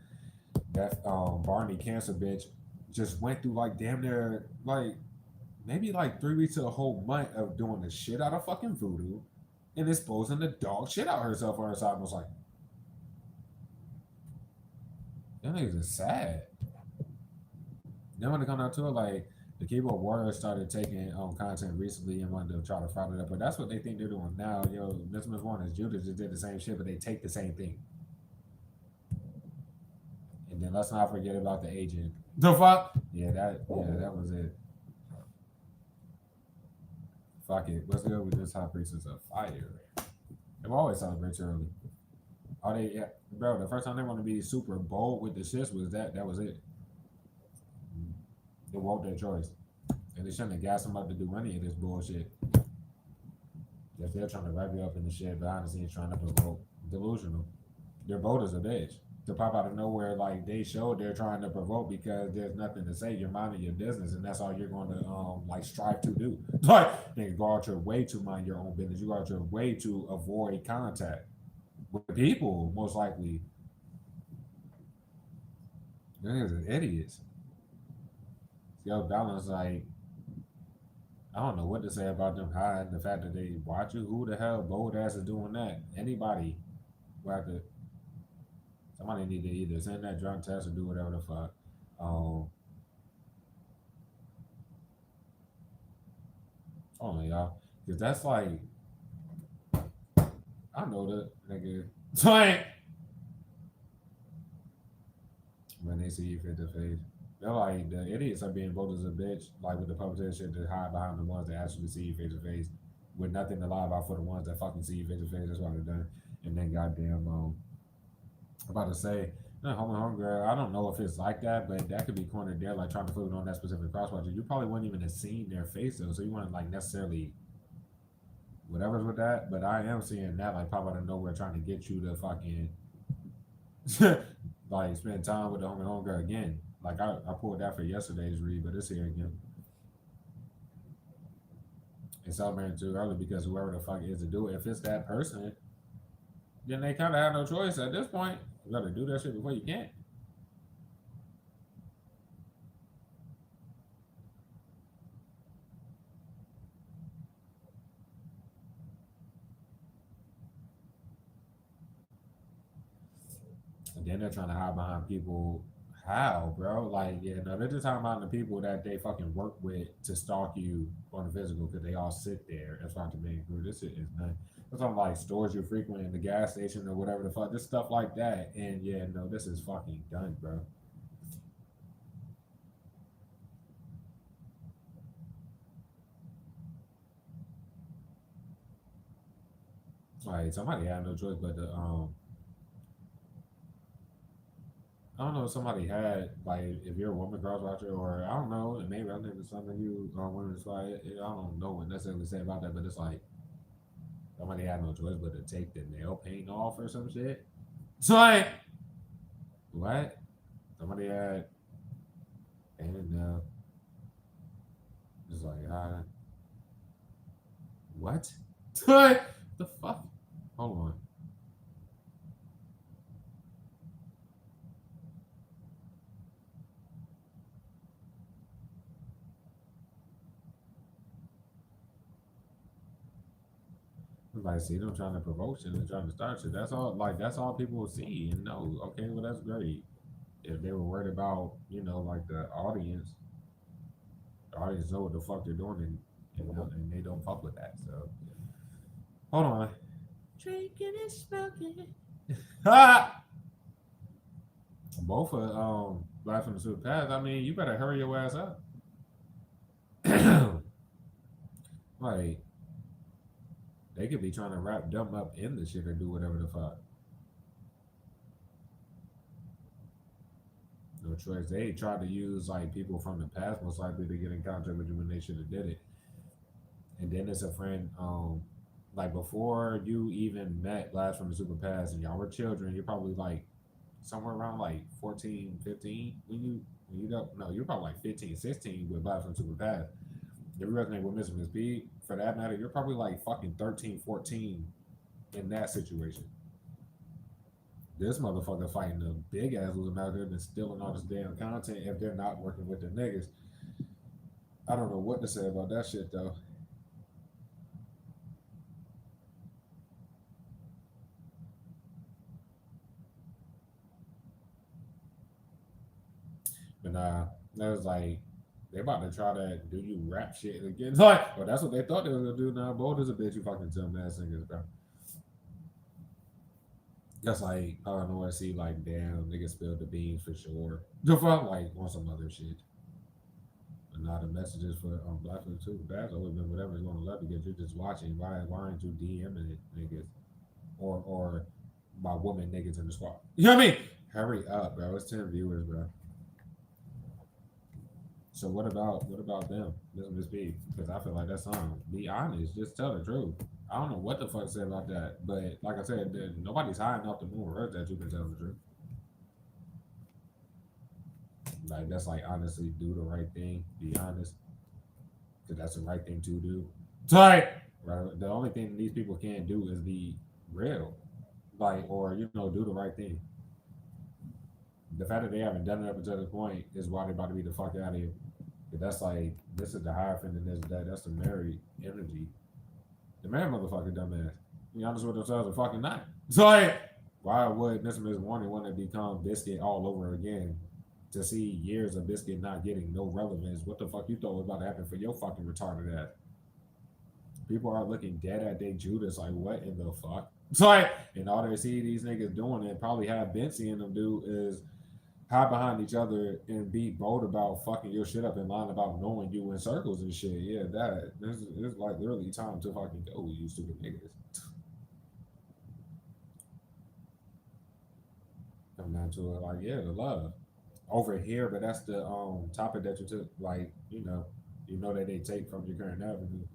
That Barney cancer bitch just went through like damn near like maybe like 3 weeks to a whole month of doing the shit out of fucking voodoo and exposing the dog shit out herself on her side. I was like, them niggas is sad. Then when it come down to it, like The keyboard warriors started taking content recently and wanted to try to front it up, but that's what they think they're doing now. Yo, this was one is Judas just did the same shit, but they take the same thing. And then let's not forget about the agent. The fuck? Yeah, that was it. Fuck it. Let's go with this high priestess of fire. They always celebrate early. Oh, they yeah, bro. The first time they want to be super bold with the shits was that. That was it. They want their choice, and they shouldn't have gassed them up to do any of this bullshit. If they're trying to wrap you up in the shit behind the scenes, trying to provoke, delusional. They're bold as a bitch. To pop out of nowhere, like they showed they're trying to provoke because there's nothing to say. You're minding your business, and that's all you're going to like strive to do. Like, they go out your way to mind your own business. You go out your way to avoid contact with people. Most likely, they're idiots. Yo, balance like I don't know what to say about them hiding the fact that they watch you. Who the hell bold ass is doing that? Anybody who have to somebody need to either send that drunk test or do whatever the fuck. Um, hold on, y'all, because that's like I know that nigga. Like when they see you face to face, they're like the idiots are being bold as a bitch, like with the puppeteer shit to hide behind the ones that actually see you face to face, with nothing to lie about for the ones that fucking see you face to face. That's what they're done. And then goddamn, I'm about to say, no, homegirl. I don't know if it's like that, but that could be cornered there, like trying to put it on that specific crosswatcher. You probably wouldn't even have seen their face though, so you wouldn't like necessarily whatever's with that. But I am seeing that like pop out of nowhere, trying to get you to fucking like spend time with the homegirl again. Like I pulled that for yesterday's read, but it's here again. And celebrating too early because whoever the fuck is to do it, if it's that person, then they kind of have no choice at this point. You got to do that shit before you can't. And then they're trying to hide behind people. How, bro? Like, yeah, no, they're just talking about the people that they fucking work with to stalk you on the physical because they all sit there in front of being crew. This shit is nothing. That's on like stores you frequent in the gas station or whatever the fuck. Just stuff like that. And yeah, no, this is fucking done, bro. Like somebody had no choice but to I don't know if somebody had like if you're a woman cross watcher or I don't know, and maybe I think it's something you women is like I don't know what necessarily say about that, but it's like somebody had no choice but to take the nail paint off or some shit. So like what? Somebody had painted nail. Just like what? What the fuck? Hold on. Like see them trying to promote shit and trying to start shit. That's all like that's all people will see and know. Okay, well that's great. If they were worried about, like the audience know what the fuck they're doing and they don't fuck with that. So hold on. Drinking and smoking. Ha! Both of Black from the Super Pass. I mean, you better hurry your ass up. Like they could be trying to wrap them up in the shit or do whatever the fuck. No choice. They tried to use like people from the past most likely to get in contact with you when they should have did it. And then it's a friend, like before you even met Blast from the Super Pass and y'all were children, you're probably like somewhere around like 14, 15 when you don't no, you're probably like 15, 16 with Blast from the Super Pass. If you resonate with Mr. Miss B, for that matter, you're probably like fucking 13, 14 in that situation. This motherfucker fighting the big ass losing out there and stealing all this damn content if they're not working with the niggas. I don't know what to say about that shit though. But nah, that was like They about to try that do you rap shit again. Like, well, that's what they thought they was gonna do now. Bold as a bitch, you fucking dumbass singers, bro. Just like paranoia, see, like, damn, niggas spilled the beans for sure. The fuck, like, on some other shit. But not the messages for black folks too. That's always been whatever you want to love because you're just watching. Why aren't you DMing it, niggas? Or by woman niggas in the squad. You know what I mean? Hurry up, bro. It's 10 viewers, bro. So what about them? Listen to speak because I feel like that song. Be honest, just tell the truth. I don't know what the fuck to say about that, but like I said, nobody's high enough to move hurt that you can tell the truth. Like that's like honestly do the right thing. Be honest, because that's the right thing to do. Right. Right. The only thing these people can't do is be real, like or do the right thing. The fact that they haven't done it up until this point is why they're about to be the fuck out of here. But that's like this is the hierophant and this that. That's the married energy. The married motherfucker dumbass. Be honest with themselves are fucking not. So like, why would Mr. Miss Warning want to become Biscuit all over again? To see years of Biscuit not getting no relevance. What the fuck you thought was about to happen for your fucking retarded ass? People are looking dead at they Judas like what in the fuck? So like, and all they see these niggas doing and probably have been seeing them do is hide behind each other and be bold about fucking your shit up and lying about knowing you in circles and shit. Yeah, that this is like literally time to fucking go, you stupid niggas. Come down to it, like yeah, the love over here, but that's the topic that you took. Like you know that they take from your current avenue,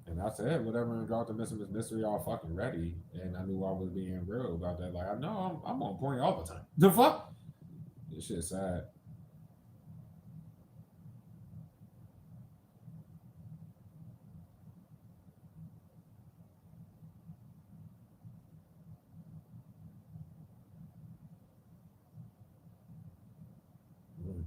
and I said whatever in regard to missing this mystery, all fucking ready, and I knew I was being real about that. Like I know I'm on point all the time. The fuck, this shit sad. Mm.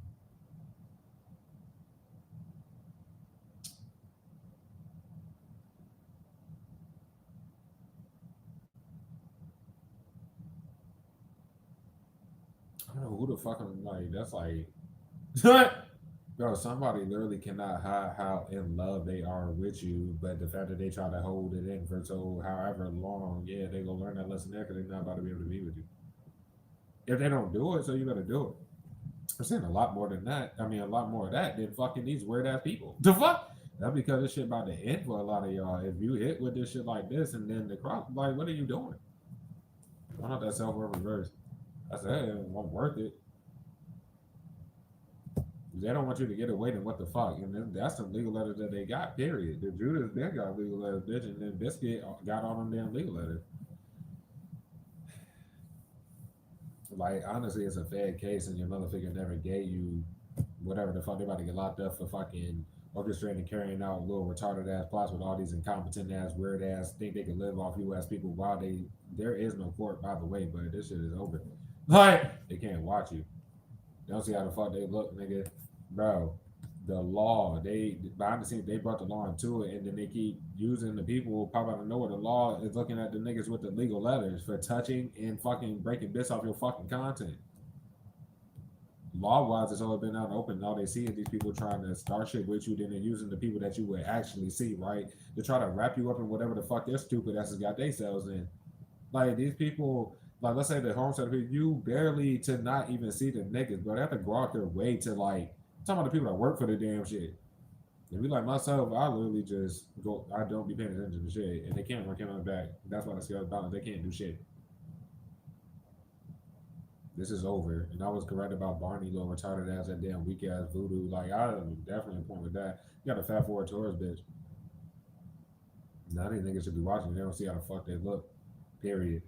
I don't know who the fuck I'm like. That's like, bro. Somebody literally cannot hide how in love they are with you, but the fact that they try to hold it in for so however long, yeah, they gonna learn that lesson there because they're not about to be able to be with you. If they don't do it, so you gotta do it. I'm saying a lot more than that. I mean, a lot more of that than fucking these weird ass people. The fuck? That's because this shit about to end for a lot of y'all. If you hit with this shit like this and then the crop, like, what are you doing? Why not that self reverse? I said, it won't worth it. They don't want you to get away, then what the fuck? And then that's the legal letters that they got, period. The Judas, they got legal letters, bitch, and then Biscuit got all them damn legal letters. Like, honestly, it's a fair case, and your mother figure never gave you whatever the fuck. They about to get locked up for fucking orchestrating and carrying out little retarded ass plots with all these incompetent ass, weird ass, think they can live off you as people while there is no court, by the way, but this shit is over. Like, they can't watch you. They don't see how the fuck they look, nigga. Bro, the law, they behind the scenes, they brought the law into it, and then they keep using the people who pop out of nowhere. The law is looking at the niggas with the legal letters for touching and fucking breaking bits off your fucking content. Law wise, it's always been out open. And all they see is these people trying to start shit with you. Then they're using the people that you would actually see, right? To try to wrap you up in whatever the fuck their stupid asses got themselves in. Like these people, like let's say the homestead people, you barely to not even see the niggas, bro. They have to go out their way to like talking about the people that work for the damn shit. And be like myself, I literally just go. I don't be paying attention to shit, and they can't work on the back. That's why the scales balance. They can't do shit. This is over. And I was correct about Barney little retarded ass that damn weak ass voodoo. Like I definitely point with that. You got a fat forward tourist bitch. Now these niggas should be watching. They don't see how the fuck they look. Period.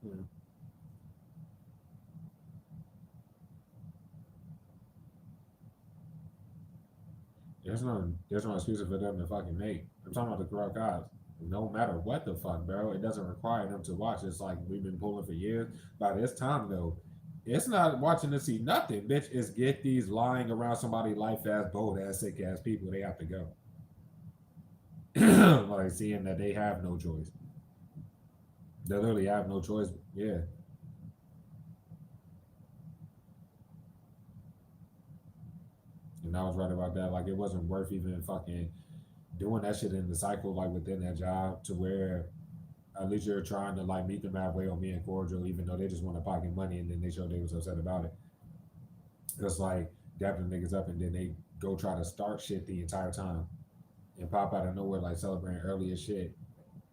Mm. There's no excuse for them to fucking make. I'm talking about the corrupt cops. No matter what the fuck, bro, it doesn't require them to watch. It's like we've been pulling for years. By this time though, it's not watching to see nothing, bitch. It's get these lying around somebody life ass, bold ass, sick ass people. They have to go. like seeing that they have no choice. They literally have no choice. Yeah. And I was right about that. Like it wasn't worth even fucking doing that shit in the cycle, like within that job, to where at least you're trying to like meet them halfway on being cordial, even though they just want to pocket money, and then they showed they was upset about it. It's like dapping niggas up, and then they go try to start shit the entire time and pop out of nowhere like celebrating early as shit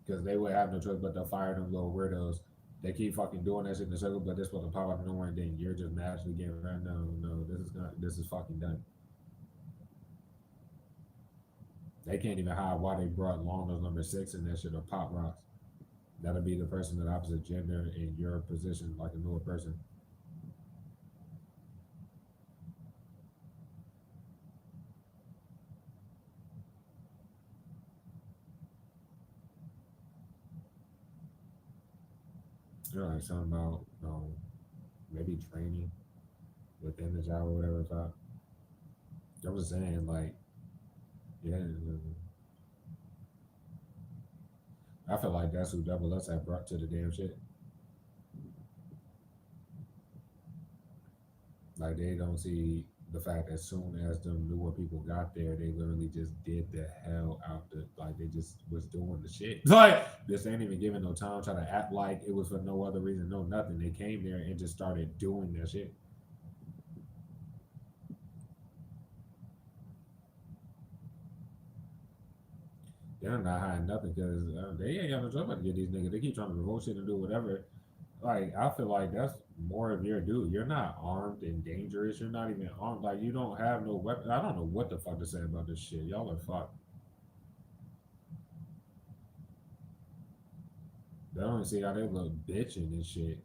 because they would have no choice but to fire them little weirdos. They keep fucking doing that shit in the circle, but this supposed to pop out of nowhere, and then you're just naturally getting right. No, no, this is not. This is fucking done. They can't even hide why they brought long nose number six in that shit or pop rocks. That'll be the person of the opposite gender in your position, like a newer person. You know, like something about maybe training within the job or whatever. If I was saying, like, yeah, I feel like that's who Double Us had brought to the damn shit. Like they don't see the fact that as soon as the newer people got there, they literally just did the hell out the like they just was doing the shit. Like this ain't even giving no time, trying to act like it was for no other reason, no nothing. They came there and just started doing their shit. They're not hiding nothing because they ain't got no trouble to get these niggas. They keep trying to provoke shit and do whatever. Like I feel like that's more of your due. You're not armed and dangerous. You're not even armed. Like you don't have no weapon. I don't know what the fuck to say about this shit. Y'all are fucked. They don't see how they look bitching and shit.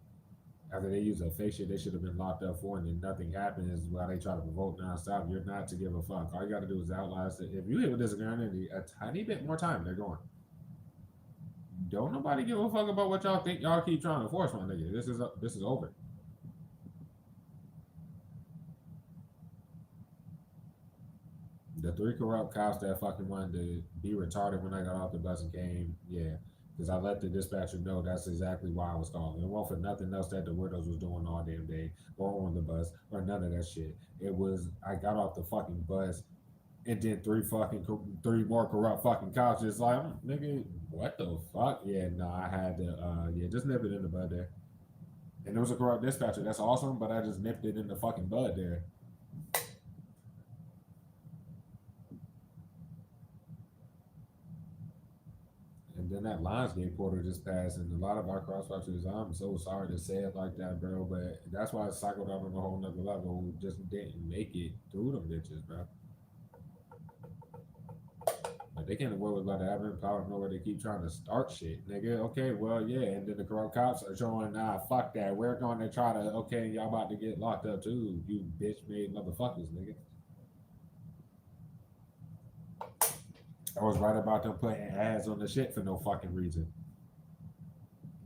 After they use a fake shit they should have been locked up for, and then nothing happens while they try to provoke nonstop. You're not to give a fuck. All you got to do is outlast it. If you hit with this identity a tiny bit more time, they're going. Don't nobody give a fuck about what y'all think. Y'all keep trying to force my nigga. This is over. The three corrupt cops that fucking wanted to be retarded when I got off the bus and came, yeah. Because I let the dispatcher know that's exactly why I was calling. It wasn't for nothing else that the weirdos was doing all damn day or on the bus or none of that shit. It was I got off the fucking bus and then three more corrupt fucking cops just like nigga, what the fuck? Yeah, no, I had to yeah, just nip it in the bud there. And it was a corrupt dispatcher. That's awesome, but I just nipped it in the fucking bud there. And then that Lionsgate portal just passed, and a lot of our crosswatchers, I'm so sorry to say it like that, bro, but that's why it cycled out on a whole nother level. Who just didn't make it through them bitches, bro. Like they can't avoid what's about to happen. Power of nowhere, they keep trying to start shit, nigga. Okay, well, yeah, and then the corrupt cops are showing, nah, fuck that. We're going to try to, okay, y'all about to get locked up too, you bitch made motherfuckers, nigga. I was right about them putting ads on the shit for no fucking reason.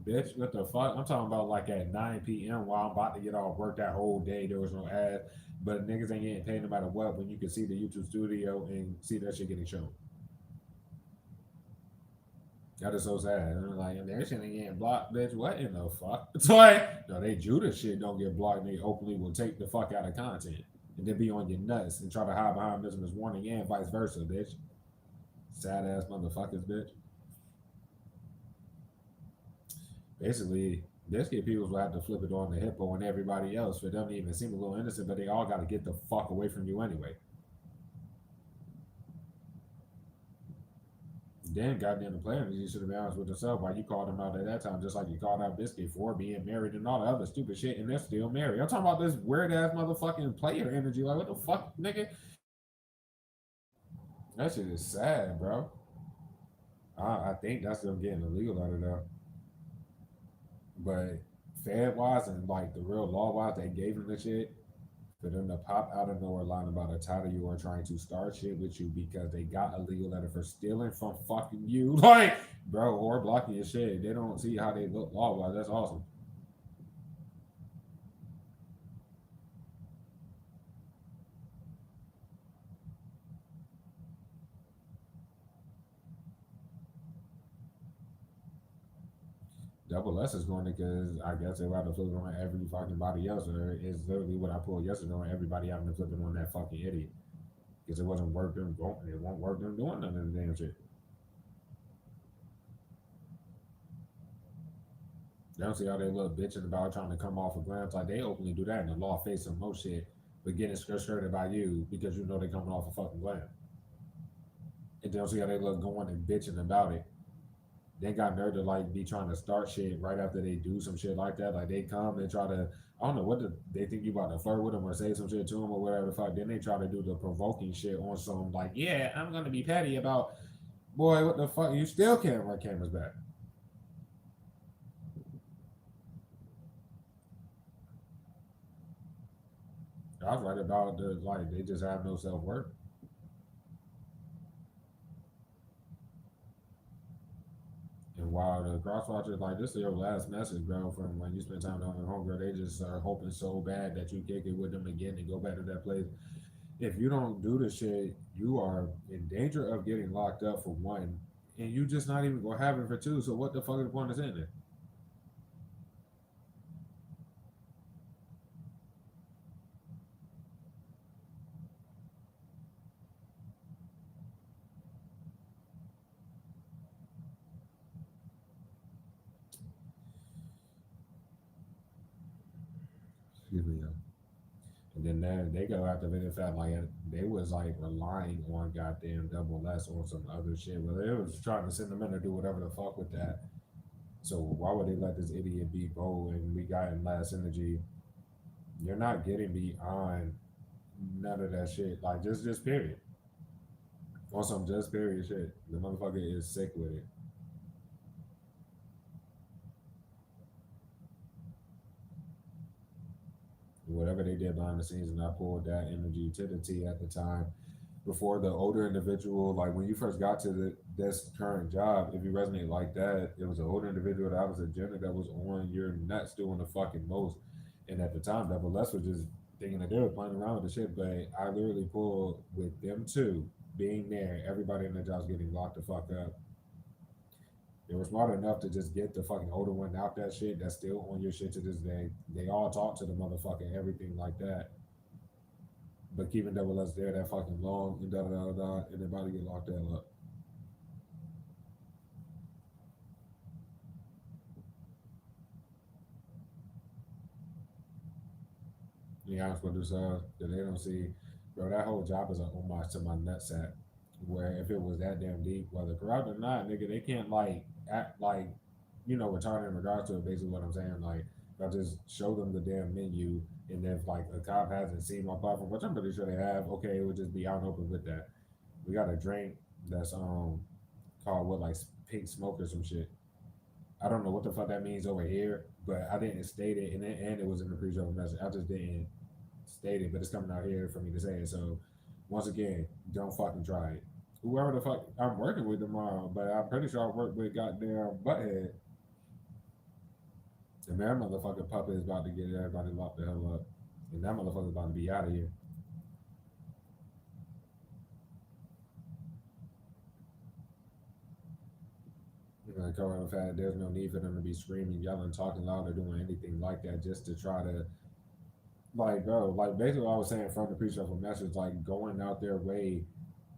Bitch, what the fuck? I'm talking about like at 9 p.m. while I'm about to get off work that whole day. There was no ad, but niggas ain't getting paid no matter what when you can see the YouTube studio and see that shit getting shown. That is so sad. And I'm like, their shit ain't getting blocked, bitch. What in the fuck? It's like, no, they Judas shit don't get blocked. They openly will take the fuck out of content and then be on your nuts and try to hide behind business warning and vice versa, bitch. Sad ass motherfuckers, bitch. Basically, this kid people will have to flip it on the hippo and everybody else for them to even seem a little innocent, but they all got to get the fuck away from you anyway. Then, goddamn, the player you should have been honest with yourself why you called him out at that time, just like you called out Biscuit for being married and all the other stupid shit, and they're still married. I'm talking about this weird ass motherfucking player energy. Like, what the fuck, nigga? That shit is sad, bro. I think that's them getting illegal out of there. But Fed wise and like the real law wise, they gave him the shit for them to pop out of nowhere lying about a title you are trying to start shit with you because they got a legal letter for stealing from fucking you. Like, bro, or blocking your shit. They don't see how they look law wise. That's awesome. Double S is going because I guess they rather flip it on every fucking body else, or it's literally what I pulled yesterday on everybody having to flip it on that fucking idiot because it wasn't working. It won't work them doing none of the damn shit. They don't see how they look bitching about trying to come off of grams like they openly do that in the law face some more shit, but getting skirted by you because you know they coming off a fucking glam. And they don't see how they look going and bitching about it. They got nerve to like be trying to start shit right after they do some shit like that. Like they come and try to, I don't know what they think you about to flirt with them or say some shit to them or whatever the fuck. Then they try to do the provoking shit on some like, yeah, I'm gonna be petty about, boy, what the fuck? You still can't run cameras back. I was right about the like they just have no self worth. And while the crosswatchers like this is your last message, bro, from when you spend time on your homegirl, they just are hoping so bad that you kick it with them again and go back to that place. If you don't do the shit, you are in danger of getting locked up for one, and you just not even gonna have it for two. So what the fuck is the point of saying that? Excuse me, yo. And then they go after the fact like they was like relying on goddamn double S on some other shit. Well, they was trying to send them in to do whatever the fuck with that. So why would they let this idiot be bold and we got in last energy? You're not getting beyond none of that shit. Like just period. On some just period shit. The motherfucker is sick with it. Whatever they did behind the scenes, and I pulled that energy to the T at the time. Before the older individual, like when you first got to this current job, if you resonate like that, it was an older individual that was a gender that was on your nuts doing the fucking most. And at the time, Double S was just thinking that they were playing around with the shit. But I literally pulled with them too, being there, everybody in the job's getting locked the fuck up. They were smart enough to just get the fucking older one out that shit that's still on your shit to this day. They all talk to the motherfucker, everything like that. But keeping Double S there that fucking long and da da da da, and they're about to get locked the hell up. To be honest with themselves, that they don't see, bro, that whole job is a homage to my nutsack. Where if it was that damn deep, whether corrupt or not, nigga, they can't like act like, retarded in regards to it, basically what I'm saying. Like, if I just show them the damn menu, and if like a cop hasn't seen my platform, which I'm pretty sure they have, okay, it would just be out and open with that. We got a drink that's called what, like pink smoke or some shit. I don't know what the fuck that means over here, but I didn't state it, and it was in the pre-show message. I just didn't state it, but it's coming out here for me to say it. So once again, don't fucking try it. Whoever the fuck I'm working with tomorrow, but I'm pretty sure I work with goddamn Butthead. And that motherfucking puppet is about to get everybody locked the hell up, and that motherfucker's about to be out of here. Covering the fact that there's no need for them to be screaming, yelling, talking loud, or doing anything like that just to try to, like, bro, like basically what I was saying from the pre-shuffle message, like going out their way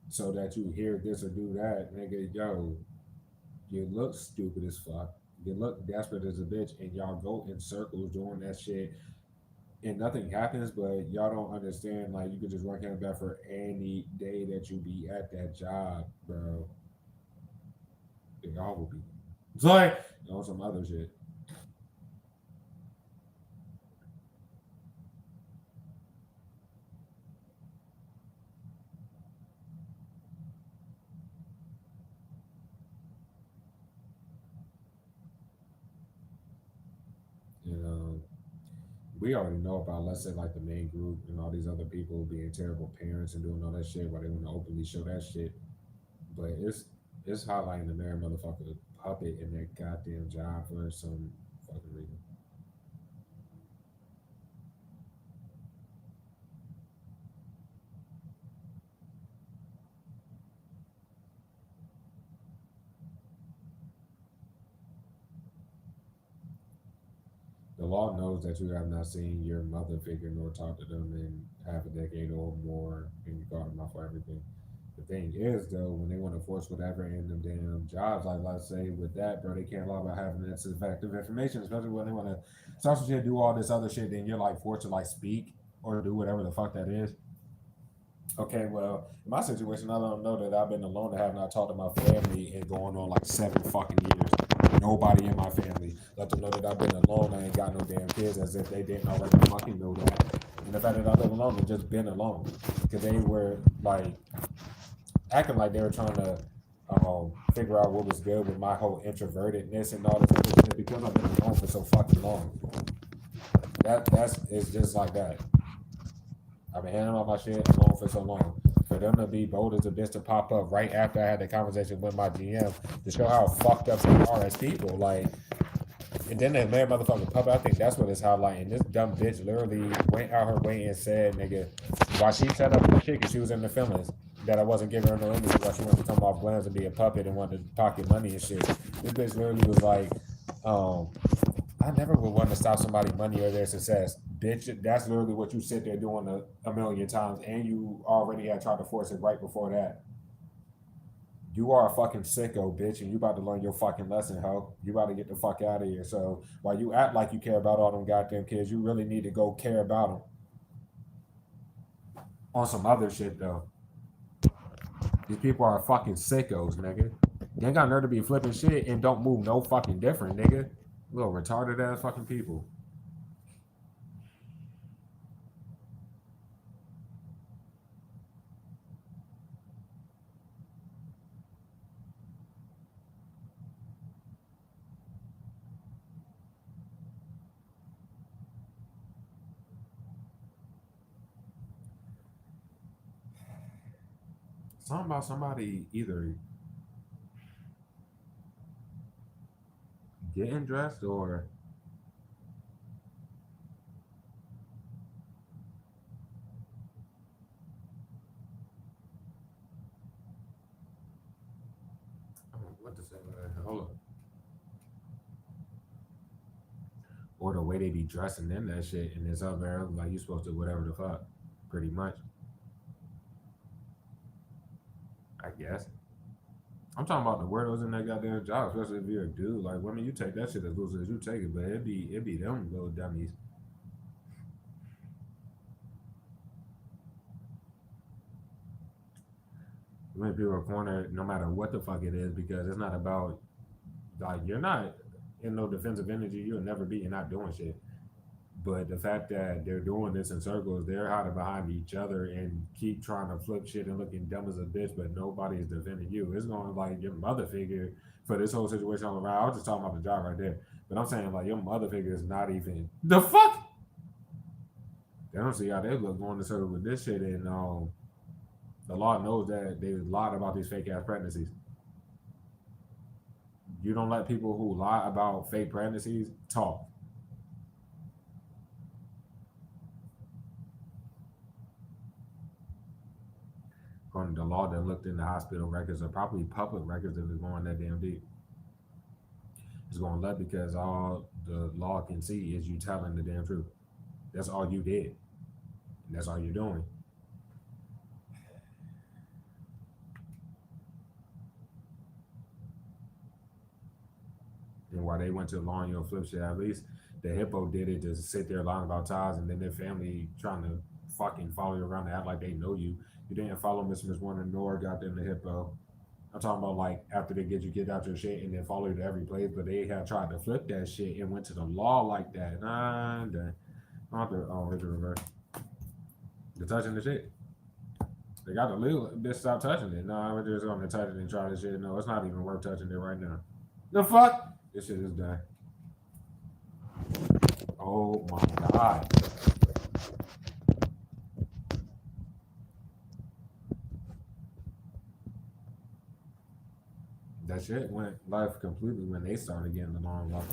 so that you hear this or do that, nigga, yo, you look stupid as fuck. You look desperate as a bitch, and y'all go in circles doing that shit, and nothing happens. But y'all don't understand. Like you could just run cameras back for any day that you be at that job, bro. Y'all will be. It's like on some other shit, you know. We already know about, let's say, like the main group and all these other people being terrible parents and doing all that shit, why they want to openly show that shit. But it's highlighting the married motherfucker puppet in that goddamn job for some fucking reason. The law knows that you have not seen your mother figure nor talked to them in half a decade or more, and you call them out for everything. The thing is, though, when they want to force whatever in them damn jobs, like let's say with that, bro, they can't lie about having this effective information, especially when they want to start some shit, do all this other shit, then you're like forced to like speak or do whatever the fuck that is. Okay, well, in my situation, I don't know that I've been alone. I have not talked to my family in going on like 7 fucking years. Nobody in my family let them know that I've been alone. I ain't got no damn kids, as if they didn't already fucking know that. And the fact that I live alone and just been alone, because they were like acting like they were trying to figure out what was good with my whole introvertedness and all this other shit because I've been alone for so fucking long. That's it's just like that. I've been handling all my shit alone for so long. For them to be bold as a bitch to pop up right after I had the conversation with my GM to show how fucked up they are as people, like, and then they made motherfucking pop. I think that's what it's highlighting. This dumb bitch literally went out her way and said, "Nigga," while she set up the shit, cause she was in the feelings that I wasn't giving her no energy, while she wanted to come off glance and be a puppet and wanted to pocket money and shit. This bitch literally was like, um, I never would want to stop somebody's money or their success. Bitch, that's literally what you sit there doing a million times, and you already had tried to force it right before that. You are a fucking sicko, bitch, and you about to learn your fucking lesson, ho. You about to get the fuck out of here. So while you act like you care about all them goddamn kids, you really need to go care about them on some other shit, though. These people are fucking sickos, nigga. They ain't got nerve to be flipping shit and don't move no fucking different, nigga. Little retarded ass fucking people. Something about somebody either getting dressed or what to say? Hold up. Or the way they be dressing in that shit and it's up there like you supposed to whatever the fuck, pretty much. I guess. I'm talking about the weirdos in that goddamn job, especially if you're a dude. Like women, you take that shit as loose as you take it, but it be them little dummies. When people are cornered, no matter what the fuck it is, because it's not about like you're not in no defensive energy. You'll never be. You're not doing shit. But the fact that they're doing this in circles, they're hiding behind each other and keep trying to flip shit and looking dumb as a bitch, but nobody is defending you. It's going like your mother figure for this whole situation all around. I was just talking about the job right there. But I'm saying like your mother figure is not even the fuck. They don't see how they look going to circle with this shit, and the law knows that they lied about these fake ass pregnancies. You don't let people who lie about fake pregnancies talk. According to the law, that looked in the hospital records are probably public records if it's going that damn deep. It's going left because all the law can see is you telling the damn truth. That's all you did. And that's all you're doing. And while they went to law on your flip shit, at least the hippo did it to sit there lying about ties and then their family trying to fucking follow you around and act like they know you. You didn't follow Miss Warner nor got them the hippo. I'm talking about like after they get you get out your shit and then follow you to every place, but they had tried to flip that shit and went to the law like that. Nah, dang. I have to read the reverse. They're touching the shit. They got the legal bitch stop touching it. Nah, we're just gonna touch it and try this shit. No, it's not even worth touching it right now. The fuck? This shit is done. Oh my god. That shit went live completely when they started getting along.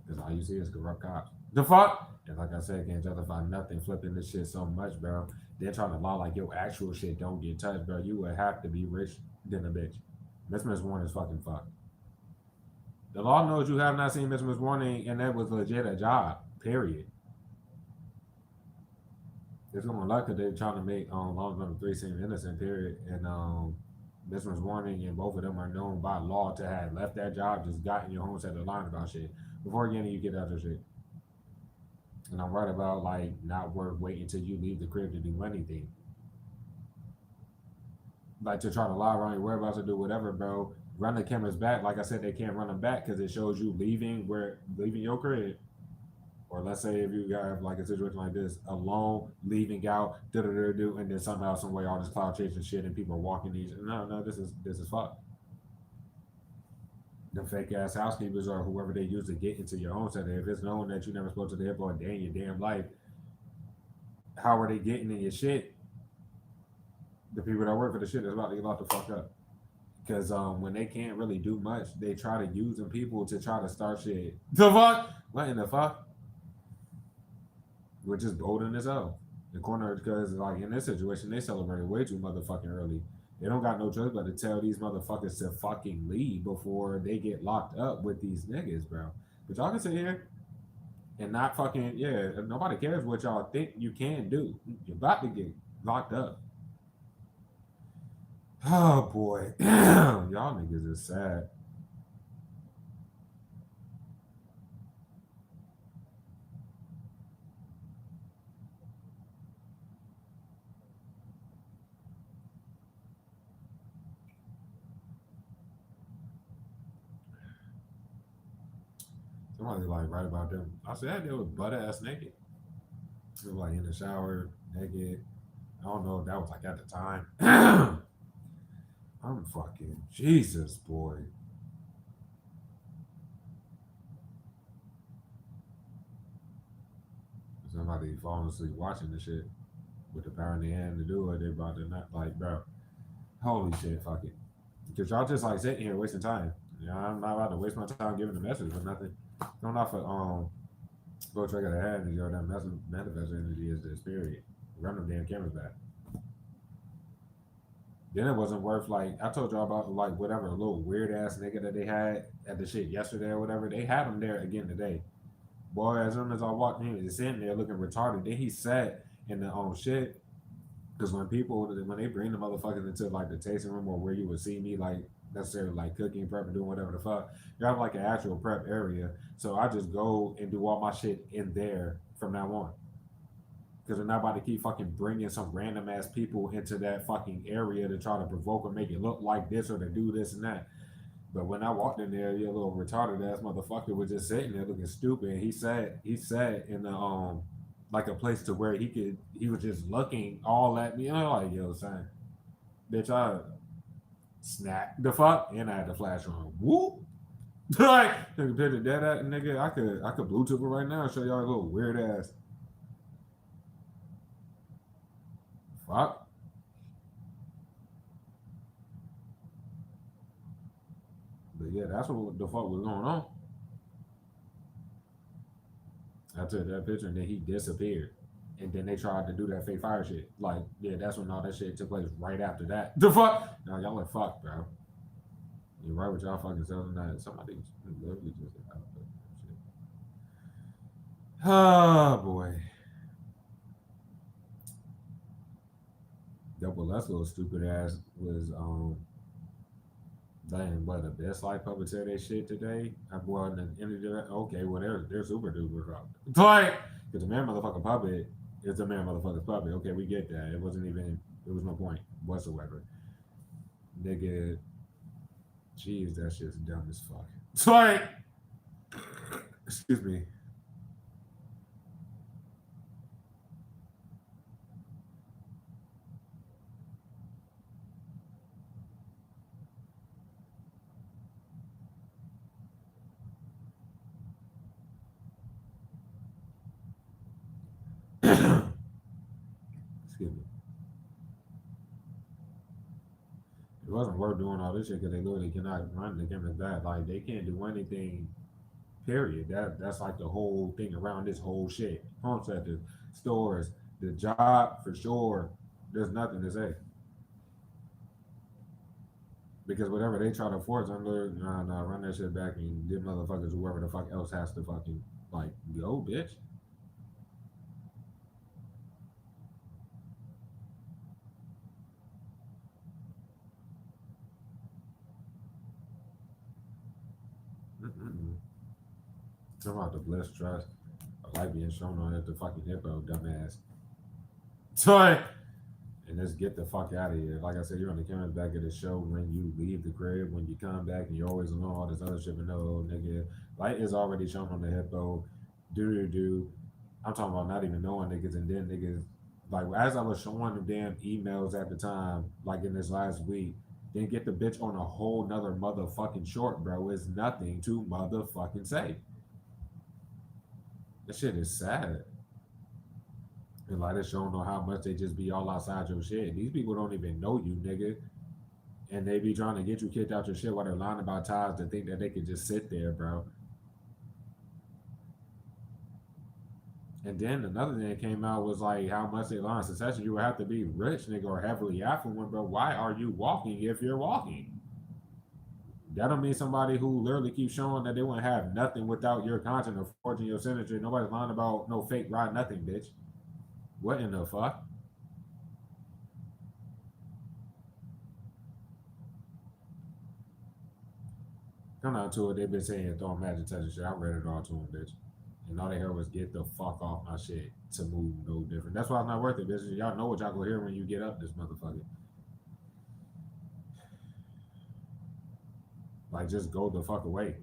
Because all you see is corrupt cops. The fuck? And like I said, can't justify nothing flipping this shit so much, bro. They're trying to lie like your actual shit don't get touched, bro. You would have to be rich than a bitch. Miss Warning is fucking fucked. The law knows you have not seen Miss Warning, and that was legit a job. Period. It's going luck because they're trying to make law number 3 seem innocent. Period. And Miss Warning and both of them are known by law to have left that job, just got in your home, said the line about shit before again you get out of shit. And I'm right about like not worth waiting until you leave the crib to do anything. Like to try to lie around your whereabouts or do whatever, bro. Run the cameras back. Like I said, they can't run them back because it shows you leaving your crib. Or let's say if you have like a situation like this, alone, leaving out, and then somehow, some way, all this cloud chasing shit, and people are walking these. No, this is fuck. The fake ass housekeepers or whoever they use to get into your home center. If it's known that you never spoke to the airport a day in your damn life, how are they getting in your shit? The people that work for the shit is about to get locked the fuck up. Because when they can't really do much, they try to use them people to try to start shit. The fuck? What in the fuck? Which is golden as hell. The corner, because like in this situation, they celebrated way too motherfucking early. They don't got no choice but to tell these motherfuckers to fucking leave before they get locked up with these niggas, bro. But y'all can sit here and not fucking, yeah, nobody cares what y'all think you can do. You're about to get locked up. Oh boy. Y'all niggas is sad. Somebody like right about them. I said they was butt ass naked. They were like in the shower, naked. I don't know if that was like at the time. I'm fucking Jesus, boy. Somebody falling asleep watching the shit with the power in their hand to do it. They about to not like, bro. Holy shit, fuck it. Because y'all just like sitting here wasting time. You know, I'm not about to waste my time giving a message for nothing. Don't offer go check out the head and yo that manifest energy is this period. Run them damn cameras back. Then it wasn't worth like I told y'all about like whatever little weird ass nigga that they had at the shit yesterday or whatever. They had him there again today. Boy, as soon as I walked in, he's sitting there looking retarded. Then he sat in the shit. Because when they bring the motherfuckers into like the tasting room or where you would see me like necessarily like cooking, prepping, doing whatever the fuck, you have like an actual prep area. So I just go and do all my shit in there from now on. Because they're not about to keep fucking bringing some random ass people into that fucking area to try to provoke or make it look like this or to do this and that. But when I walked in there, your little retarded ass motherfucker was just sitting there looking stupid. He sat in the like a place to where he was just looking all at me. And I'm like, yo, son, bitch, I snap the fuck and I had the flash on. Whoop. Like compared to that nigga, I could Bluetooth it right now and show y'all a little weird ass. Fuck. But yeah, that's what the fuck was going on. I took that picture and then he disappeared. And then they tried to do that fake fire shit. Like, yeah, that's when all that shit took place right after that. The fuck? No, y'all are fucked, bro. You're right with y'all fucking selling that. Somebody literally just did that shit. Oh boy. Double Less little stupid ass was dang, what the best life puppets said that shit today. I go out and interview that. Okay, well they're super duper fucked. Like, because the man motherfucking puppet is the man motherfucker's puppet. Okay, we get that. It wasn't even. It was no point whatsoever. Nigga, jeez, that shit's dumb as fuck. So like, excuse me. Excuse me. It wasn't worth doing all this shit because they literally cannot run the cameras back. Like they can't do anything. Period. That's like the whole thing around this whole shit. Home centers, stores, the job for sure. There's nothing to say. Because whatever they try to force under, nah, run that shit back and give motherfuckers whoever the fuck else has to fucking like go, bitch. Mm-mm. Talking about the bliss trust. A light being shown on at the fucking hippo, dumbass. Toy. And let's get the fuck out of here. Like I said, you're on the cameras back at the show when you leave the crib, when you come back, and you're always alone, all this other shit. But no, nigga, light is already shown on the hippo. Do. I'm talking about not even knowing niggas, and then niggas, like, as I was showing the damn emails at the time, like in this last week, then get the bitch on a whole nother motherfucking short, bro. It's nothing to motherfucking say. This shit is sad. And like this showing on how much they just be all outside your shit. These people don't even know you, nigga. And they be trying to get you kicked out your shit while they're lying about ties to think that they could just sit there, bro. And then another thing that came out was like how much they lie in succession. You would have to be rich, nigga, or heavily affluent, bro. Why are you walking if you're walking? That don't mean somebody who literally keeps showing that they wouldn't have nothing without your content or forging your signature. Nobody's lying about no fake ride, nothing, bitch. What in the fuck? Come down to it, they've been saying throwing magic touch and shit. I read it all to them, bitch. And all they heard was get the fuck off my shit to move no different. That's why it's not worth it, bitch. Y'all know what y'all gonna hear when you get up this motherfucker. Like, just go the fuck away.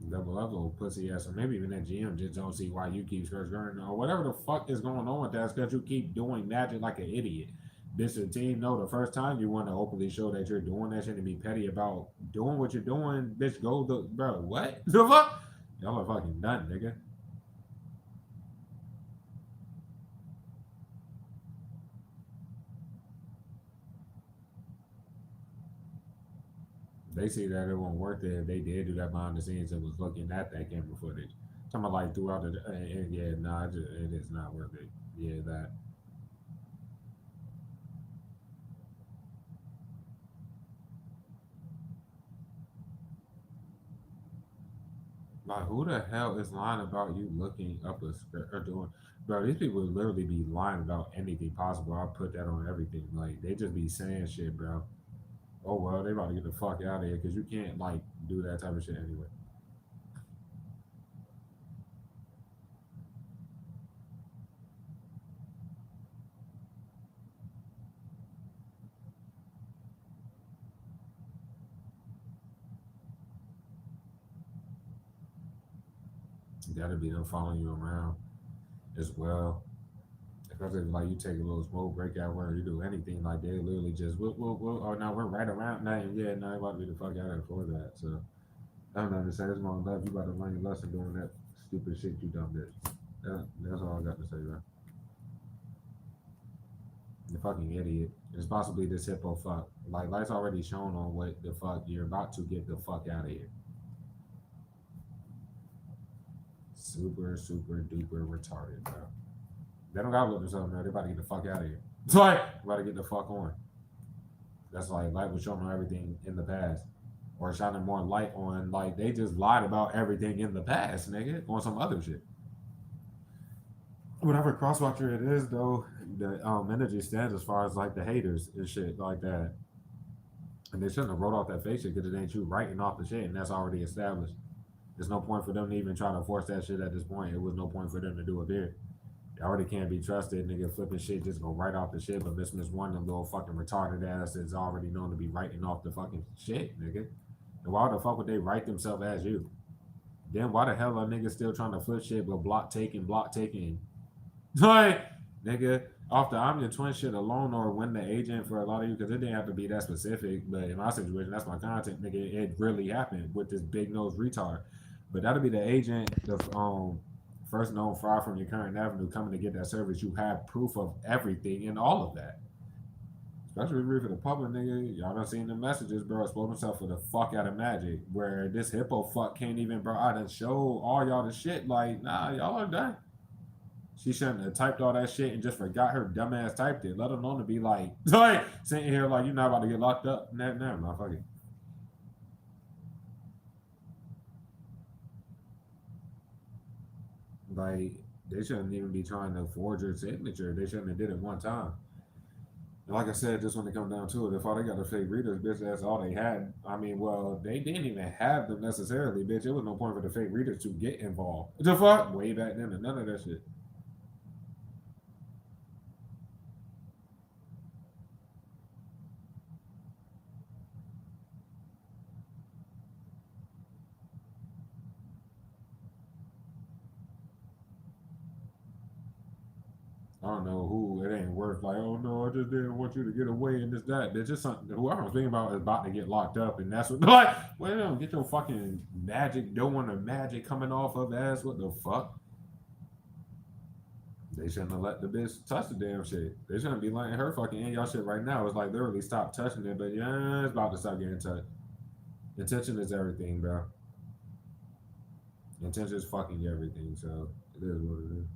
Double up, little pussy ass, or maybe even that GM just don't see why you keep skirting or whatever the fuck is going on with that. Because you keep doing magic like an idiot. Bitch, the team know the first time you want to openly show that you're doing that shit and be petty about doing what you're doing, bitch, go the bro. What the fuck? Y'all are fucking done, nigga. They see that it won't work there if they did do that behind the scenes and was looking at that camera footage. Talking about like throughout the yeah, nah, it is not worth it. Yeah, that. Like, who the hell is lying about you looking up a skirt or doing? Bro, these people would literally be lying about anything possible. I'll put that on everything. Like, they just be saying shit, bro. Oh, well, they about to get the fuck out of here because you can't, like, do that type of shit anyway. That'll be them following you around as well. Especially if, like, you take a little smoke break out where you do anything, like, they literally just, oh, now we're right around now. Yeah, now you about to be the fuck out of here for that. So, I don't know to say. It's my love. You about to learn your lesson doing that stupid shit you done did. That's all I got to say, bro. The fucking idiot. It's possibly this hippo fuck. Like, lights already shown on what the fuck you're about to get the fuck out of here. Super, super duper retarded, bro. They don't gotta look themselves, man. They about to get the fuck out of here. It's like, about to get the fuck on. That's like, light was showing on everything in the past. Or shining more light on, like, they just lied about everything in the past, nigga, on some other shit. Whatever crosswatcher it is, though, the energy stands as far as like the haters and shit like that. And they shouldn't have wrote off that fake shit because it ain't you writing off the shit, and that's already established. There's no point for them to even try to force that shit at this point. It was no point for them to do it there. They already can't be trusted. Nigga flipping shit just go right off the shit, but Miss One, the little fucking retarded ass is already known to be writing off the fucking shit, nigga. And why the fuck would they write themselves as you? Then why the hell are niggas still trying to flip shit but block taking? Like, nigga, off the I'm your twin shit alone or win the agent for a lot of you, because it didn't have to be that specific, but in my situation, that's my content, nigga. It really happened with this big nose retard. But that'll be the agent, the first known fraud from your current avenue coming to get that service. You have proof of everything and all of that. Especially read for the public, nigga. Y'all done seen the messages, bro. Explode himself for the fuck out of Magic. Where this hippo fuck can't even, bro. I done show all y'all the shit. Like, nah, y'all are done. She shouldn't have typed all that shit and just forgot her dumbass typed it. Let alone to be like sitting here like you're not about to get locked up. Nah, motherfucker. Like, they shouldn't even be trying to forge her signature. They shouldn't have did it one time. And like I said, just when it comes down to it, if all they got are fake readers, bitch, that's all they had. I mean, well, they didn't even have them necessarily, bitch. It was no point for the fake readers to get involved. The fuck? Way back then, and none of that shit. I don't know who. It ain't worth like, oh no, I just didn't want you to get away and this that. There's just something. Whoever I'm thinking about is about to get locked up, and that's what like. Well, get your fucking magic doing or magic coming off of ass. What the fuck? They shouldn't have let the bitch touch the damn shit. They shouldn't be letting her fucking in y'all shit right now. It's like literally stop touching it, but yeah, it's about to start getting touched. Intention is everything, bro. Intention is fucking everything. So it is what it is.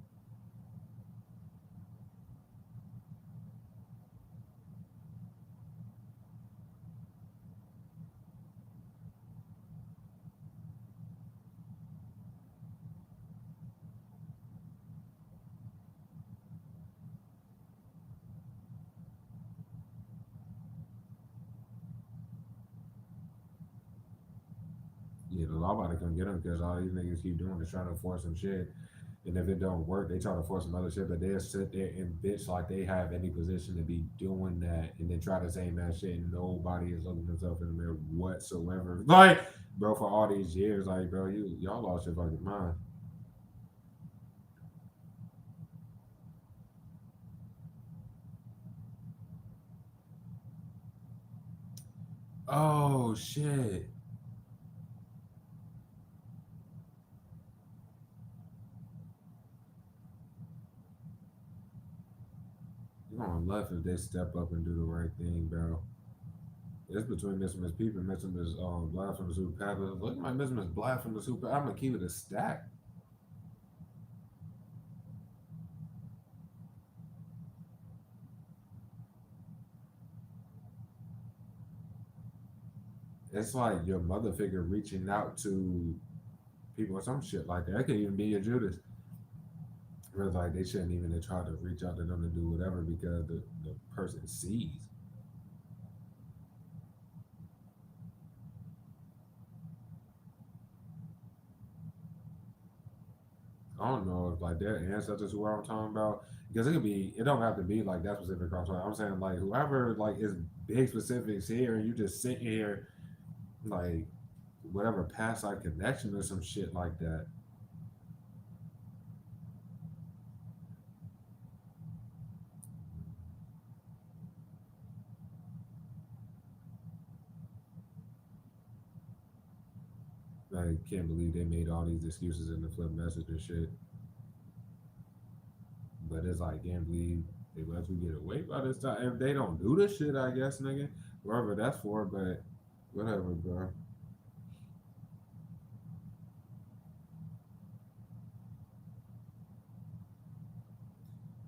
Yeah, the law about to come get them because all these niggas keep doing is trying to force some shit. And if it don't work, they try to force some other shit, but they'll sit there and bitch like they have any position to be doing that and then try to say that shit and nobody is looking themselves in the mirror whatsoever. Like, bro, for all these years, like, bro, y'all lost your fucking mind. Oh shit. You're going left if they step up and do the right thing, bro. It's between Miss Miss Peep and Miss Miss Black from the Super Palace. Look at my Miss Miss Black from the Super. I'm gonna keep it a stack. It's like your mother figure reaching out to people or some shit like that. That could even be your Judas. Where it's like they shouldn't even try to reach out to them to do whatever because the person sees. I don't know if like their ancestors who I'm talking about because it could be it don't have to be like that specific cross. I'm saying like whoever like is big specifics here and you just sitting here like whatever past like connection or some shit like that. I can't believe they made all these excuses in the flip message and shit. But it's like can't believe they let you get away by this time. If they don't do this shit, I guess, nigga. Wherever that's for, but whatever, bro.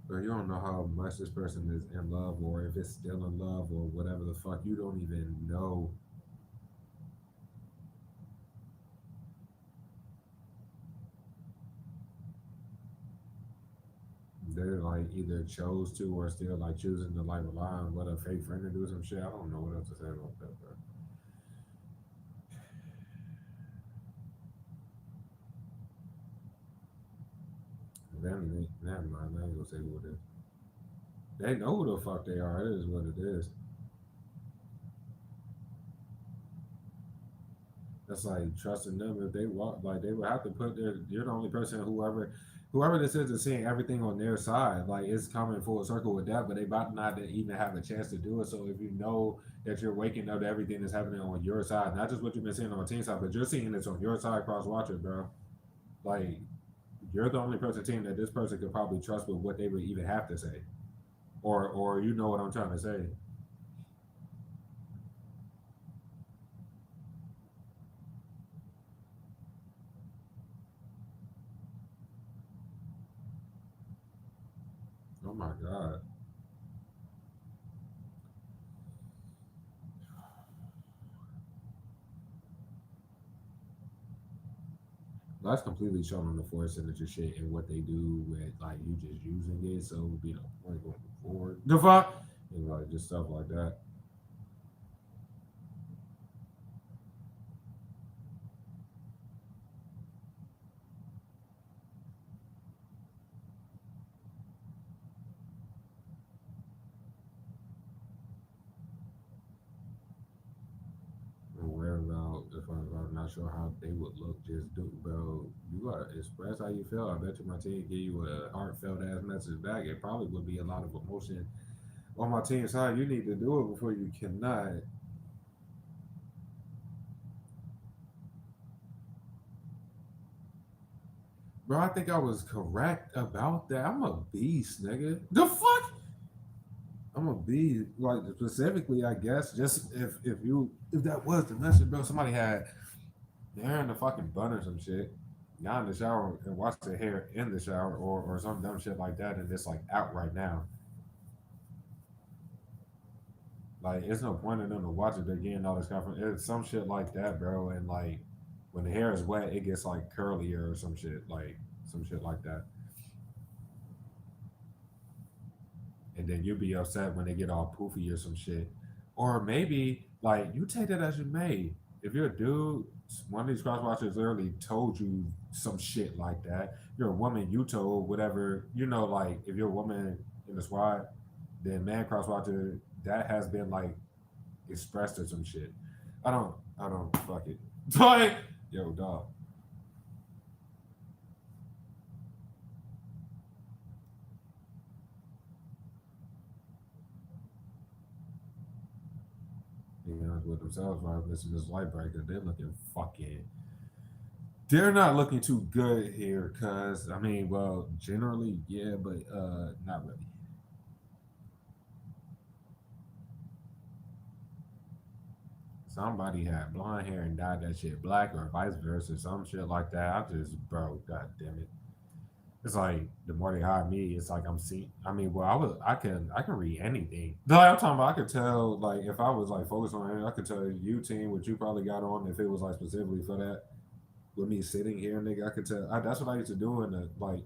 But you don't know how much this person is in love or if it's still in love or whatever the fuck. You don't even know. They're like either chose to or still like choosing to like rely on what a fake friend to do some shit. I don't know what else to say about that, bro. Them, never mind. I ain't gonna say who it is. They know who the fuck they are. It is what it is. That's like trusting them. If they walk, like they would have to put their. You're the only person. Whoever this is seeing everything on their side. Like it's coming full circle with that, but they about not to even have a chance to do it. So if you know that you're waking up to everything that's happening on your side, not just what you've been seeing on the team side, but you're seeing this on your side, cross watcher, bro. Like you're the only person team that this person could probably trust with what they would even have to say, or you know what I'm trying to say. Oh my god. That's completely shown on the force signature shit and what they do with like you just using it, so it would be no point going forward. The fuck? And like just stuff like that. Aware about if I'm not sure how they would look, just do, bro. You gotta express how you feel. I bet you my team give you a heartfelt ass message back. It probably would be a lot of emotion on my team's side. You need to do it before you cannot. Bro, I think I was correct about that. I'm a beast, nigga. The fuck? I'm a beast. Like specifically, I guess. Just if that was the message, bro. Somebody had their hair in the fucking bun or some shit. Got in the shower and washed their hair in the shower or some dumb shit like that, and it's like out right now. Like it's no point in them to watch it. They're getting all this confidence. It's some shit like that, bro. And like when the hair is wet, it gets like curlier or some shit, like some shit like that. And then you'll be upset when they get all poofy or some shit. Or maybe like you take that as you may. If you're a dude, one of these cross watchers literally told you some shit like that. If you're a woman, you told whatever, like if you're a woman in the squad, then man cross watcher, that has been like expressed or some shit. I don't fuck it. Like, yo, dog. Being honest with themselves while listening to this light breaker, they're looking fucking. They're not looking too good here, cause I mean, well, generally, yeah, but not really. Somebody had blonde hair and dyed that shit black, or vice versa, some shit like that. I just, bro, god damn it. It's like the more they hire me, it's like I'm seeing. I mean, well, I can read anything. Like I'm talking about, I could tell like if I was like focused on it, I could tell you team what you probably got on if it was like specifically for that. With me sitting here, nigga, I could tell. That's what I used to do in the like,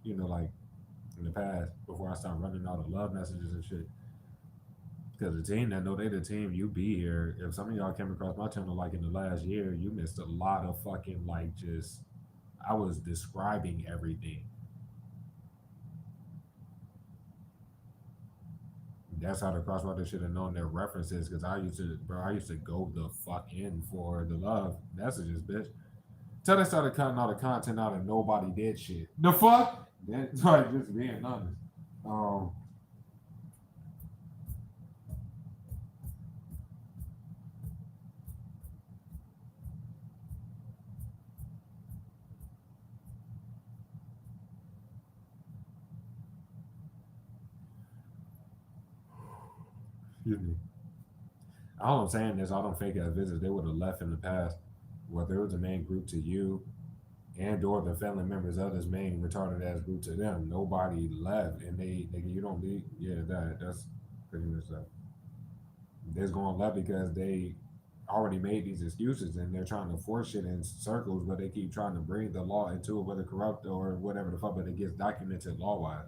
like in the past before I started running all the love messages and shit. Because the team that know they the team, you be here. If some of y'all came across my channel like in the last year, you missed a lot of fucking like just. I was describing everything. That's how the crosswalker should have known their references. Because I used to go the fuck in for the love messages, bitch. Till they started cutting all the content out and nobody did shit. The fuck? That's like just being honest. Um, Excuse me. All I'm saying is, all them fake ass visits they would have left in the past, whether it was a main group to you and or the family members of this main retarded ass group to them. Nobody left, and they you don't leave. Yeah, that's pretty much that. They're going left because they already made these excuses and they're trying to force shit in circles, but they keep trying to bring the law into it, whether corrupt or whatever the fuck, but it gets documented law wise.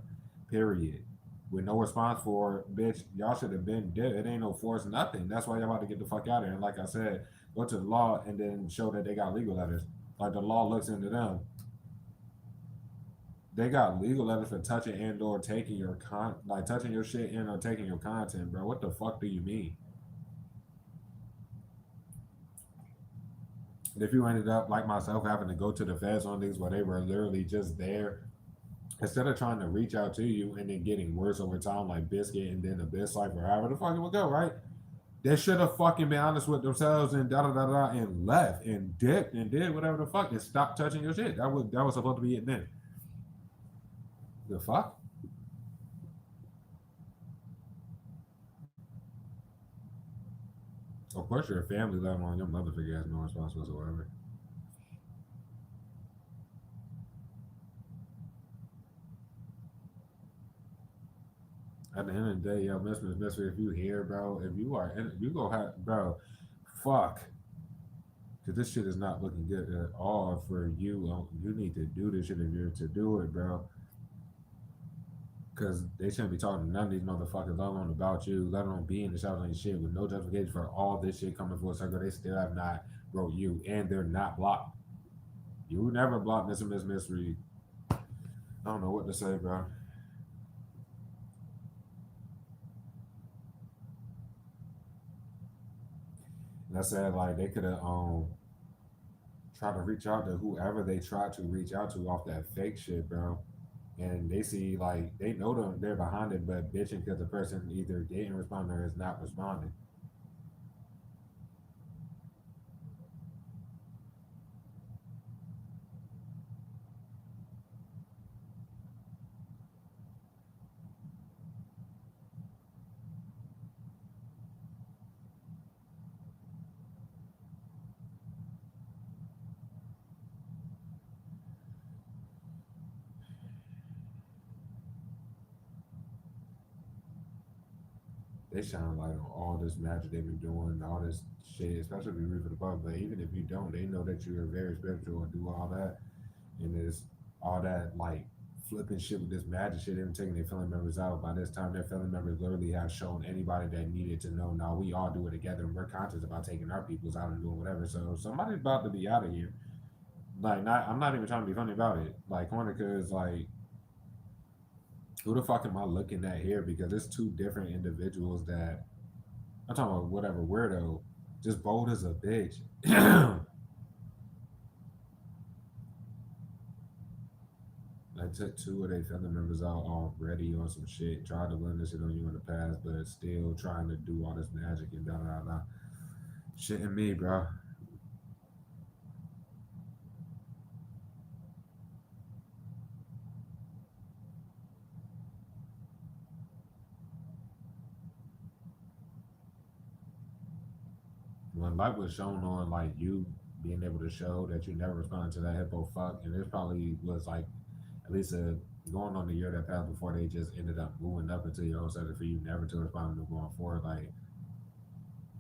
Period. With no response for bitch, y'all should have been dead. It ain't no force, nothing. That's why y'all about to get the fuck out of here. And like I said, go to the law and then show that they got legal letters. Like the law looks into them. They got legal letters for touching and or taking your like touching your shit and or taking your content, bro. What the fuck do you mean? If you ended up like myself having to go to the feds on these where they were literally just there, instead of trying to reach out to you and then getting worse over time, like Biscuit and then the Biz Cipher, however the fuck it would go, right? They should have fucking been honest with themselves and da da da da and left and dipped and did whatever the fuck and stopped touching your shit. That was supposed to be it then. The fuck? Of course you're a family level on your motherfucker has no response whatsoever. At the end of the day, yo, Mystery, if you here, bro, if you are, if you go have, bro, fuck, because this shit is not looking good at all for you. You need to do this shit if you're to do it, bro. Because they shouldn't be talking to none of these motherfuckers, let alone about you, let alone be in the shots on your shit with no justification for all this shit coming full circle. They still have not wrote you, and they're not blocked. You never blocked Miss Mystery. I don't know what to say, bro. And I said like they could have tried to reach out to whoever they tried to reach out to off that fake shit, bro. And they see like they know they're behind it, but bitching because the person either didn't respond or is not responding. They shine light on all this magic they've been doing, all this shit, especially if you read for the public. But even if you don't, they know that you're very spiritual and do all that. And there's all that like flipping shit with this magic shit, even taking their family members out. By this time, their family members literally have shown anybody that needed to know. Now we all do it together, and we're conscious about taking our peoples out and doing whatever. So somebody's about to be out of here. Like, not I'm not even trying to be funny about it. Like, Cornica is like, who the fuck am I looking at here? Because it's two different individuals that I'm talking about. Whatever weirdo, just bold as a bitch. I took two of their family members out already on some shit. Tried to blame this shit on you in the past, but still trying to do all this magic and da da da. Shitting me, bro. When light was shown on like you being able to show that you never responded to that hippo fuck, and this probably was like at least a going on the year that passed before they just ended up moving up into your own set for you never to respond to going forward. Like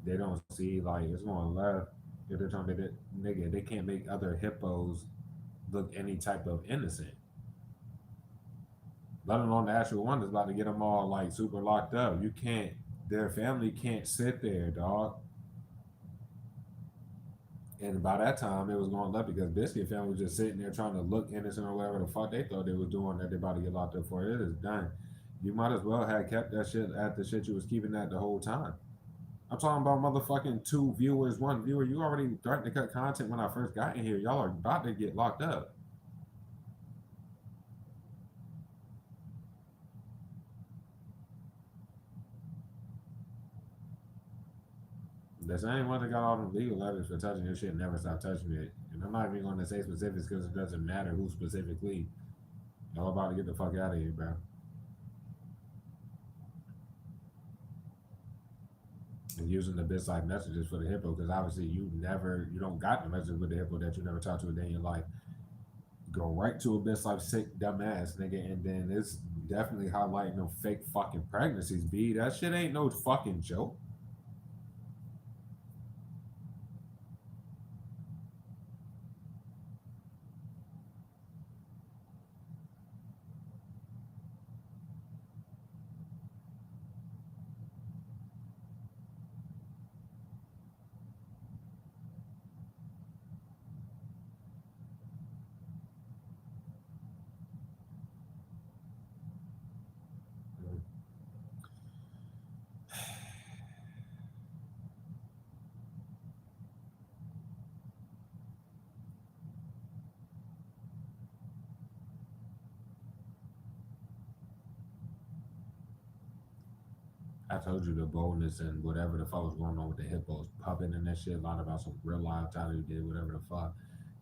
they don't see like it's going left. If they're trying to nigga, they can't make other hippos look any type of innocent. Let alone the actual one that's about to get them all like super locked up. You can't. Their family can't sit there, dog. And by that time, it was going left because Biscuit family was just sitting there trying to look innocent or whatever the fuck they thought they was doing that they about to get locked up for. It is done. You might as well have kept that shit at the shit you was keeping at the whole time. I'm talking about motherfucking two viewers, one viewer. You already threatened to cut content when I first got in here. Y'all are about to get locked up. The same one that got all them legal letters for touching your shit never stop touching it. And I'm not even going to say specifics because it doesn't matter who specifically. Y'all about to get the fuck out of here, bro. And using the bits like messages for the hippo because obviously you don't got the message with the hippo that you never talked to a day in your life. Go right to a bits like sick dumbass nigga, and then it's definitely highlighting no fake fucking pregnancies. B that shit ain't no fucking joke. I told you the boldness and whatever the fuck was going on with the hippos pupping and that shit. A lot about some real live Tyler did whatever the fuck.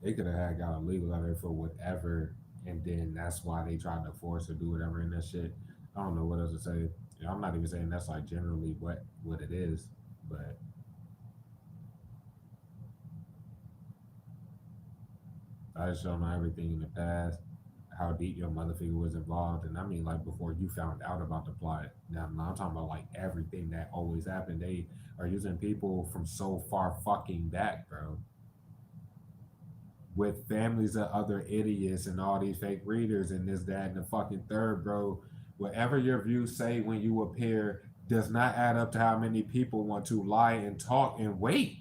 They could have had got a legal letter for whatever, and then that's why they tried to force or do whatever in that shit. I don't know what else to say. I'm not even saying that's like generally what it is, but I just don't know everything in the past how deep your mother figure was involved, and I mean like before you found out about the plot. Now I'm talking about like everything that always happened. They are using people from so far fucking back, bro, with families of other idiots and all these fake readers and this, that, and the fucking third, bro. Whatever your views say when you appear does not add up to how many people want to lie and talk and wait.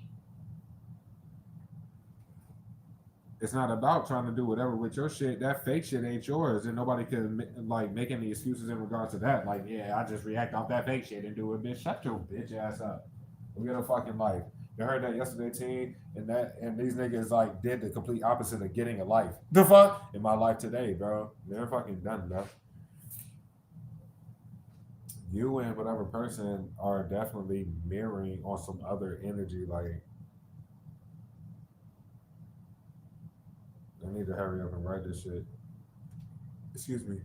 It's not about trying to do whatever with your shit. That fake shit ain't yours, and nobody can like make any excuses in regards to that. Like, yeah, I just react off that fake shit and do it, bitch. Shut your bitch ass up. We got a fucking life. You heard that yesterday, team, and these niggas like did the complete opposite of getting a life. The fuck in my life today, bro. They're fucking done, bro. You and whatever person are definitely mirroring on some other energy. Like, I need to hurry up and write this shit. Excuse me.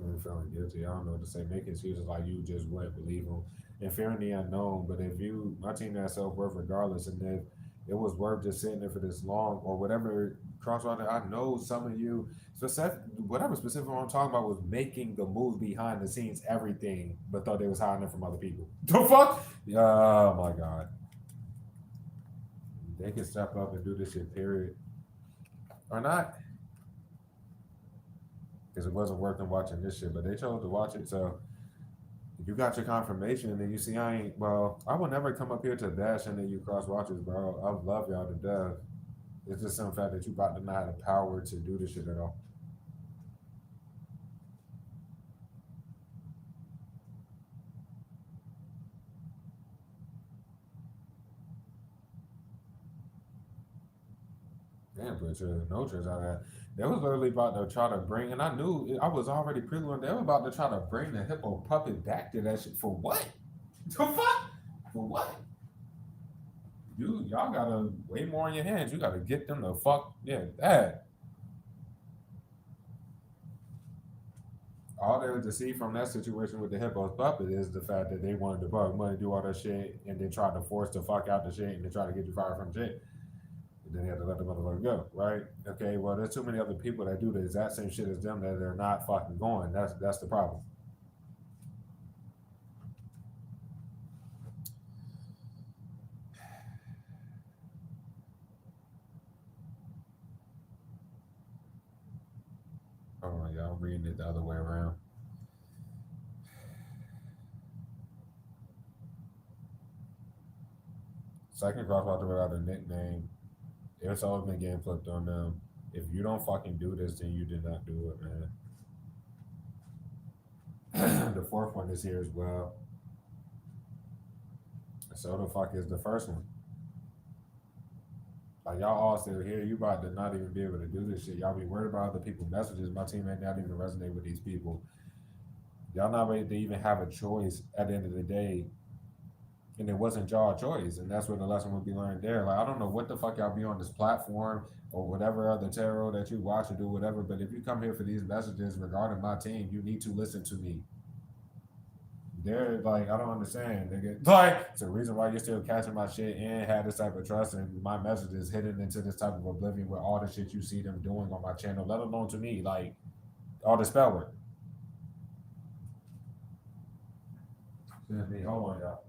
I'm feeling guilty. I don't know what to say. Make excuses like you just wouldn't believe them and fearing the unknown. But if you, my team has self worth regardless, and if it was worth just sitting there for this long or whatever crossroad, I know some of you, specific, whatever specific one I'm talking about was making the moves behind the scenes, everything, but thought they was hiding it from other people. The fuck? Oh my god. They can step up and do this shit, period. Or not. Because it wasn't worth them watching this shit, but they chose to watch it. So you got your confirmation, and then you see I ain't. Well, I will never come up here to bash any of you cross watchers, bro. I love y'all to death. It's just some fact that you about to not have the power to do this shit at all. Damn, but no tricks out of that. They was literally about to try to bring, and I knew I was already previewing. They were about to try to bring the hippo puppet back to that shit for what? The fuck? For what? Y'all gotta way more in your hands. You gotta get them the fuck, yeah, that. All there to see from that situation with the hippo's puppet is the fact that they wanted to borrow money, do all that shit, and then try to force the fuck out the shit and then try to get you fired from shit. And then they have to let the motherfucker go, right? Okay, well, there's too many other people that do the exact same shit as them that they're not fucking going. That's the problem. Oh my god, I'm reading it the other way around. Second crosswalk without a nickname. It's always been game flipped on them. If you don't fucking do this, then you did not do it, man. The fourth one is here as well. So the fuck is the first one? Like y'all all still here, you about to not even be able to do this shit. Y'all be worried about other people's messages. My team ain't not even resonate with these people. Y'all not ready to even have a choice at the end of the day. And it wasn't y'all choice. And that's where the lesson would be learned there. Like I don't know what the fuck y'all be on this platform or whatever other tarot that you watch or do whatever. But if you come here for these messages regarding my team, you need to listen to me. They're like, I don't understand, nigga. Like, it's the reason why you're still catching my shit and have this type of trust and my messages hidden into this type of oblivion with all the shit you see them doing on my channel, let alone to me, like all the spell work. Hold on, y'all.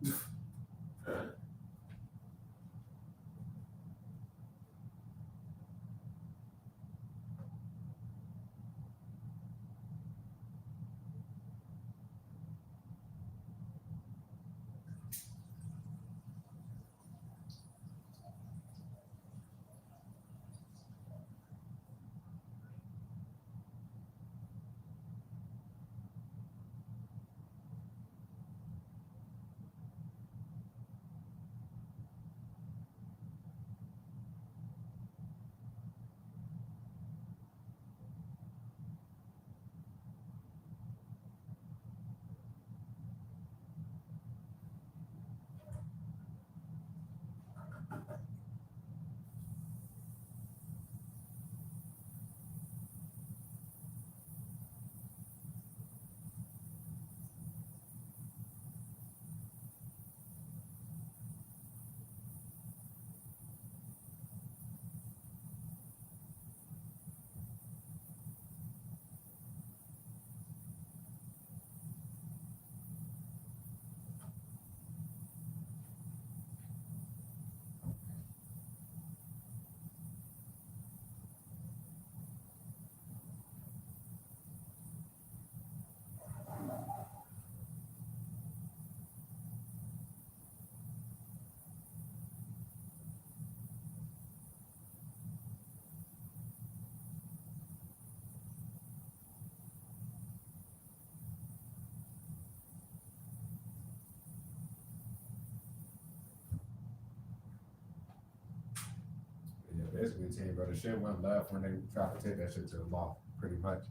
the team, but the shit went left when they tried to take that shit to the law, pretty much.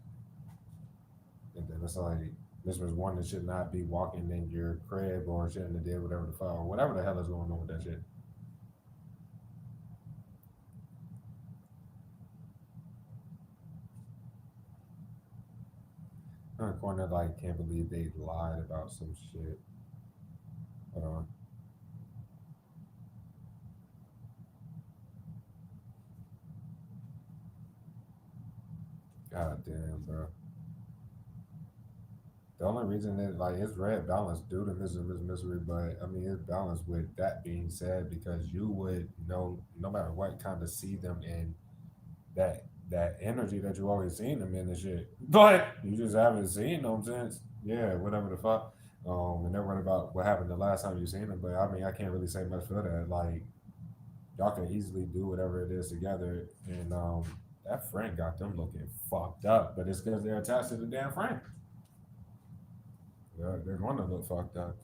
And then it's like this was one that should not be walking in your crib or shouldn't have did whatever the fuck or whatever the hell is going on with that shit. Corner like can't believe they lied about some shit. Hold on. God damn, bro. The only reason that like it's red balanced due to Mrs. Misery, but I mean it's balanced with that being said because you would know no matter what kind of see them in that energy that you always seen them in and shit. But you just haven't seen them since whatever the fuck. And they're worried about what happened the last time you seen them. But I mean I can't really say much for that. Like y'all can easily do whatever it is together and that friend got them looking fucked up. But it's because they're attached to the damn friend. They're going to look fucked up.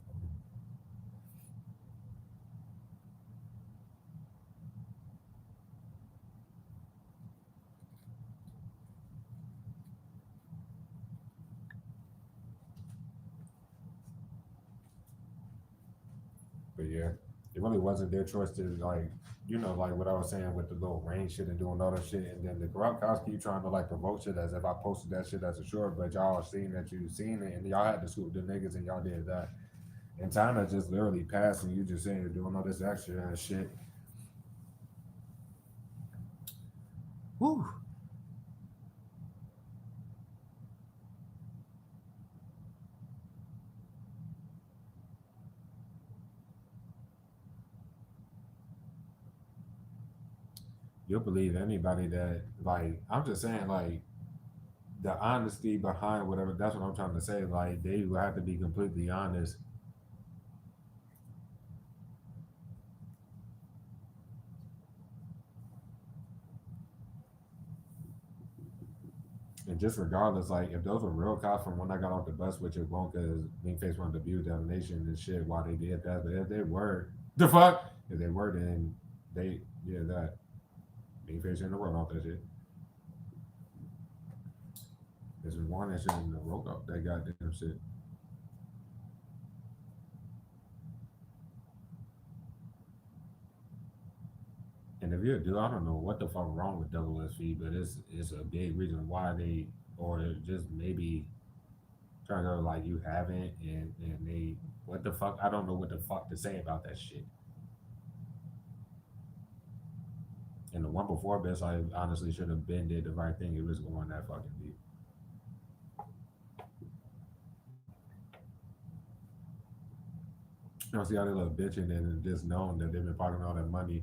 But yeah, it really wasn't their choice to like, like what I was saying with the little rain shit and doing all that shit, and then the corrupt cops keep trying to like promote shit as if I posted that shit as a short, but y'all seen that you seen it, and y'all had to scoop the niggas, and y'all did that, and time had just literally passed, and you just saying you're doing all this extra ass shit. Whew. You'll believe anybody that like I'm just saying like the honesty behind whatever that's what I'm trying to say. Like they will have to be completely honest. And just regardless, like if those were real cops from when I got off the bus, which it won't, because Face wanted to abuse defamation and shit while they did that. But if they were, the fuck, if they were, then they, that Face in the world off that shit. There's one that shit in the rope up that goddamn shit. And if you do, I don't know what the fuck wrong with double SV, but it's a big reason why they, or just maybe trying to go like you haven't, and they, what the fuck, I don't know what the fuck to say about that shit. And the one before best, I honestly should have been did the right thing. It was going that fucking deep. You know, see how they little bitching and just knowing that they've been pocketing all that money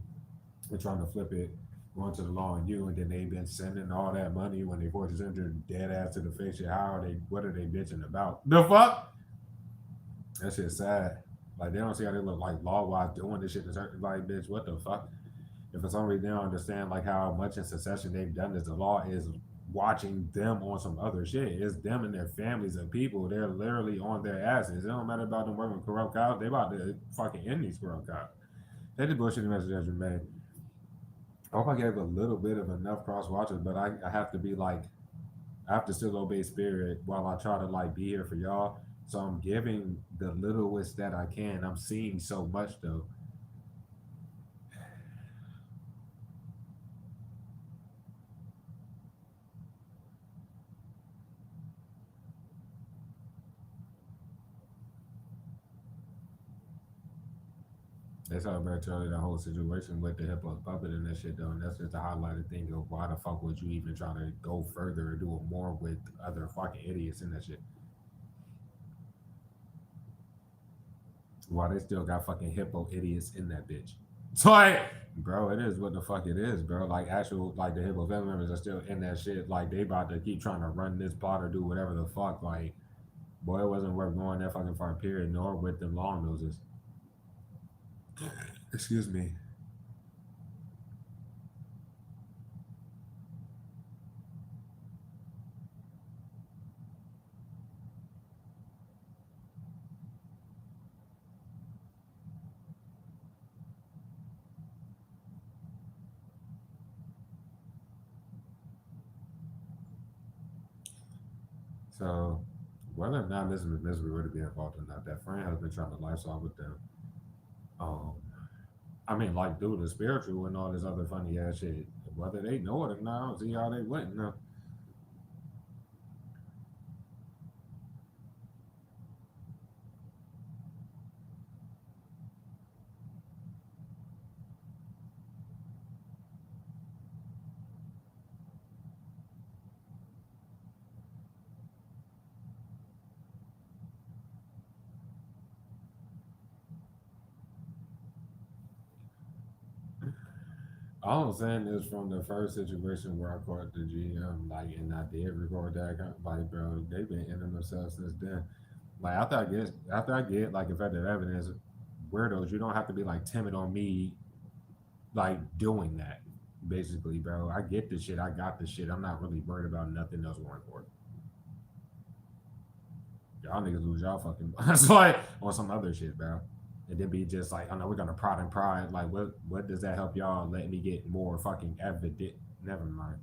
and trying to flip it, going to the law on you, and then they've been sending all that money when they force enter dead ass to the face. Shit, how are they? What are they bitching about? The fuck? That shit's sad. Like they don't see how they look like law wise doing this shit. Like bitch, what the fuck? If for some reason they don't understand like how much in succession they've done this, the law is watching them on some other shit. It's them and their families of people. They're literally on their asses. It don't matter about them working with corrupt cops. They about to fucking end these corrupt cops. They did bullshit message that you made. I hope I gave a little bit of enough cross watchers, but I have to be like, I have to still obey spirit while I try to like be here for y'all. So I'm giving the littlest that I can. I'm seeing so much though. That's how very Charlie the whole situation with the hippo's puppet and that shit though, and that's just a highlighted thing of why the fuck would you even try to go further or do it more with other fucking idiots in that shit? Why they still got fucking hippo idiots in that bitch? So like, bro, it is what the fuck it is, bro. Like actual like the hippo family members are still in that shit. Like they about to keep trying to run this plot or do whatever the fuck. Like, boy, it wasn't worth going that fucking far period, nor with them long noses. Excuse me. So whether or not Mrs. Misery were to be involved or not, that friend has been trying to lifestyle with them. Um, I mean, like, dude, the spiritual and all this other funny ass shit. Whether they know it or not, I don't see how they wouldn't know. All I'm saying is from the first situation where I caught the GM, like, and I did record that, like, bro, they've been in themselves since then. Like, after I get like effective evidence, weirdos, you don't have to be like timid on me, like doing that. Basically, bro, I get the shit. I got the shit. I'm not really worried about nothing else going forward. Y'all niggas lose y'all fucking. It's like on some other shit, bro. And then be just like, oh no, we're gonna prod and pride. Like, what does that help y'all? Let me get more fucking evident. Never mind.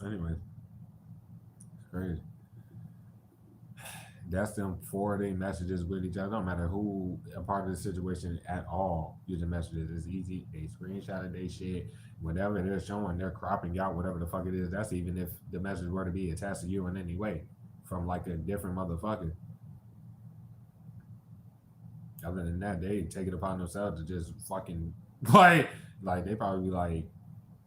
Anyway, it's crazy. That's them forwarding messages with each other. No matter who a part of the situation at all using messages. It's easy. They screenshotted they shit. Whatever they're showing, they're cropping out whatever the fuck it is. That's even if the message were to be attached to you in any way from like a different motherfucker. Other than that, they take it upon themselves to just fucking like they probably be like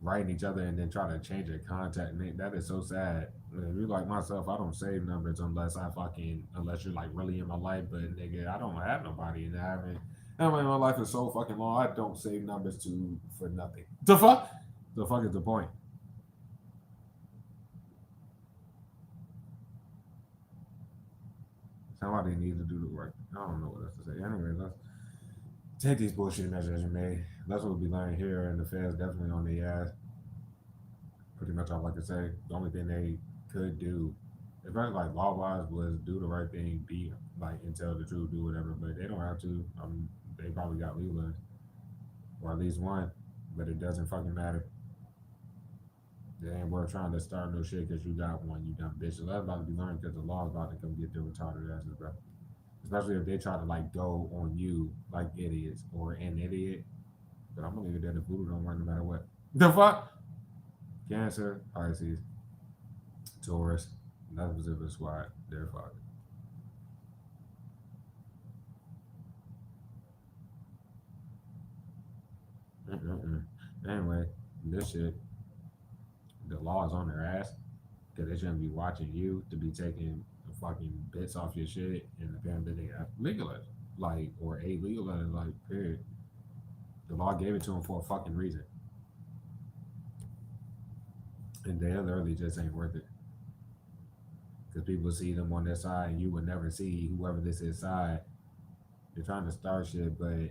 writing each other and then trying to change their contact. And that is so sad. If you like myself, I don't save numbers unless you're like really in my life. But nigga, I don't have nobody, and I haven't. I mean, my life is so fucking long. I don't save numbers to for nothing. The fuck? The fuck is the point? Somebody needs to do the work. I don't know what else to say. Anyway, let's take these bullshit measures you made. That's what we'll be learning here, and the feds definitely on the ass. Pretty much all I can say. The only thing they could do, especially like law wise, was do the right thing, be like and tell the truth, do whatever. But they don't have to. They probably got legal, or at least one, but it doesn't fucking matter. They ain't worth trying to start no shit because you got one, you dumb bitch. So that's about to be learned because the law's about to come get their retarded asses, bro. Especially if they try to like go on you like idiots or an idiot. But I'm gonna leave it there. The voodoo don't work no matter what. The fuck? Cancer, Pisces, Taurus, nothing specific squad. They're fucked. Mm-mm-mm. Anyway, this shit, the law is on their ass because they shouldn't be watching you to be taking the fucking bits off your shit and apparently they have legalized, like, or a legalized, like, period. The law gave it to them for a fucking reason. And they literally just ain't worth it. Because people see them on their side and you would never see whoever this is side. They're trying to start shit, but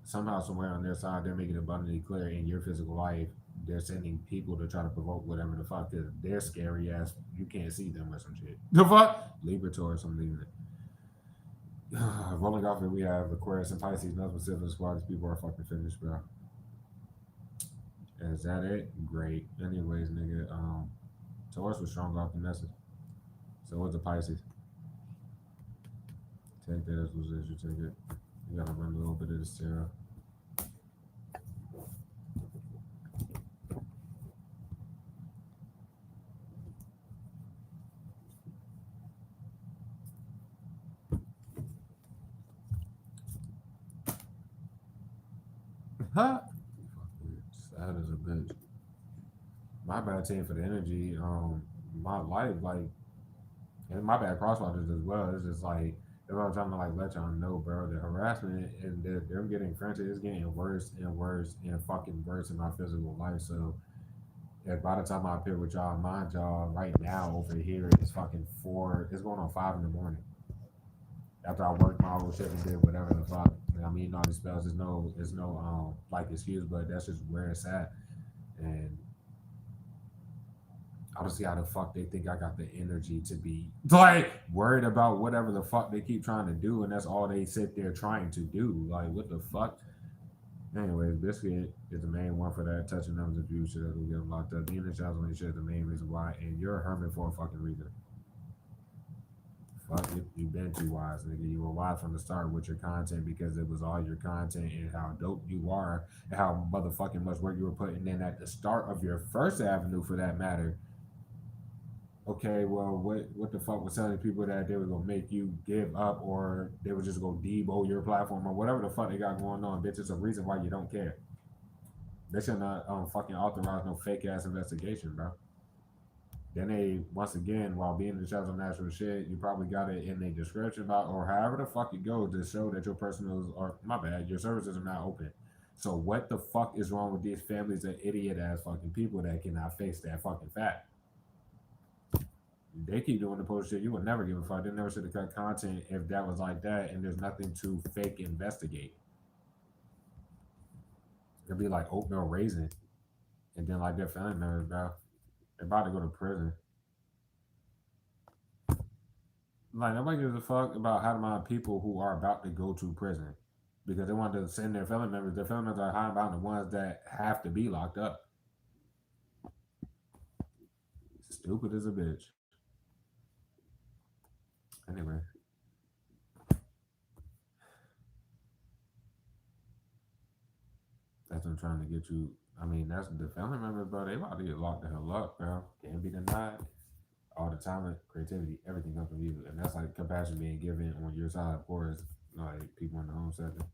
somehow, somewhere on their side, they're making it abundantly clear in your physical life, they're sending people to try to provoke whatever the fuck because they're scary ass. You can't see them or some shit. The fuck? Liberator or something. Rolling off here, we have Aquarius and Pisces, nothing specific squad. These people are fucking finished, bro. Is that it? Great. Anyways, nigga, Taurus was strong off the message. So what's the Pisces? Take that as you take it. You gotta run a little bit of this tarot. Huh? Sad as a bitch. My bad team for the energy. My life, like, and my bad crosswaters as well. It's just like if I'm trying to like let y'all know, bro, the harassment and they're getting frantic is getting worse and worse and fucking worse in my physical life. So if by the time I appear with y'all, mind y'all, right now over here it's fucking 4. It's going on 5 in the morning. After I worked my whole shit and did whatever the fuck. I mean, all these spells. There's no like excuse, but that's just where it's at. And I don't see how the fuck they think I got the energy to be like worried about whatever the fuck they keep trying to do, and that's all they sit there trying to do. Like, what the fuck? Anyways, Biscuit is the main one for that. Touching numbers of views shit that'll get them locked up. Being in the shots when shit is the main reason why, and you're a hermit for a fucking reason. Fuck it, you been too wise, nigga. You were wise from the start with your content because it was all your content and how dope you are and how motherfucking much work you were putting in at the start of your first avenue for that matter. Okay, well, what the fuck was telling people that they were gonna make you give up or they were just gonna debo your platform or whatever the fuck they got going on, bitch? It's a reason why you don't care. They should not fucking authorize no fake ass investigation, bro. Then they once again, while being in the shadows of natural shit, you probably got it in a description about or however the fuck it goes to show that your personals or my bad, your services are not open. So what the fuck is wrong with these families of idiot ass fucking people that cannot face that fucking fact? They keep doing the post shit. You would never give a fuck. They never should have cut content if that was like that and there's nothing to fake investigate. It'd be like oatmeal raisin. And then like their family members, bro. They're about to go to prison. Like nobody gives a fuck about how to mind people who are about to go to prison. Because they want to send their family members. Their family members are hiding behind the ones that have to be locked up. Stupid as a bitch. Anyway, that's what I'm trying to get you. I mean, that's the family members, bro. They about to get locked the hell up, bro. Can't be denied. All the talent, creativity, everything comes from you, and that's like compassion being given on your side, of course. Like people in the home sector.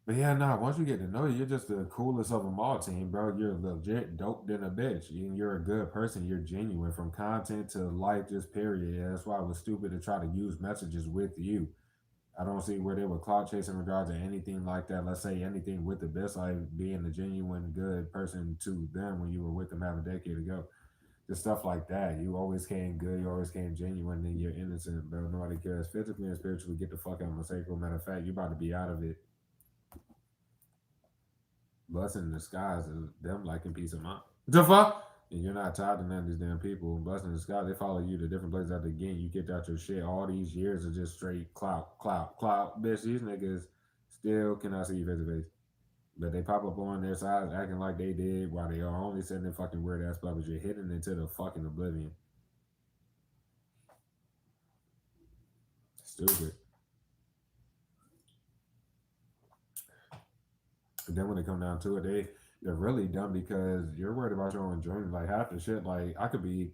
But yeah, nah. Once you get to know you, you're just the coolest of them all, team, bro. You're legit dope than a bitch. You're a good person. You're genuine from content to life, just period. Yeah, that's why it was stupid to try to use messages with you. I don't see where they were clout chasing in regards to anything like that. Let's say anything with the best, like being a genuine good person to them when you were with them half a decade ago. Just stuff like that. You always came good. You always came genuine, and you're innocent, bro. Nobody cares. Physically and spiritually, get the fuck out of my sacral. Matter of fact, you about to be out of it. Blessing in disguise is them liking peace of mind. The fuck? And you're not tied to none of these damn people. Blessing in disguise, they follow you to different places after again. You get out your shit. All these years of just straight clout, clout, clout. Bitch, these niggas still cannot see you face to face. But they pop up on their sides acting like they did while they are only sending fucking weird ass puppets. You're hidden into the fucking oblivion. Stupid. And then when it come down to it, they're really dumb because you're worried about your own dreams. Like half the shit, like I could be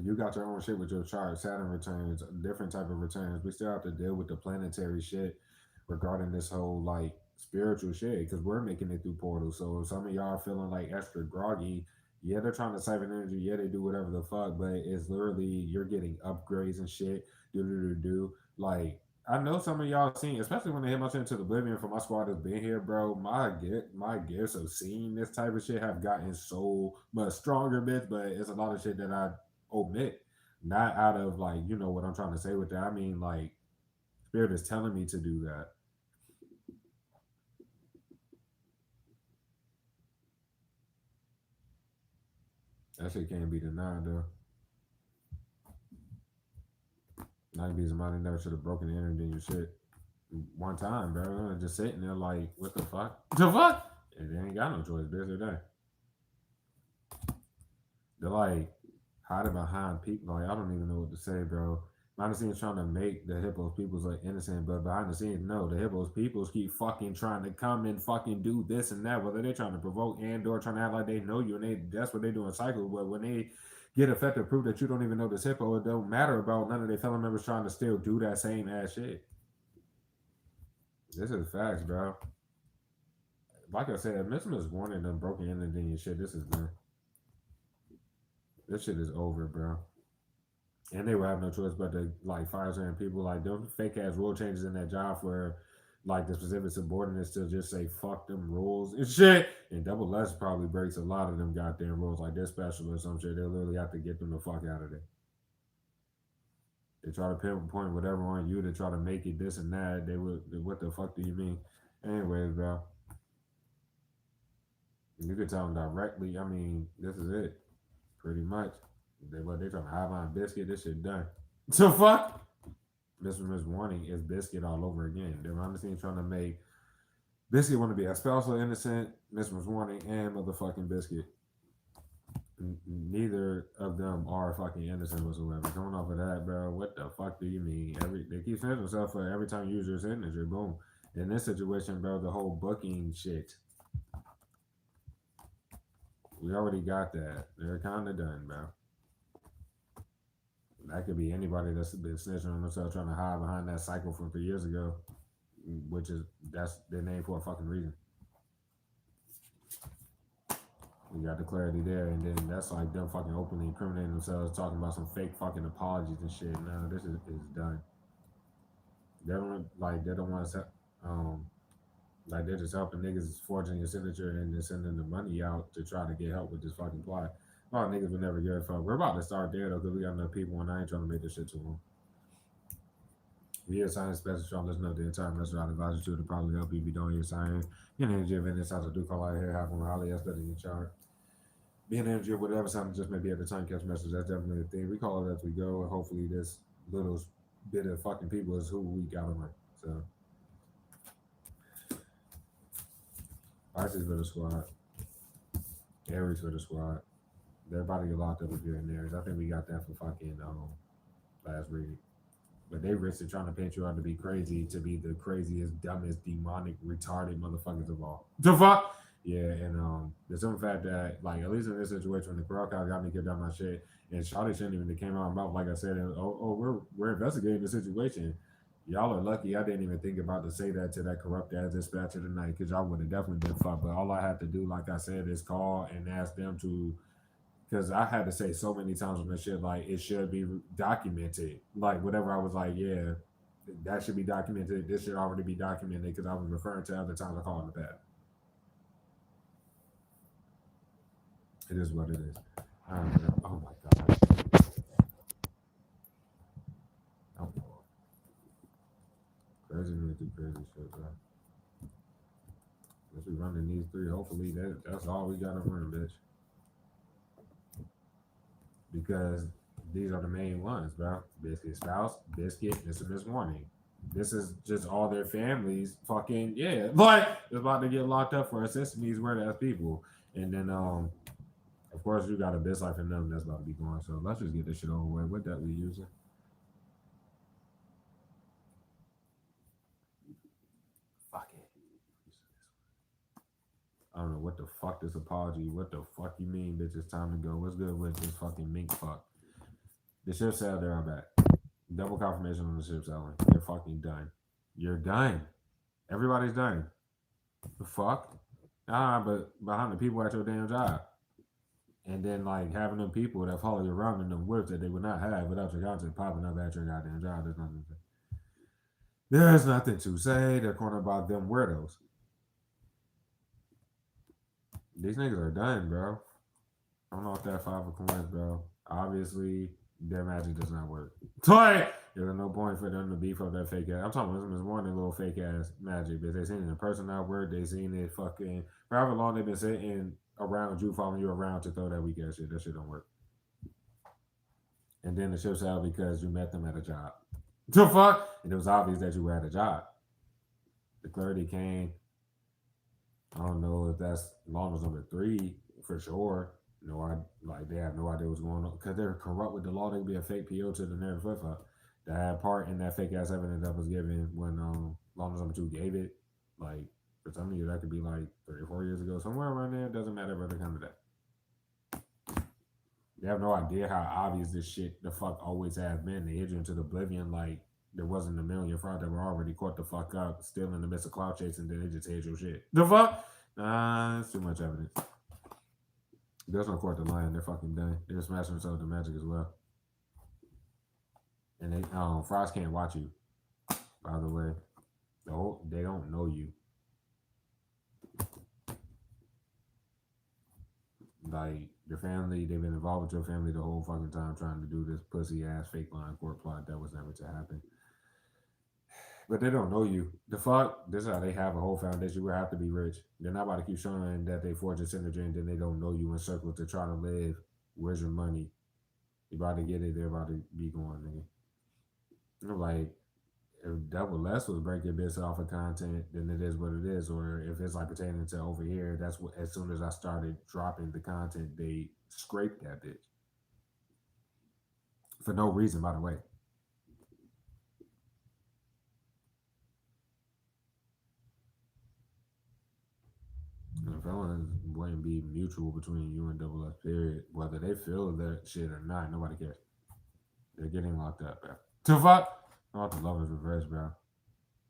you got your own shit with your chart, Saturn returns, different type of returns. We still have to deal with the planetary shit regarding this whole like spiritual shit because we're making it through portals. So if some of y'all are feeling like extra groggy, yeah, they're trying to siphon energy. Yeah, they do whatever the fuck, but it's literally you're getting upgrades and shit. Do do do do. Like I know some of y'all seen, especially when they hit my shit into the oblivion for my squad that's been here, bro. My gifts of seeing this type of shit have gotten so much stronger, bitch. But it's a lot of shit that I omit. Not out of like, you know what I'm trying to say with that. I mean like spirit is telling me to do that. That shit can't be denied though. Not be somebody never should have broken the energy in your shit one time, bro. And just sitting there like, what the fuck? The fuck? And they ain't got no choice, bitch. They're like hiding behind people. Like I don't even know what to say, bro. Behind the scenes trying to make the hippos peoples like innocent, but behind the scenes, no, the hippos peoples keep fucking trying to come and fucking do this and that, whether they're trying to provoke and or trying to act like they know you and that's what they do in cycles. But when they get effective proof that you don't even know this hippo, it don't matter about none of their fellow members trying to still do that same ass shit. This is facts, bro. Like I said, Missing is warning them broken energy and shit. This is done. This shit is over, bro. And they will have no choice but to like fire certain people. Like them fake ass rule changes in that job for like the specific subordinates to just say fuck them rules and shit. And double S probably breaks a lot of them goddamn rules, like their special or some shit. They'll literally have to get them the fuck out of there. They try to pinpoint whatever on you to try to make it this and that. They would. What the fuck do you mean? Anyways, bro, you could tell them directly. I mean, this is it. Pretty much. They trying to hide behind Biscuit. This shit done. So fuck. This one is warning is Biscuit all over again. They're honestly trying to make Biscuit want to be a spousal innocent, Miss Warning, and motherfucking Biscuit. Neither of them are fucking innocent whatsoever. Coming off of that, bro, what the fuck do you mean? They keep snitching themselves for every time you use your signature. Boom. In this situation, bro, the whole booking shit. We already got that. They're kind of done, bro. That could be anybody that's been snitching on themselves trying to hide behind that cycle from 3 years ago, which is that's their name for a fucking reason. We got the clarity there, and then that's like them fucking openly incriminating themselves, talking about some fake fucking apologies and shit. No, this is done. They don't want to like they're just helping niggas forging your signature and then sending the money out to try to get help with this fucking plot. A lot of niggas would never give a fuck. We're about to start there though, because we got enough people, and I ain't trying to make this shit too long. If you're a science specialist, y'all listen up the entire message. I'd advise you to probably help you if you don't hear science. Get an energy of any sounds I do call out here, have one highly aspect in your chart. Be an energy of whatever sound just may be at the time catch message. That's definitely a thing. We call it as we go, and hopefully this little bit of fucking people is who we got on. So Pisces for the squad. Aries for the squad. They're about to get locked up if you're in Aries. I think we got that for fucking last reading. But they risked trying to paint you out to be crazy, to be the craziest, dumbest, demonic, retarded motherfuckers of all. The fuck? Yeah, and the simple fact that, like, at least in this situation, when the crowd got me kicked out my shit, and Shawty shouldn't even came out about, like I said, we're investigating the situation. Y'all are lucky I didn't even think about to say that to that corrupt ass dispatcher tonight, because y'all would have definitely been fucked. But all I had to do, like I said, is call and ask them to, because I had to say so many times on this shit, like, it should be documented. Like, whatever I was like, yeah, that should be documented. This should already be documented, because I was referring to other times I called in the past. It is what it is. I don't know. Oh my god. Oh, crazy man do crazy shit, bro. Let's be running these three. Hopefully that's all we gotta run, bitch. Because these are the main ones, bro. Biscuit spouse, Biscuit, this morning. This is just all their families fucking yeah. Like it's about to get locked up for assisting these weird ass people. And then of course you got a biz life in them that's about to be going. So let's just get this shit over with. What that we using? Fuck it. I don't know what the fuck this apology. What the fuck you mean, bitch? It's time to go. What's good with this fucking mink fuck? The ship sailed. They're all back. Double confirmation on the ship sailing. They're fucking done. You're done. Everybody's done. The fuck? But behind the people at your damn job. And then like having them people that follow you around in them whips that they would not have without your content popping up at your goddamn job. There's nothing to say. They're cornered by them weirdos. These niggas are done, bro. I don't know if that 5 of coins, bro. Obviously, their magic does not work. There's no point for them to beef up that fake ass. I'm talking about this morning little fake ass magic, but they seen it in person not work. They seen it fucking however long they've been sitting around you, following you around to throw that weak ass shit. That shit don't work. And then the ship's out because you met them at a job. The fuck? And it was obvious that you were at a job. The clarity came. I don't know if that's law number 3 for sure. They have no idea what's going on because they're corrupt with the law. They could be a fake PO to the narrative flip flop that had part in that fake ass evidence that was given when law number 2 gave it. Like for some of you, that could be like 3 or 4 years ago, somewhere around there. It doesn't matter where they come to that. They have no idea how obvious this shit the fuck always has been. They hit you into the oblivion like there wasn't a million fraud that were already caught the fuck up, still in the midst of cloud chasing, then they just hit your shit. The fuck? Nah, it's too much evidence. There's no court to line. They're fucking done. They're smashing themselves with the magic as well. And they Frost can't watch you. By the way, they don't know you. Like your family, they've been involved with your family the whole fucking time trying to do this pussy ass fake line court plot that was never to happen. But they don't know you. The fuck? This is how they have a whole foundation. You will have to be rich. They're not about to keep showing that they forge a synergy and then they don't know you in circles to try to live Where's your money? You about to get it, they're about to be going, nigga. I'm like, if double less was breaking bits off of content, then it is what it is. Or if it's like pertaining to over here, that's what as soon as I started dropping the content, they scraped that bitch. For no reason, by the way. The feelings wouldn't be mutual between you and double S period. Whether they feel that shit or not, nobody cares. They're getting locked up, bro. To fuck? I want the lovers reverse, bro.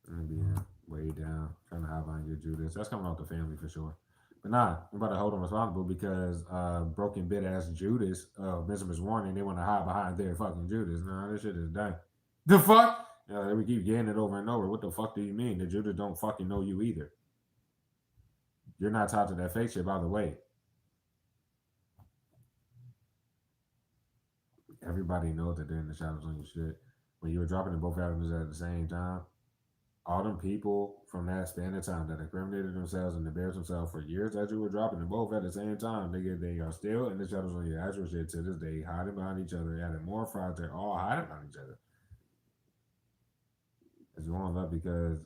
I'm gonna be way down, trying to hide behind your Judas. That's coming off the family for sure. But nah, I'm about to hold them responsible because broken bit ass Judas, Miss Warning, they want to hide behind their fucking Judas. Nah, this shit is done. The fuck? We keep getting it over and over. What the fuck do you mean? The Judas don't fucking know you either. You're not tied to that fake shit, by the way. Everybody knows that they're in the shadows on your shit. When you were dropping the both albums at the same time, all them people from that span of time that incriminated themselves and embarrassed themselves for years that you were dropping them both at the same time, nigga, they are still in the shadows on your actual shit to this day, hiding behind each other, adding more frauds. They're all hiding behind each other. It's going up because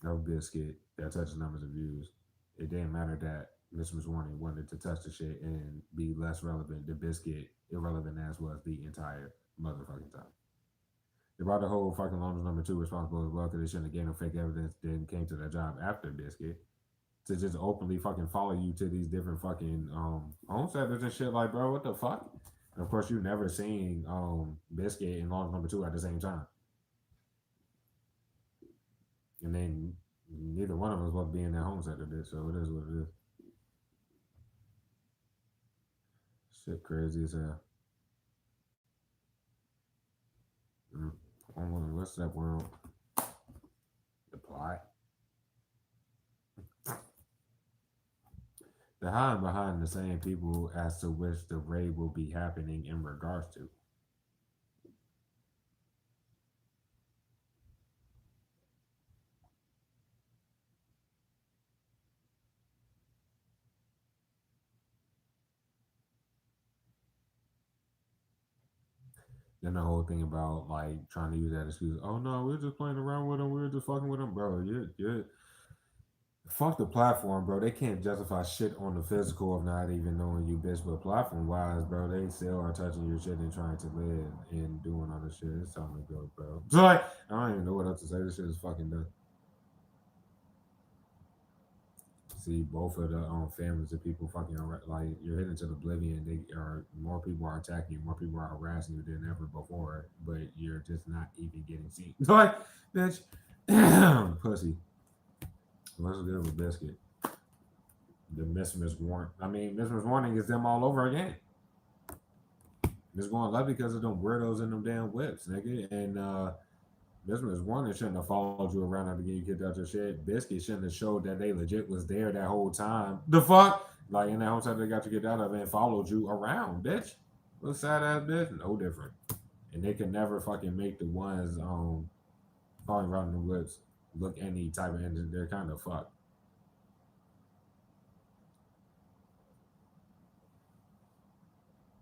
of Biscuit that touched numbers of views. It didn't matter that Miss Warning wanted to touch the shit and be less relevant. The Biscuit, irrelevant as was the entire motherfucking time. They brought the whole fucking Loans number two responsible as well because they shouldn't have gained no fake evidence, then came to their job after Biscuit to just openly fucking follow you to these different fucking homesteaders and shit. Like, bro, what the fuck? And of course, you never seen Biscuit and Loans number two at the same time. And then neither one of us was being that homesteader did, so it is what it is. Shit crazy as hell. Mm. What's that world? The plot? The hiding behind the same people as to which the raid will be happening in regards to. Then the whole thing about like trying to use that excuse. Oh no, we are just playing around with them. We were just fucking with them, bro. You're fuck the platform, bro. They can't justify shit on the physical of not even knowing you, bitch. But platform wise, bro, they still are touching your shit and trying to live and doing all this shit. It's time to go, bro. So like, I don't even know what else to say. This shit is fucking done. See both of the families of people fucking like you're heading to oblivion. They are more people are attacking you, more people are harassing you than ever before, but you're just not even getting seen. Like, bitch, pussy. What's good with Biscuit? The Miss Warning. I mean, Miss Warning is them all over again. It's going left because of them weirdos in them damn whips, nigga. And Miss Warning shouldn't have followed you around after getting you kicked out your shit. Biscuit shouldn't have showed that they legit was there that whole time. The fuck? Like in that whole time they got you kicked out of and followed you around, bitch. Little sad ass bitch, no different. And they can never fucking make the ones following around the whips look any type of engine. They're kind of fucked.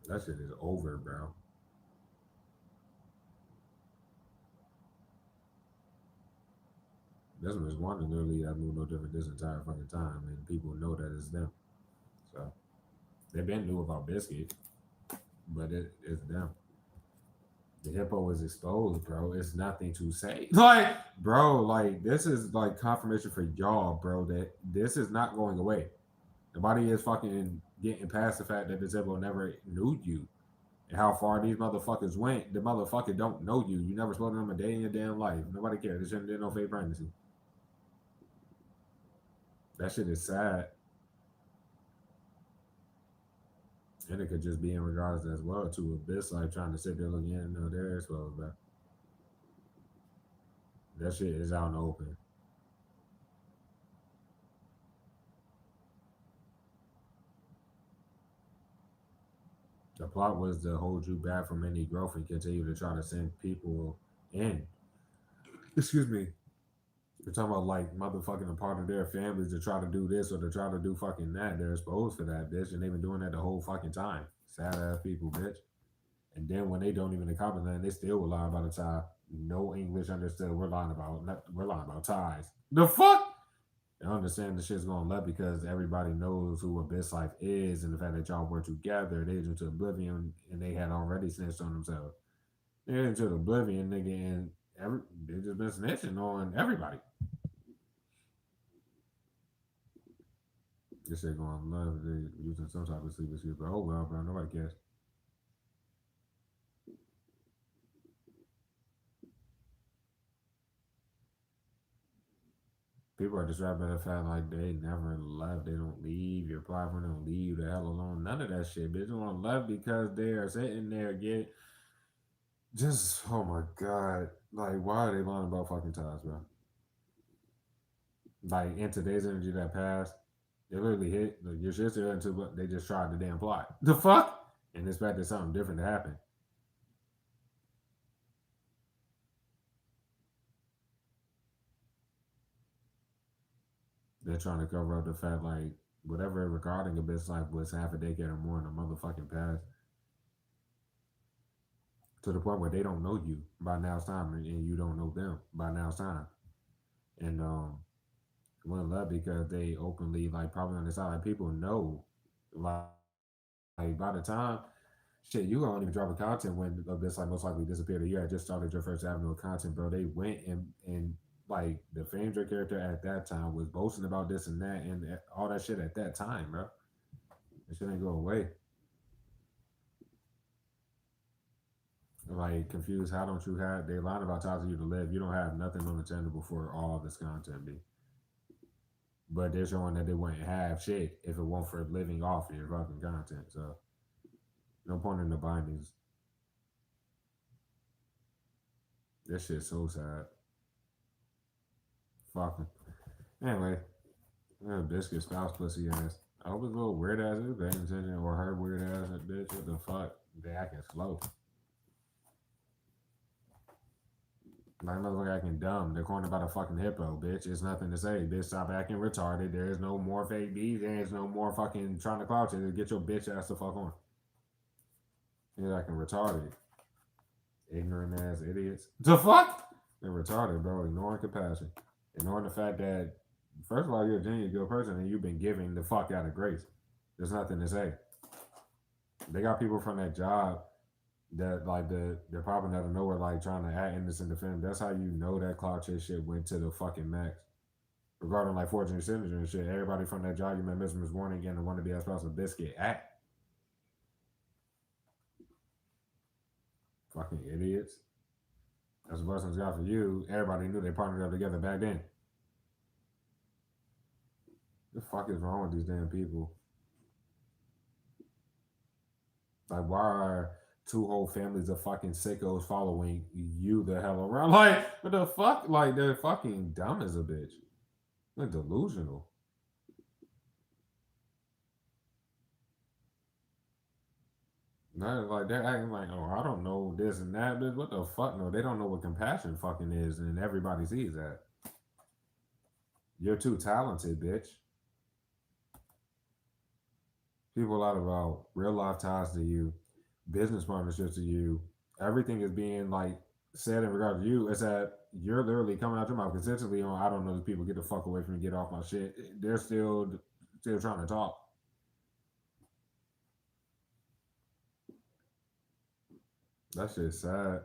That shit is over, bro. This one is one and literally I moved no different this entire fucking time, and people know that it's them. So they've been knew about Biscuit, but it's them. The hippo is exposed, bro. It's nothing to say. Like, bro, like this is like confirmation for y'all, bro, that this is not going away. Nobody is fucking getting past the fact that this hippo never knew you and how far these motherfuckers went. The motherfucker don't know you. You never spoke to them a day in your damn life. Nobody cares. This shouldn't be no fake pregnancy. That shit is sad. And it could just be in regards as well to Abyss, like trying to sit there looking in no there as well, bro. That shit is out in the open. The plot was to hold you back from any growth and continue to try to send people in. Excuse me. You're talking about like motherfucking a part of their families to try to do this or to try to do fucking that. They're exposed for that bitch, and they've been doing that the whole fucking time. Sad ass people, bitch. And then when they don't even accomplish nothing, they still will lie about a tie. No English understood. We're lying about ties. The fuck? I understand the shit's going left because everybody knows who Abyss Life is and the fact that y'all were together, they into oblivion and they had already snitched on themselves. They're into oblivion, nigga, and they just been snitching on everybody. This shit going left. They using some type of sleep excuse, but oh well, bro. Nobody cares. People are distracted by the fact like they never left, they don't leave, your platform don't leave the hell alone. None of that shit, bitch. They want left because they are sitting there get just oh my god. Like why are they lying about fucking ties, bro? Like in today's energy that passed, they literally hit like, your shit's still into but they just tried the damn plot. The fuck? And expected something different to happen. They're trying to cover up the fact like whatever regarding Abyss Life was half a decade or more in the motherfucking past. To the point where they don't know you by now's time and you don't know them by now's time. And one love because they openly like probably on the side like people know like by the time shit you don't even drop a content when Abyss like most likely disappeared. You had just started your first avenue of content, bro. They went and like the Fanger character at that time was boasting about this and that and all that shit at that time, bro. It shit ain't go away. Like confused, how don't you have they lying about telling you to live? You don't have nothing on the table for all this content be. But they're showing that they wouldn't have shit if it weren't for living off your fucking content. So no point in the bindings. This shit's so sad. Fucking. Anyway, biscuit spouse pussy ass. I hope his little weird ass is paying attention or her weird ass bitch. What the fuck? They acting slow. Like motherfucker acting dumb. They're calling about a fucking hippo, bitch. It's nothing to say. Bitch, stop acting retarded. There is no more fake beef. There is no more fucking trying to clout you. Get your bitch ass the fuck on. You're acting retarded. Ignorant ass idiots. The fuck? They're retarded, bro. Ignoring compassion. Ignoring the fact that, first of all, you're a genuine good person and you've been giving the fuck out of grace. There's nothing to say. They got people from that job that like they're popping out of nowhere like trying to act innocent defend. That's how you know that cloud chase shit went to the fucking max. Regarding like fortune signature and shit, everybody from that job you met Miss Warning and the one to be ass spouse of biscuit act. Fucking idiots. That's a blessing's God for you. Everybody knew they partnered up together back then. What the fuck is wrong with these damn people? Like, why are two whole families of fucking sickos following you the hell around? Like, what the fuck? Like, they're fucking dumb as a bitch. They're delusional. Like they're acting like, oh, I don't know this and that, bitch. What the fuck? No, they don't know what compassion fucking is, and everybody sees that. You're too talented, bitch. People lie about real life ties to you, business partnerships to you. Everything is being like said in regard to you. Is that you're literally coming out your mouth consistently on I don't know these people, get the fuck away from me, get off my shit. They're still trying to talk. That shit's sad.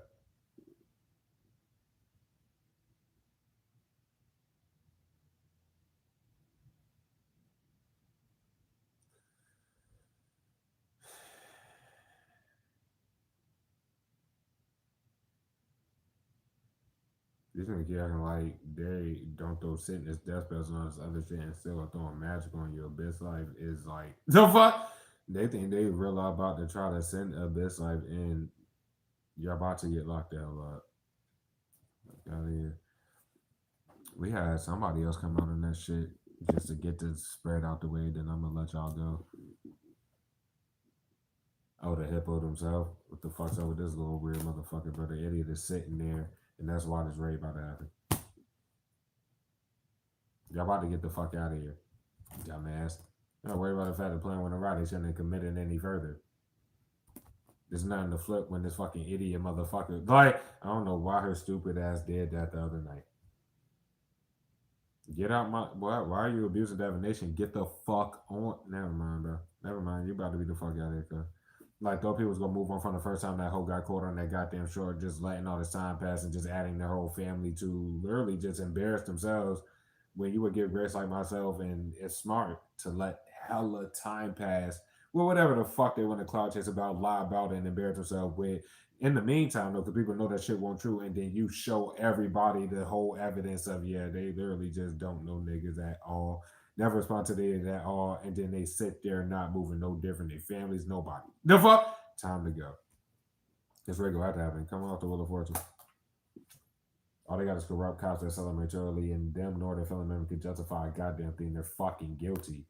These niggas keep acting like they don't throw sickness, death spells, and all this other shit, and still are throwing magic on you. Abyss Life is like the fuck. They think they real about to try to send Abyss Life in. You're about to get locked the hell up. Out of here. We had somebody else come out on that shit just to get this spread out the way. Then I'm gonna let y'all go. Oh, the hippo himself. What the fuck's up with this little weird motherfucker, bro? The idiot is sitting there, and that's why this raid about to happen. Y'all about to get the fuck out of here, dumbass. Don't worry about the fact that playing with a ride, they shouldn't have committed any further. There's nothing to flip when this fucking idiot motherfucker. Like, I don't know why her stupid ass did that the other night. Get out my. Why are you abusing divination? Get the fuck on. Never mind, bro. Never mind. You about to be the fuck out of here, cuz. Like, thought people was gonna move on from the first time that hoe got caught on that goddamn short, just letting all this time pass and just adding their whole family to literally just embarrass themselves when you would give grace like myself, and it's smart to let hella time pass. Well, whatever the fuck they want to cloud chase about, lie about it, and embarrass themselves with. In the meantime, though, because people know that shit won't true, and then you show everybody the whole evidence of, yeah, they literally just don't know niggas at all, never respond to it at all, and then they sit there not moving no different. Their families, nobody. The fuck? Time to go. It's regular have to happen. Come off the Wheel of Fortune. All they got is corrupt cops that celebrate early, and them nor their family member can justify a goddamn thing. They're fucking guilty.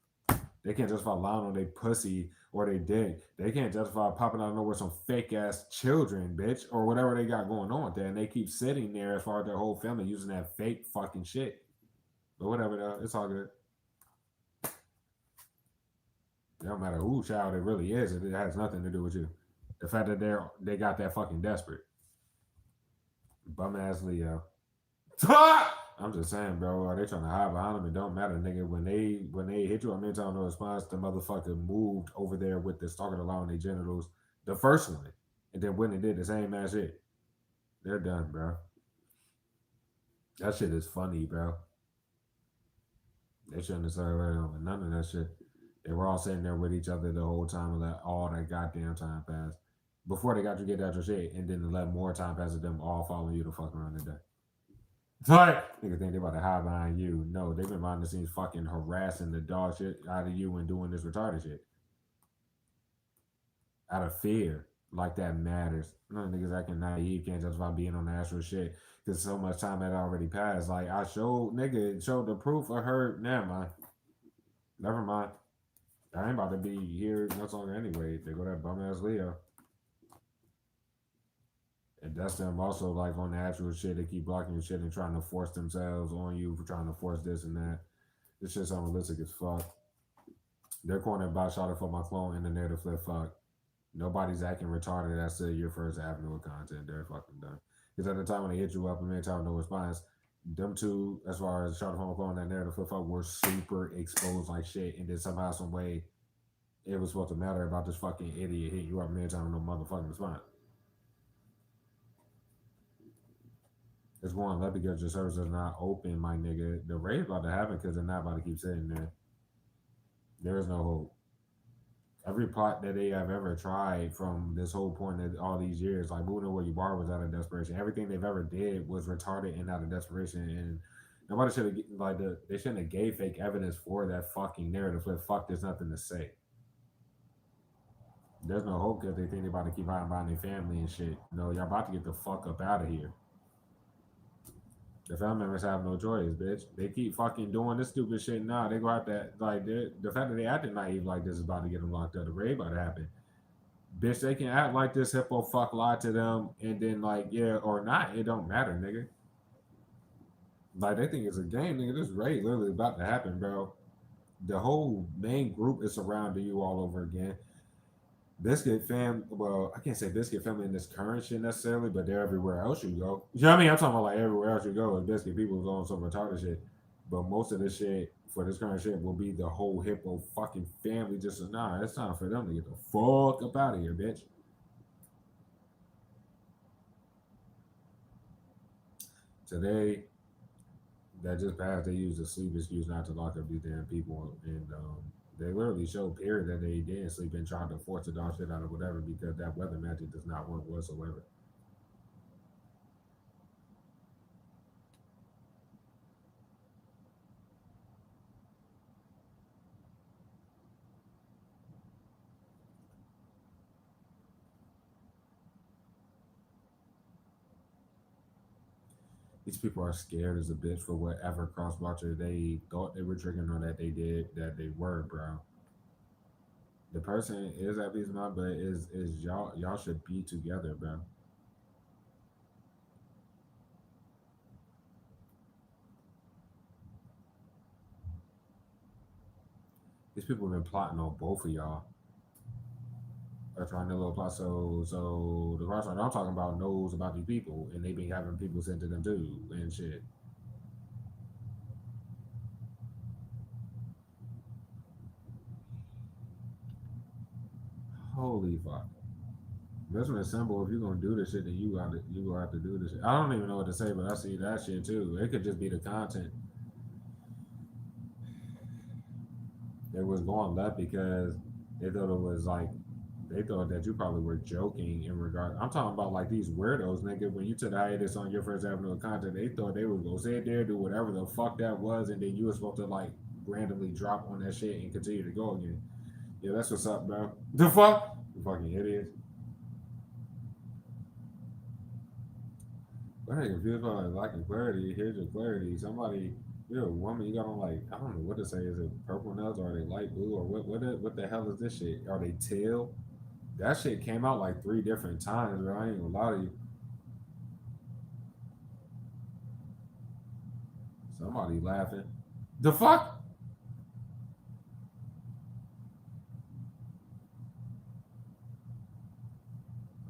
They can't justify lying on their pussy or they dick. They can't justify popping out of nowhere some fake ass children, bitch, or whatever they got going on there. And they keep sitting there as far as their whole family using that fake fucking shit. But whatever, though, it's all good. It don't matter who child it really is. It has nothing to do with you. The fact that they got that fucking desperate. Bum ass Leo. I'm just saying, bro. Are they trying to hide behind them? It don't matter, nigga. When they hit you, I mean, no response. The motherfucker moved over there with the stalker allowing their genitals, the first one, and then went and did the same ass shit. They're done, bro. That shit is funny, bro. They shouldn't have started right on none of that shit. They were all sitting there with each other the whole time and let all that goddamn time pass before they got you get out your shit, and then to let more time pass with them all following you the fuck around the day. Like, nigga think they about to hide behind you. No, they've been behind the scenes fucking harassing the dog shit out of you and doing this retarded shit. Out of fear. Like that matters. No niggas acting naive, can't justify being on the actual shit. Cause so much time had already passed. Like I showed showed the proof of her. Never mind. Never mind. I ain't about to be here much longer anyway. They go that bum ass Leo. And that's them also like on the actual shit. They keep blocking your shit and trying to force themselves on you for trying to force this and that. This shit's unrealistic as fuck. They're cornered by shot for my clone and the narrative flip fuck. Nobody's acting retarded. That's still your first avenue of content. They're fucking done. Because at the time when they hit you up and made time no response, them two, as far as shot for my clone and that narrative flip fuck, were super exposed like shit. And then somehow, some way, it was supposed to matter about this fucking idiot hitting you up mid time no motherfucking response. It's going left because your service is not open, my nigga. The raid's about to happen because they're not about to keep sitting there. There is no hope. Every plot that they have ever tried from this whole point of all these years, like moving to where you are, was out of desperation. Everything they've ever did was retarded and out of desperation. And nobody should have they shouldn't have gave fake evidence for that fucking narrative. But fuck, there's nothing to say. There's no hope because they think they're about to keep hiding behind their family and shit. No, y'all about to get the fuck up out of here. The family members have no choice, bitch. They keep fucking doing this stupid shit now. They go out that like the fact that they acting naive like this is about to get them locked up. The raid about to happen. Bitch, they can act like this hippo fuck lie to them and then like yeah or not. It don't matter, nigga. Like they think it's a game, nigga. This raid literally about to happen, bro. The whole main group is surrounding you all over again. Biscuit fam, well, I can't say Biscuit family in this current shit necessarily, but they're everywhere else you go. You know what I mean? I'm talking about like everywhere else you go is Biscuit people who's on some retarded shit. But most of this shit for this current shit will be the whole hippo fucking family. Just nah, it's time for them to get the fuck up out of here, bitch. Today, that just passed, they used a sleep excuse not to lock up these damn people, and they literally showed period that they didn't sleep and tried to force the dog shit out of whatever because that weather magic does not work whatsoever. These people are scared as a bitch for whatever cross watcher they thought they were triggering or that they did that they were, bro. The person is at least not, but is y'all should be together, bro. These people have been plotting on both of y'all. Are trying to little plot. So the restaurant I'm talking about knows about these people, and they be having people sent to them too and shit. Holy fuck. That's what it's simple. If you're gonna do this shit, then you gonna have to do this shit. I don't even know what to say, but I see that shit too. It could just be the content that was going left because they thought it was like they thought that you probably were joking in regard. I'm talking about like these weirdos, nigga. When you took the hiatus on your first avenue of content, they thought they was gonna sit there, do whatever the fuck that was, and then you were supposed to like randomly drop on that shit and continue to go again. Yeah, that's what's up, bro. The fuck, you fucking idiots. But hey, confused by lacking clarity. Here's your clarity. Somebody, you're a woman. You got on like I don't know what to say. Is it purple nails or are they light blue or what the hell is this shit? Are they teal? That shit came out like 3 different times, bro. I ain't gonna lie to you. Somebody laughing. The fuck?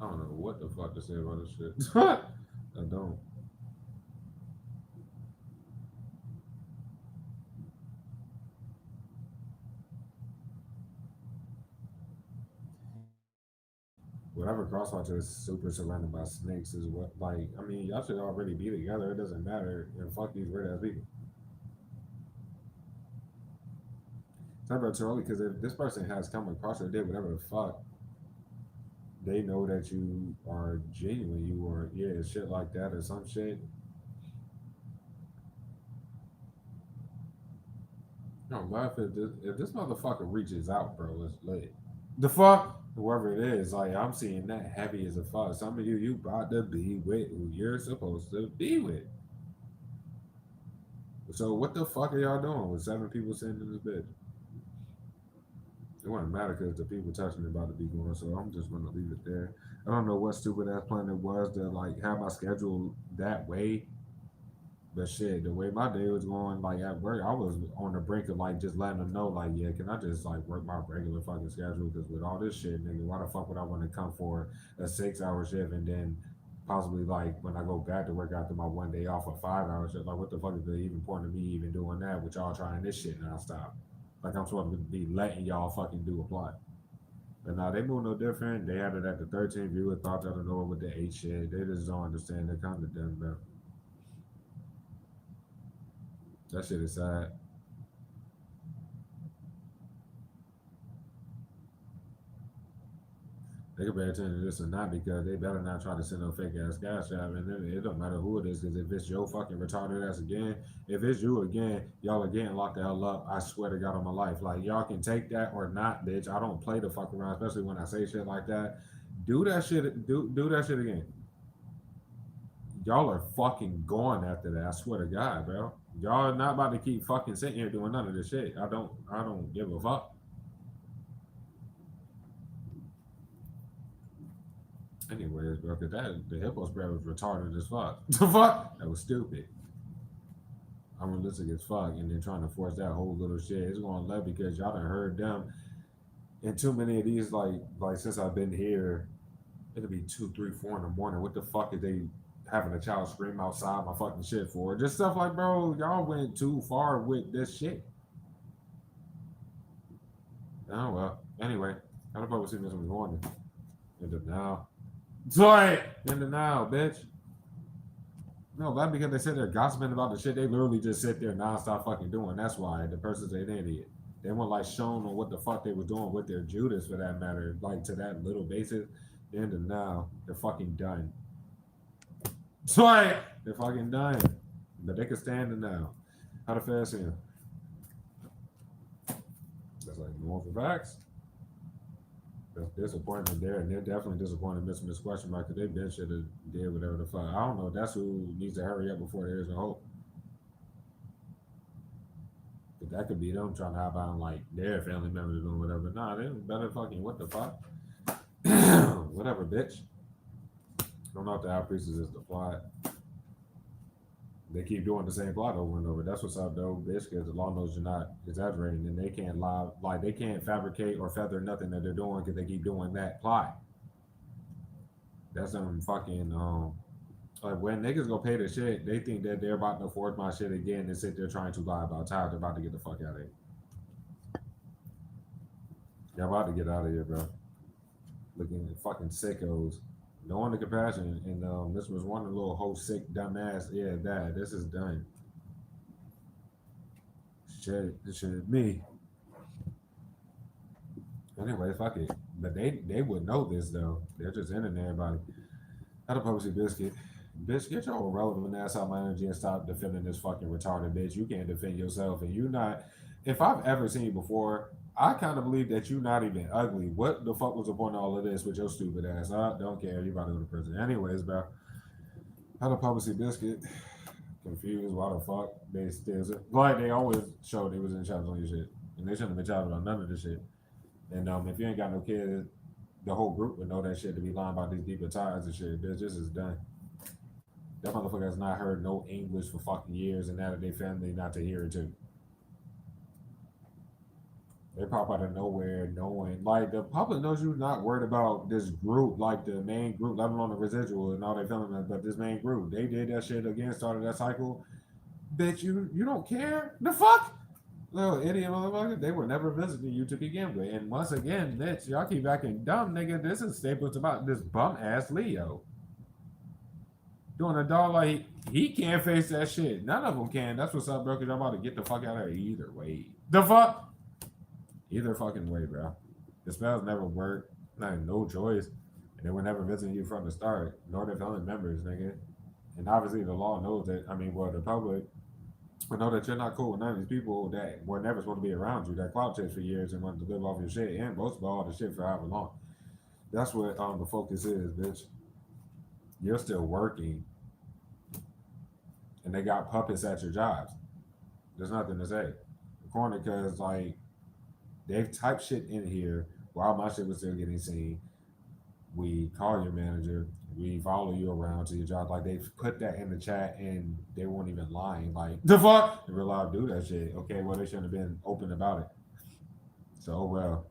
I don't know what the fuck to say about this shit. I don't. Whatever crosswatch is super surrounded by snakes is what like I mean y'all should already be together. It doesn't matter. And fuck these weird ass people. It's not about too early because if this person has come across or did whatever the fuck, they know that you are genuine. You are yeah, shit like that or some shit. No, laugh if this motherfucker reaches out, bro, it's lit. The fuck? Whoever it is, like I'm seeing that heavy as a fuck. Some of you about to be with who you're supposed to be with. So what the fuck are y'all doing with 7 people sitting in this bed? It wouldn't matter because the people touching it about to be going, so I'm just gonna leave it there. I don't know what stupid ass plan it was to like have my schedule that way. But shit, the way my day was going, like at work, I was on the brink of like just letting them know, like, yeah, can I just like work my regular fucking schedule? Because with all this shit, nigga, why the fuck would I want to come for a 6 hour shift and then possibly like when I go back to work after my one day off a 5 hour shift? Like, what the fuck is the even point of me even doing that with y'all trying this shit nonstop? Like, I'm supposed to be letting y'all fucking do a plot. But now they move no different. They had it at the 13th viewer, thought y'all to know with the 8 shit. They just don't understand. They're kind of dumb, bro. That shit is sad. They can pay attention to this or not because they better not try to send no fake ass cash app. And then it don't matter who it is because if it's Joe fucking retarded ass again, if it's you again, y'all are getting locked the hell up. I swear to God on my life. Like, y'all can take that or not, bitch. I don't play the fuck around, especially when I say shit like that. Do that shit. Do that shit again. Y'all are fucking going after that. I swear to God, bro. Y'all are not about to keep fucking sitting here doing none of this shit. I don't give a fuck. Anyways, bro, cause that the hippo spread was retarded as fuck. The fuck? That was stupid. Unrealistic as fuck, and then trying to force that whole little shit. It's going left because y'all done heard them. And too many of these, like since I've been here, it'll be 2, 3, 4 in the morning. What the fuck is they having a child scream outside my fucking shit for? Just stuff like, bro, y'all went too far with this shit. Oh well. Anyway, how the fuck was seeing this in the morning? Into now. Sorry, into now, bitch. No, that because they sit there gossiping about the shit they literally just sit there nonstop fucking doing. That's why the person's an idiot. They weren't like shown on what the fuck they was doing with their Judas for that matter, like to that little basis. The end of now, they're fucking done. Sorry, they're fucking done. But they can stand it now. How the fast in? That's like more for facts. That's disappointment there, and they're definitely disappointed missing this question mark because they been should have did whatever the fuck. I don't know. That's who needs to hurry up before there's a hope. But that could be them trying to hop out on like their family members doing whatever. Nah, they better fucking what the fuck? Whatever, bitch. I don't know if the high priestess is the plot. They keep doing the same plot over and over. That's what's up, though, bitch. Because the law knows you're not exaggerating, and they can't lie, like they can't fabricate or feather nothing that they're doing because they keep doing that plot. That's them fucking like when niggas go pay the shit, they think that they're about to forge my shit again and sit there trying to lie about time. They're about to get the fuck out of here. They're about to get out of here, bro. Looking at fucking sickos. Knowing the compassion, and this was one little whole sick dumbass. Yeah, that this is done. Shit, this shit me. Anyway, fuck it. But they would know this though. They're just in everybody. How to publish a biscuit. Bitch, get your irrelevant ass out my energy and stop defending this fucking retarded bitch. You can't defend yourself, and you not. If I've ever seen you before, I kind of believe that you not even ugly. What the fuck was the point of all of this with your stupid ass? I don't care. You about to go to prison. Anyways, bro. How to publish a biscuit. Confused. Why the fuck they still like they always showed they was in charge on your shit, and they shouldn't have been charged about none of this shit. And if you ain't got no kids, the whole group would know that shit to be lying about these deeper ties and shit. Bitch, this is done. That motherfucker has not heard no English for fucking years, and now that they family not to hear it too. They pop out of nowhere knowing, like, the public knows you're not worried about this group, like the main group, let alone the residual and all they feeling, but this main group, they did that shit again, started that cycle. Bitch, you don't care? The fuck? Little idiot motherfucker, they were never visiting you to begin with. And once again, bitch, y'all keep acting dumb, nigga. This is Staples about this bum ass Leo. Doing a dog like he can't face that shit. None of them can. That's what's up, bro. Cause y'all about to get the fuck out of here either way. The fuck? Either fucking way, bro. The spells never work. Not no choice. And they were never visiting you from the start, nor their family members, nigga. And obviously the law knows that. I mean, well, the public will know that you're not cool with none of these people that were never supposed to be around you, that clout chased for years and wanted to live off your shit, and most of all the shit for however long. That's what the focus is, bitch. You're still working, and they got puppets at your jobs. There's nothing to say. Corner, because like they've typed shit in here while my shit was still getting seen. We call your manager. We follow you around to your job. Like they put that in the chat, and they weren't even lying. Like the fuck, they were allowed to do that shit. Okay, well they shouldn't have been open about it. So well,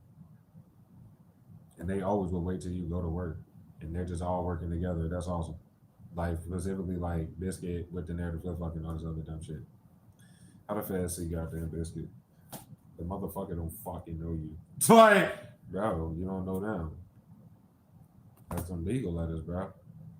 and they always will wait till you go to work, and they're just all working together. That's awesome. Like specifically like Biscuit with the narrative flip fucking all this other dumb shit. How the feds see goddamn Biscuit? The motherfucker don't fucking know you. Like, bro, you don't know them. That's some legal letters, bro.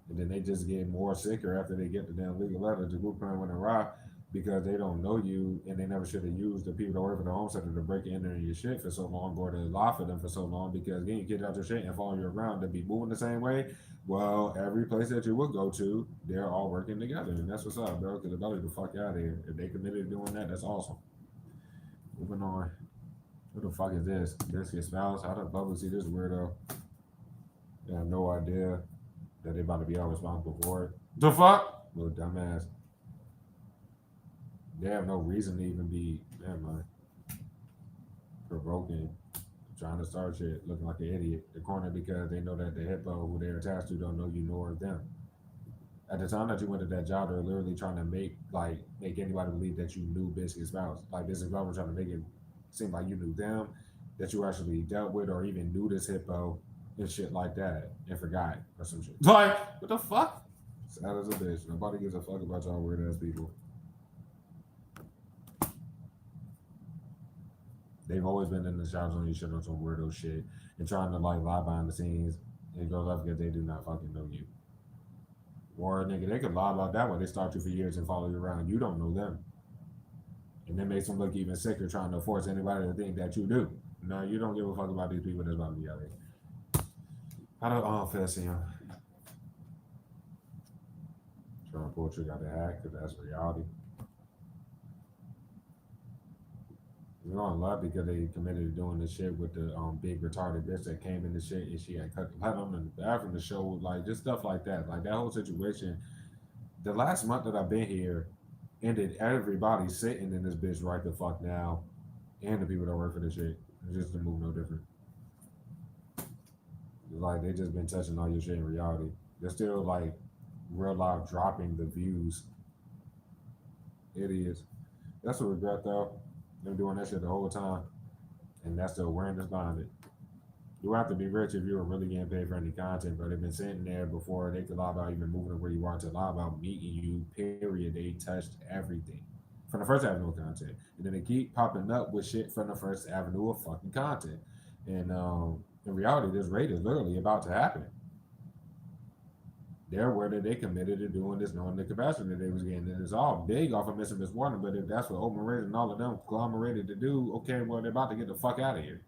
And then they just get more sicker after they get the damn legal letters. The group plan went awry because they don't know you and they never should have used the people that work for the home center to break in there in your shit for so long or to lie for them for so long because getting kicked out your shit and following you around to be moving the same way. Well, every place that you would go to, they're all working together. And that's what's up, bro. Because they're about to get the fuck out of here. If they committed to doing that, that's awesome. Moving on. Who the fuck is this? This your spouse? How the public see this weirdo? They have no idea that they about to be all responsible for it. The fuck? Little dumbass. They have no reason to even be, never mind, provoking, trying to start shit, looking like an idiot. The corner because they know that the hippo who they're attached to don't know you nor them. At the time that you went to that job, they're literally trying to make anybody believe that you knew Biscuit's spouse. Like Biscuit's spouse was trying to make it seem like you knew them, that you actually dealt with or even knew this hippo and shit like that and forgot or some shit. Like, what the fuck? Sad as a bitch. Nobody gives a fuck about y'all weird ass people. They've always been in the shops on you shit on some weirdo shit and trying to like lie behind the scenes and go left because they do not fucking know you. Or nigga, they could lie about that when they start you for years and follow you around. You don't know them. And that makes them look even sicker trying to force anybody to think that you do. No, you don't give a fuck about these people that's about to be out here. How do feel him? Trying to pull a trick out the hat because that's reality. You know, a lot because they committed to doing this shit with the big retarded bitch that came in the shit and she had cut the light on in the bathroom to show like just stuff like that. Like that whole situation. The last month that I've been here ended everybody sitting in this bitch right the fuck now. And the people that work for this shit. It's just the move no different. Like they just been touching all your shit in reality. They're still like real life dropping the views Idiots. That's a regret though. Them doing that shit the whole time, and that's the awareness behind it. You have to be rich if you were really getting paid for any content, but they've been sitting there before they could lie about even moving to where you are to lie about meeting you. Period. They touched everything from the first avenue of content, and then they keep popping up with shit from the first avenue of fucking content. And in reality, this raid is literally about to happen. They're aware that they committed to doing this, knowing the capacity that they was getting. And it's all big off of missing Miss Warner, but if that's what Open Raiders and all of them conglomerated to do, okay, well, they're about to get the fuck out of here.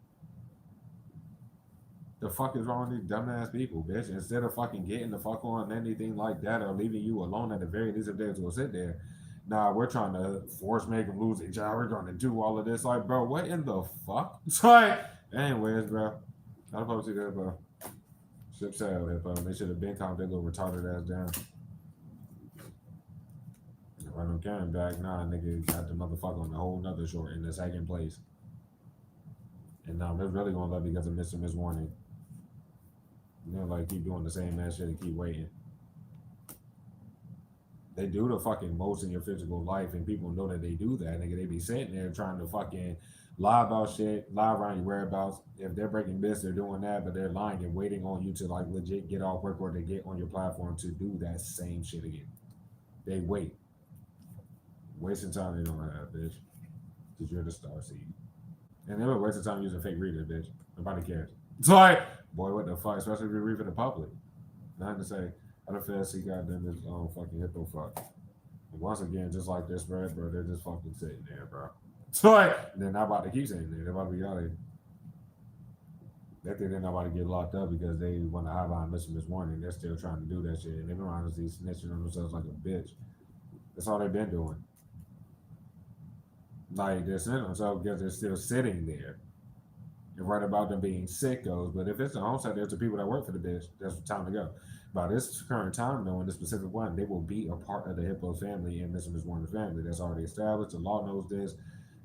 The fuck is wrong with these dumbass people, bitch? Instead of fucking getting the fuck on anything like that or leaving you alone at the very least if they was gonna sit there, nah, we're trying to force make them lose their job. We're gonna do all of this. Like, bro, what in the fuck? It's like, anyways, bro. How the fuck see that, bro? Ship sail, hippo. They should have been calm their little retarded ass down. Run them carrying back, nah, nigga got the motherfucker on a whole nother short in the second place. And now they're really gonna love because of Mr. Miss Warning. You know, like keep doing the same ass shit and keep waiting. They do the fucking most in your physical life, and people know that they do that. Nigga, they be sitting there trying to fucking lie about shit, lie around your whereabouts. If they're breaking business, they're doing that, but they're lying and waiting on you to like legit get off work or to get on your platform to do that same shit again. They wait. Wasting time they don't have, bitch. Because you're the star seed. And they were wasting time using fake readers, bitch. Nobody cares. It's like, boy, what the fuck? Especially if you're reading the public. Nothing to say. I don't feel see goddamn this fucking hippo fuck. And once again, just like this, bro, they're just fucking sitting there, bro. So like, they're not about to keep sitting there. They're about to be out of here. They think they're not about to get locked up because they want to hide behind Miss Warning. They're still trying to do that shit. And they've been honestly snitching on themselves like a bitch. That's all they've been doing. Like, they're snitching on themselves because they're still sitting there. And right about them being sickos. But if it's the homestead, there's the people that work for the bitch. That's the time to go. By this current time, though, in this specific one, they will be a part of the Hippo family and Mr. Miss Warner's family. That's already established. The law knows this,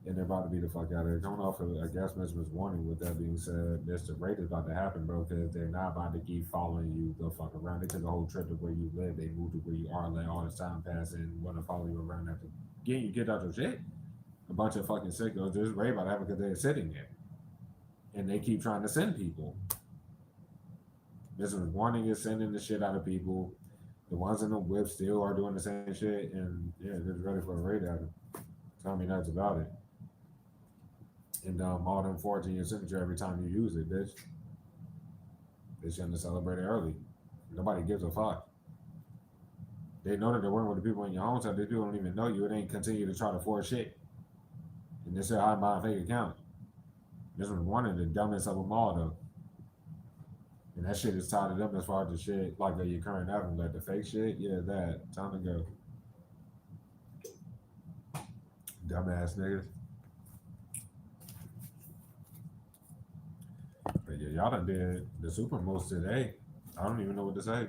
and they're about to be the fuck out of there. Coming off of, I guess, Mr. Miss Warning, with that being said, this the raid is about to happen, bro, because they're not about to keep following you the fuck around. They took a whole trip to where you live. They moved to where you are, let all this time pass, and want to follow you around after getting you kicked out your shit. A bunch of fucking sickos. This raid about to happen because they're sitting there. And they keep trying to send people. Mr. Warning is sending the shit out of people. The ones in the whip still are doing the same shit, and yeah, they're ready for a raid happen. Tell me nuts about it. And all them forging your signature every time you use it, bitch. They shouldn't have celebrated early. Nobody gives a fuck. They know that they're working with the people in your home, so these people don't even know you. It ain't continue to try to forge shit. And they say, I buy a fake account. This was one of the dumbest of them all, though. And that shit is tied to them as far as the shit, like your current album, like the fake shit. Yeah, that. Time to go. Dumbass niggas. But yeah, y'all done did the super most today. I don't even know what to say.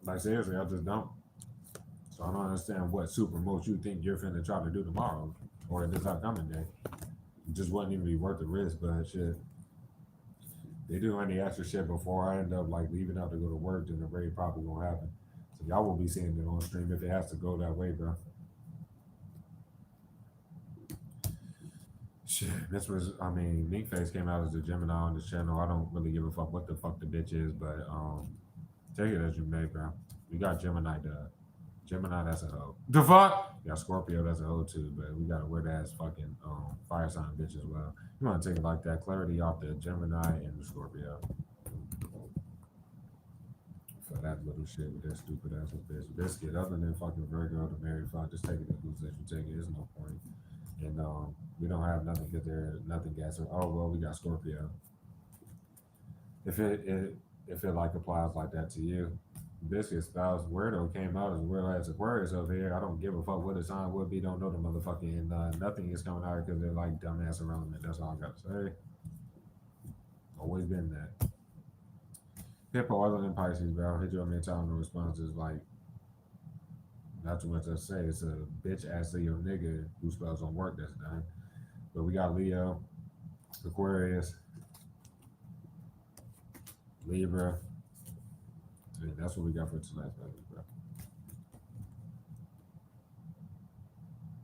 Like, seriously, I just don't. So I don't understand what super most you think you're finna try to do tomorrow or this upcoming day. It just wouldn't even be worth the risk, but shit. They do any extra shit before I end up like leaving out to go to work, then the raid probably gonna happen. So y'all will be seeing it on stream if it has to go that way, bro. Shit, this was, I mean, Ninkface came out as a Gemini on this channel. I don't really give a fuck what the fuck the bitch is, but take it as you may, bro. We got Gemini, Gemini, that's a hoe. The fuck? We got Scorpio, that's a hoe too, but we got a weird ass fucking fire sign bitch as well. You want to take it like that? Clarity off the Gemini and the Scorpio. For that little shit with that stupid ass bitch. Biscuit, other than fucking Virgo, the married fuck, just take it as loose as you take it. There's no point. And we don't have nothing because there's nothing gas. Oh well, we got Scorpio. If it like applies like that to you. Biscuit spouse weirdo came out as weird as Aquarius over here. I don't give a fuck what the sign would be. Don't know the motherfucking nothing is coming out because they're like dumbass irrelevant. That's all I got to say. Always been that. Hippo other than Pisces, bro. Hit you on me time. The response is like not too much to say. It's a bitch ass Leo nigga who spells on work this time. But we got Leo, Aquarius, Libra. And that's what we got for tonight's message, bro.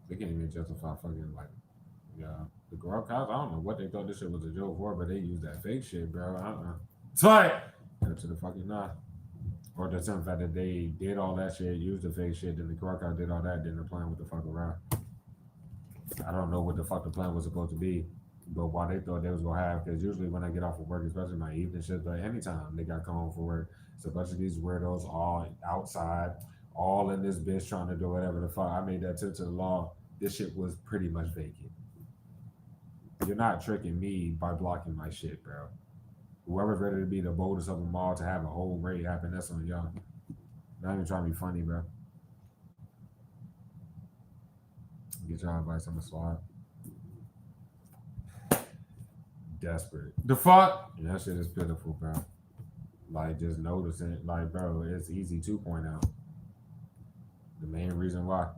They can't even justify fucking like, yeah, the girl cops. I don't know what they thought this shit was a joke for, but they used that fake shit, bro. It's like to the fucking nah. Or the simple fact that they did all that shit, used the fake shit, then the girl cop did all that, then they're playing with the fuck around. I don't know what the fuck the plan was supposed to be, but why they thought they was gonna have, because usually when I get off of work, especially my evening shift, but anytime they got come home for work, it's a bunch of these weirdos all outside, all in this bitch trying to do whatever the fuck. I made that tip to the law. This shit was pretty much vacant. You're not tricking me by blocking my shit, bro. Whoever's ready to be the boldest of them all to have a whole raid happen, that's on y'all. Not even trying to be funny, bro. Get your advice on the slide. Desperate. The fuck? Yeah, that shit is pitiful, bro. Like, just noticing, like, bro, it's easy to point out. The main reason why.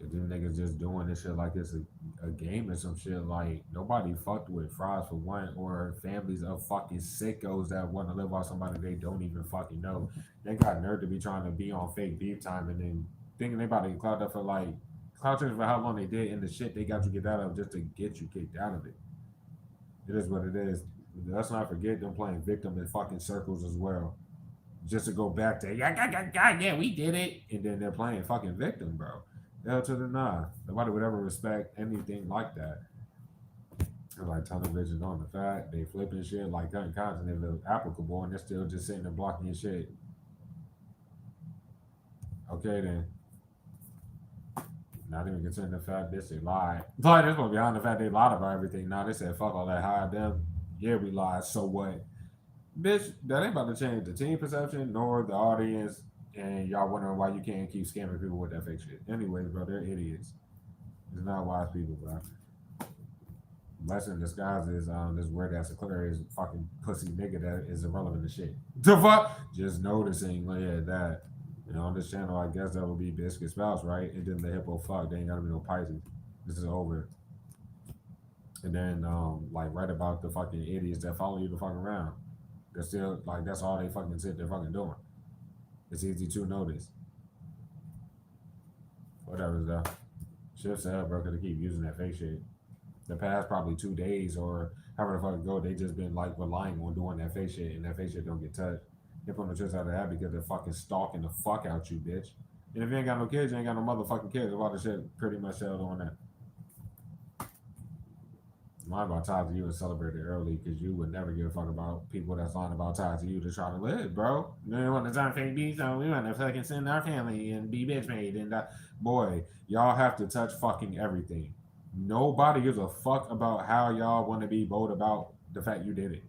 Cause them niggas just doing this shit like it's a game or some shit. Like, nobody fucked with fries for one, or families of fucking sickos that want to live off somebody they don't even fucking know. They got nerve to be trying to be on fake beef time and then thinking they about to get clout up for like, clout checks for how long they did and the shit they got you get out of just to get you kicked out of it. It is what it is. Let's not forget them playing victim in fucking circles as well. Just to go back to yeah, we did it, and then they're playing fucking victim, bro. Hell to the nah. Nobody would ever respect anything like that. It's like television on the fact they flipping shit like cutting content if it's applicable, and they're still just sitting there blocking your shit. Okay then. Not even considering the fact this they lied. Like this one behind the fact they lied about everything. Now they said fuck all that hide them. Yeah, we lied. So what? Bitch, that ain't about to change the team perception nor the audience. And y'all wondering why you can't keep scamming people with that fake shit. Anyways, bro, they're idiots. It's not wise people, bro. Blessing in disguise is this weird ass Aquarius fucking pussy nigga that is irrelevant to shit. The fuck? Just noticing, yeah, that. You know, on this channel, I guess that would be Biscuit Spouse, right? And then the hippo fuck. They ain't gotta be no Pisces. This is over. And then, like, right about the fucking idiots that follow you the fuck around. They're still, like, that's all they fucking sit there fucking doing. It's easy to notice. Whatever, though. Shift said, bro, because they keep using that fake shit. The past probably 2 days or however the fuck it go, they just been like relying on doing that fake shit, and that fake shit don't get touched. They put no tricks out of that because they're fucking stalking the fuck out you, bitch. And if you ain't got no kids, you ain't got no motherfucking kids. A lot of shit pretty much settled on that. Mine about tied to you and celebrate it early because you would never give a fuck about people that's lying about tied to you to try to live, bro. You know, want to time fake beef, so we want to fucking send our family and be bitch made. And boy, y'all have to touch fucking everything. Nobody gives a fuck about how y'all want to be bold about the fact you did it.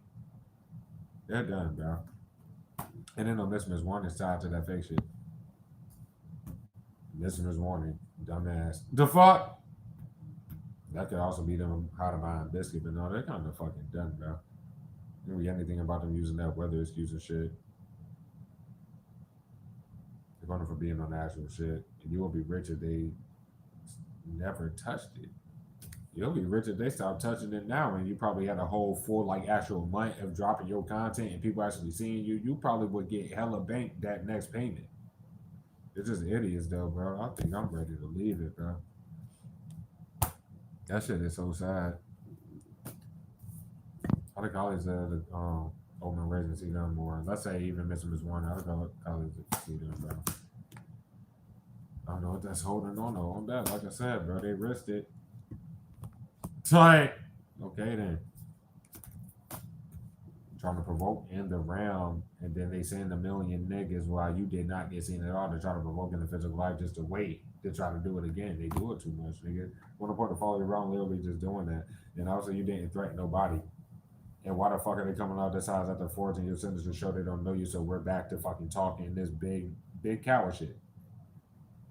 They're done, bro. And then no Miss Warning is tied to that fake shit. Miss Warning, dumbass. The fuck? That could also be them how to buy biscuit, but no, they're kind of fucking done, bro. You don't read anything about them using that weather excuse and shit. They're going for being on actual shit. And you will be rich if they never touched it. You'll be rich if they stop touching it now, and you probably had a whole full like actual month of dropping your content and people actually seeing you. You probably would get hella bank that next payment. It's just idiots though, bro. I think I'm ready to leave it, bro. That shit is so sad. I think college open raising see them more. Let's say even Mr. Miss Warner. I think college see them, bro. I don't know what that's holding on that. Like I said, bro, they risked it. Like, okay then. Trying to provoke in the realm, and then they send a million niggas while you did not get seen at all to try to provoke in the physical life just to wait to try to do it again. They do it too much, nigga. One point to follow you around, literally just doing that. And also, you didn't threaten nobody. And why the fuck are they coming out this house after forging your sentence to show they don't know you? So we're back to fucking talking this big coward shit.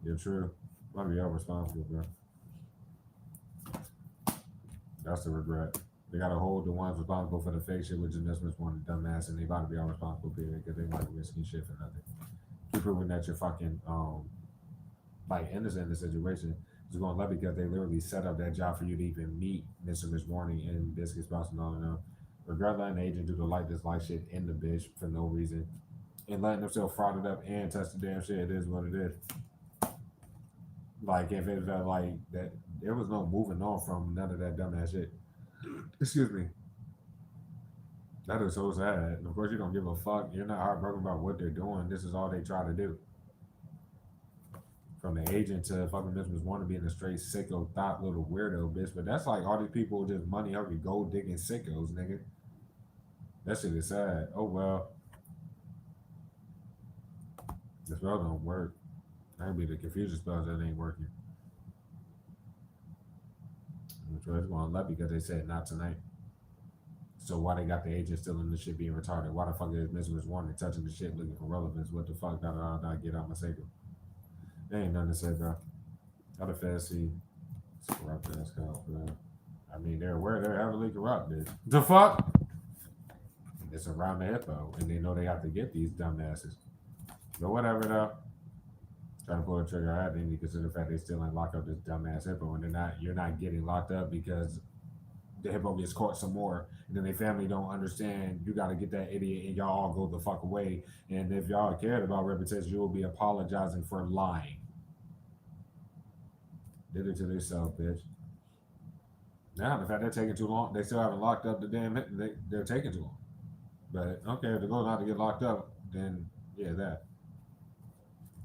You're true. Might be irresponsible, bro. That's the regret. They gotta hold the ones responsible for the fake shit, which is Miss One dumbass, and they about to be all responsible period because they like risking shit for nothing. Keep proving that you're fucking like innocent in the situation. It's going to let because they literally set up that job for you to even meet Mr. Miss Warning and Biscuit Spouse and all of them. Regret letting the agent do the like dislike shit in the bitch for no reason. And letting themselves fraud it up and test the damn shit. It is what it is. Like if it felt like that, there was no moving on from none of that dumbass shit. Excuse me. That is so sad. And of course, you don't give a fuck. You're not heartbroken about what they're doing. This is all they try to do. From the agent to fucking Miss Wanna being a straight sicko, thought little weirdo bitch. But that's like all these people just money hungry, gold digging sickos, nigga. That shit is sad. Oh well, the spell don't work. That'd be the confusion spells that ain't working. Which was going left because they said not tonight. So why they got the agent still in the shit being retarded? Why the fuck is Miss Warner touching the shit looking for relevance? What the fuck? Da da da da. Get out my sacred. There ain't nothing to say, bro. How the Fed see corrupt ass cops, bro. I mean, they're aware they're heavily corrupt, bitch. The fuck? It's around the hippo, and they know they have to get these dumbasses. But whatever, though. Trying to pull the trigger out, then you consider the fact they still ain't locked up this dumbass hippo, and you're not getting locked up because the hippo gets caught some more, and then their family don't understand. You got to get that idiot, and y'all all go the fuck away. And if y'all cared about reputation, you will be apologizing for lying. Did it to themselves, bitch. Now the fact they're taking too long, they still haven't locked up the damn. They're taking too long. But okay, if they're going out to get locked up, then yeah, that.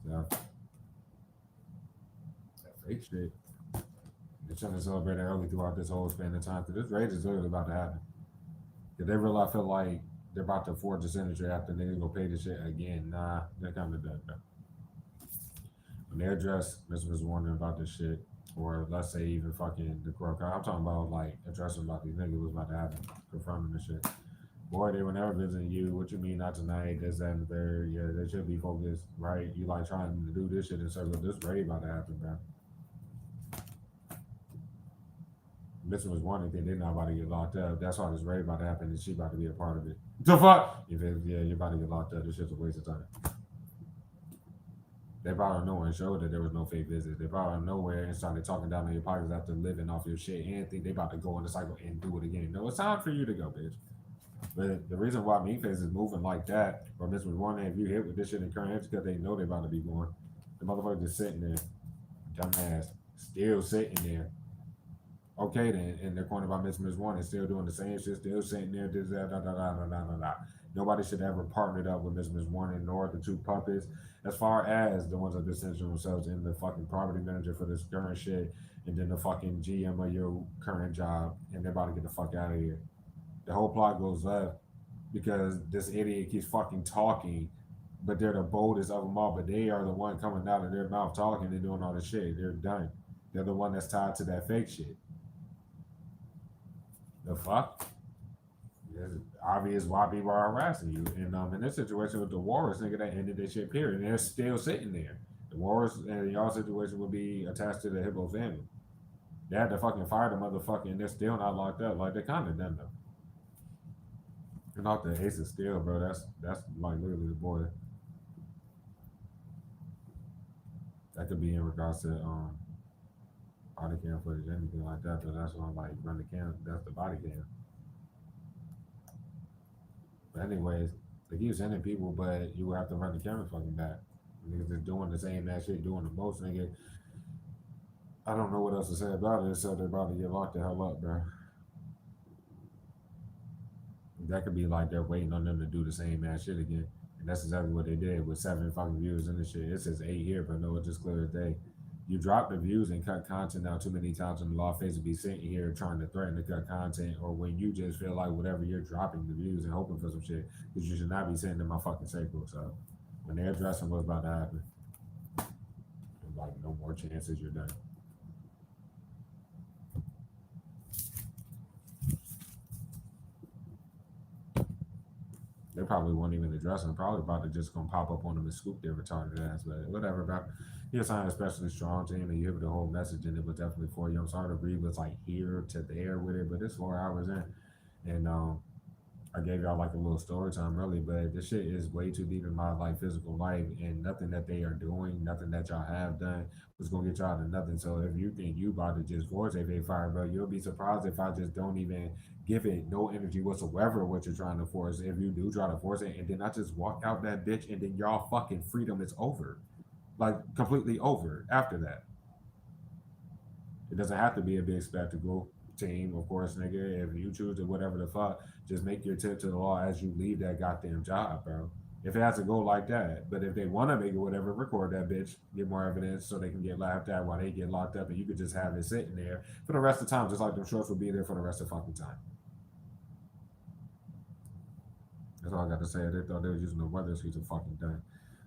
So that fake shit. They're trying to celebrate it early throughout this whole span of time. Because this raid is literally about to happen. If they really feel like they're about to forge a signature after they go pay the shit again, nah, they're kind of done. When they address Mr. was wondering about this shit, or let's say even fucking the corrupt, I'm talking about like addressing about these niggas was about to happen, confronting the shit. Boy, they were never visiting you. What you mean not tonight? This, that, and the third. Yeah, they should be focused, right? You like trying to do this shit in circle. This raid about to happen, bro. Mr. was wondering if they're not about to get locked up. That's why this raid about to happen, and she about to be a part of it. The fuck? If it, yeah, you're about to get locked up. This shit's a waste of time. They brought out nowhere and showed that there was no fake visit. They brought out nowhere and started talking down in your pockets after living off your shit and think they about to go in the cycle and do it again. No, it's time for you to go, bitch. But the reason why Meatface is moving like that, or Miss was wondering if you hit with this shit in current, it's because they know they about to be going. The motherfucker just sitting there, dumbass, still sitting there. Okay, then, and they're cornered by Miss One and still doing the same shit, still sitting there, this, that, da, da, da, da, da, da, da. Nobody should ever partnered up with Miss One nor the two puppets, as far as the ones that dissension themselves in the fucking property manager for this current shit, and then the fucking GM of your current job, and they're about to get the fuck out of here. The whole plot goes left because this idiot keeps fucking talking, but they're the boldest of them all, but they are the one coming out of their mouth talking and doing all this shit. They're done. They're the one that's tied to that fake shit. The fuck? It's obvious why people are harassing you. And in this situation with the Warriors, nigga, that ended their shit, period. And they're still sitting there. The Warriors and y'all situation would be attached to the Hippo family. They had to fucking fire the motherfucker, and they're still not locked up. Like, they're kind of done, though. And off the Ace of Steel, bro, that's like literally the boy. That could be in regards to body cam footage, anything like that. But that's why I'm like run the cam. That's the body cam. But anyways, they keep sending people, but you will have to run the camera fucking back. Niggas just doing the same that shit, doing the most, nigga. I don't know what else to say about it, so they're about to get locked the hell up, bro. That could be like they're waiting on them to do the same ass shit again. And that's exactly what they did with 7 fucking views in this shit. It says 8 here, but no, it's just clear as day. You drop the views and cut content out too many times, and the law face will be sitting here trying to threaten to cut content, or when you just feel like whatever you're dropping the views and hoping for some shit, because you should not be sitting in my fucking circle. So when they're addressing what's about to happen, like no more chances, you're done. They probably won't even address them. Probably about to just gonna pop up on them and scoop their retarded ass, but whatever. About he sounded especially strong team, and you hear the whole message in it, but definitely for you. I'm sorry to read what's like here to there with it, but it's 4 hours in, and I gave y'all like a little story time really, but this shit is way too deep in my like physical life, and nothing that they are doing, nothing that y'all have done was gonna get y'all to nothing. So if you think you about to just force a fire, bro, you'll be surprised if I just don't even give it no energy whatsoever what you're trying to force. If you do try to force it, and then I just walk out that bitch, and then y'all fucking freedom is over, like completely over after that. It doesn't have to be a big spectacle team, of course, nigga. If you choose to whatever the fuck, just make your tip to the law as you leave that goddamn job, bro. If it has to go like that. But if they want to make it whatever, record that bitch, get more evidence so they can get laughed at while they get locked up, and you could just have it sitting there for the rest of the time, just like them shorts will be there for the rest of the fucking time. That's all I got to say. They thought they were using the weather, so he's a fucking done.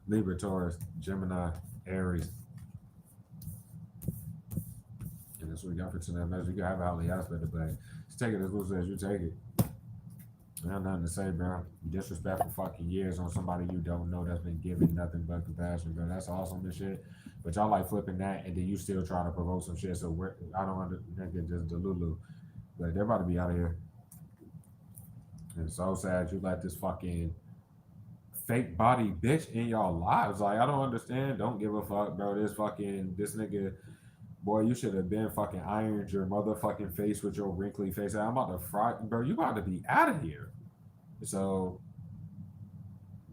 Libra, Taurus, Gemini, Aries. And that's what we got for tonight, man. You can have a highly aspect of it. Just take it as loose as you take it. I have nothing to say, bro. Disrespect for fucking years on somebody you don't know that's been giving nothing but compassion, bro. That's awesome and shit. But y'all like flipping that, and then you still trying to provoke some shit. So I don't understand just Delulu. But they're about to be out of here. And it's so sad you let this fucking fake body bitch in y'all lives. Like I don't understand. Don't give a fuck, bro. This nigga, boy, you should have been fucking ironed your motherfucking face with your wrinkly face. I'm about to fry, bro. You about to be out of here. So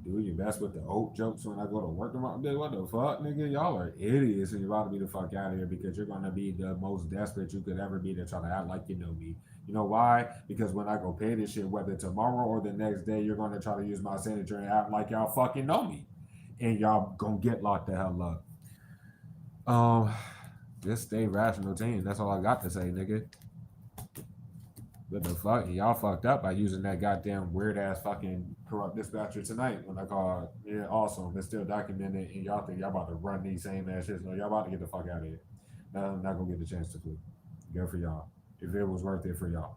do your best with the oat jokes when I go to work tomorrow. Dude, what the fuck, nigga? Y'all are idiots, and you're about to be the fuck out of here because you're gonna be the most desperate you could ever be to try to act like you know me. You know why? Because when I go pay this shit, whether tomorrow or the next day, you're gonna try to use my signature and act like y'all fucking know me, and y'all gonna get locked the hell up. Um, just stay rational, team. That's all I got to say, nigga. What the fuck? Y'all fucked up by using that goddamn weird ass fucking corrupt dispatcher tonight when I called. Yeah, awesome. It's still documented, and y'all think y'all about to run these same ass shits. No, y'all about to get the fuck out of here. No, I'm not gonna get the chance to flee. Good for y'all. If it was worth it for y'all.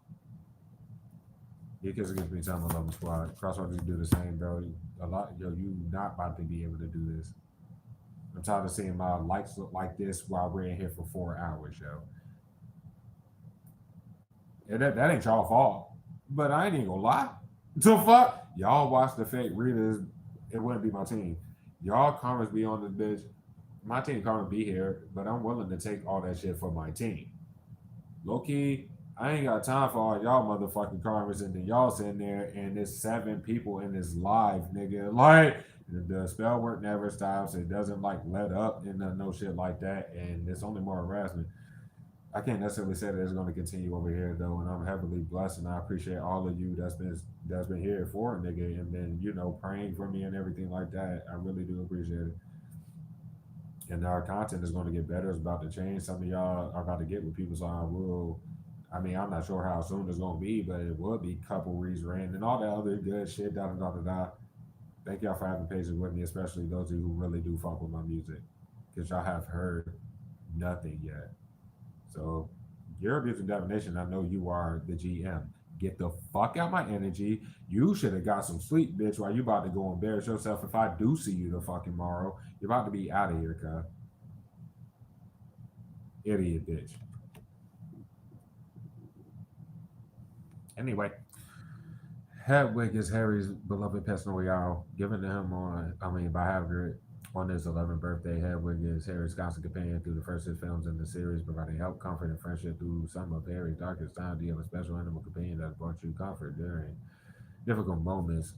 You kids against me, time 11 squad. Crossroads do the same, bro. A lot, yo, you not about to be able to do this. I'm tired of seeing my lights look like this while we're in here for 4 hours, yo. And that ain't y'all fault. But I ain't even gonna lie. The fuck? Y'all watch the fake readers. It wouldn't be my team. Y'all comments be on this bitch. My team comment be here, but I'm willing to take all that shit for my team. Low key, I ain't got time for all y'all motherfucking comments and then y'all sitting there and there's 7 people in this live, nigga. Like the spell work never stops. It doesn't like let up and no shit like that. And it's only more harassment. I can't necessarily say that it's going to continue over here though, and I'm heavily blessed, and I appreciate all of you that's been here for it, nigga, and been praying for me and everything like that. I really do appreciate it. And our content is going to get better. It's about to change. Some of y'all are about to get with people, so I will. I mean, I'm not sure how soon it's going to be, but it will be couple ran and all that other good shit. Da da da da da. Thank y'all for having patience with me, especially those of you who really do fuck with my music, because y'all have heard nothing yet. So you're abusing definition. I know you are the GM. Get the fuck out my energy. You should have got some sleep, bitch, while you about to go embarrass yourself if I do see you the fucking morrow. You're about to be out of here, cuz. Idiot bitch. Anyway, Hedwig is Harry's beloved pet royale, given to him by Hagrid on his 11th birthday. Hedwig is Harry's constant companion through the first 6 films in the series, providing help, comfort, and friendship through some of Harry's darkest times. Do you have a special animal companion that brought you comfort during difficult moments?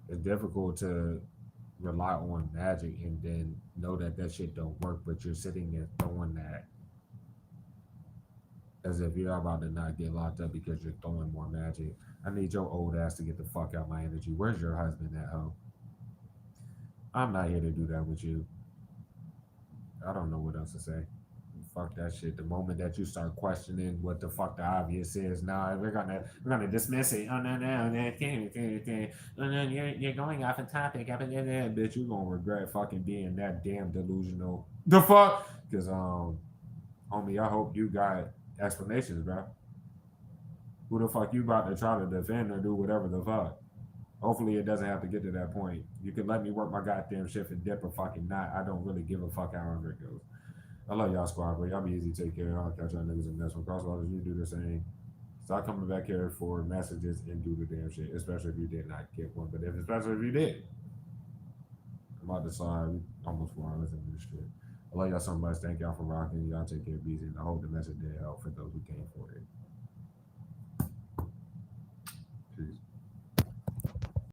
It's difficult to rely on magic and then know that that shit don't work, but you're sitting there throwing that as if you're about to not get locked up because you're throwing more magic. I need your old ass to get the fuck out my energy. Where's your husband at home? I'm not here to do that with you. I don't know what else to say. Fuck that shit. The moment that you start questioning what the fuck the obvious is, nah, we're gonna dismiss it. Oh no, that can't. Oh, no, you're going off a topic. Bitch, you gonna regret fucking being that damn delusional. The fuck? Because homie, I hope you got explanations, bro. Who the fuck you about to try to defend or do whatever the fuck? Hopefully it doesn't have to get to that point. You can let me work my goddamn shift and dip or fucking not. I don't really give a fuck however it goes. I love y'all squad, but y'all be easy to take care of. I'll catch y'all niggas in the next one. Crosswalkers, you do the same. Stop coming back here for messages and do the damn shit, especially if you did not get one. But especially if you did, I'm about to slide. We almost 4 hours into this shit. I love y'all so much. Thank y'all for rocking. Y'all take care of BZ, and I hope the message did help for those who came for it.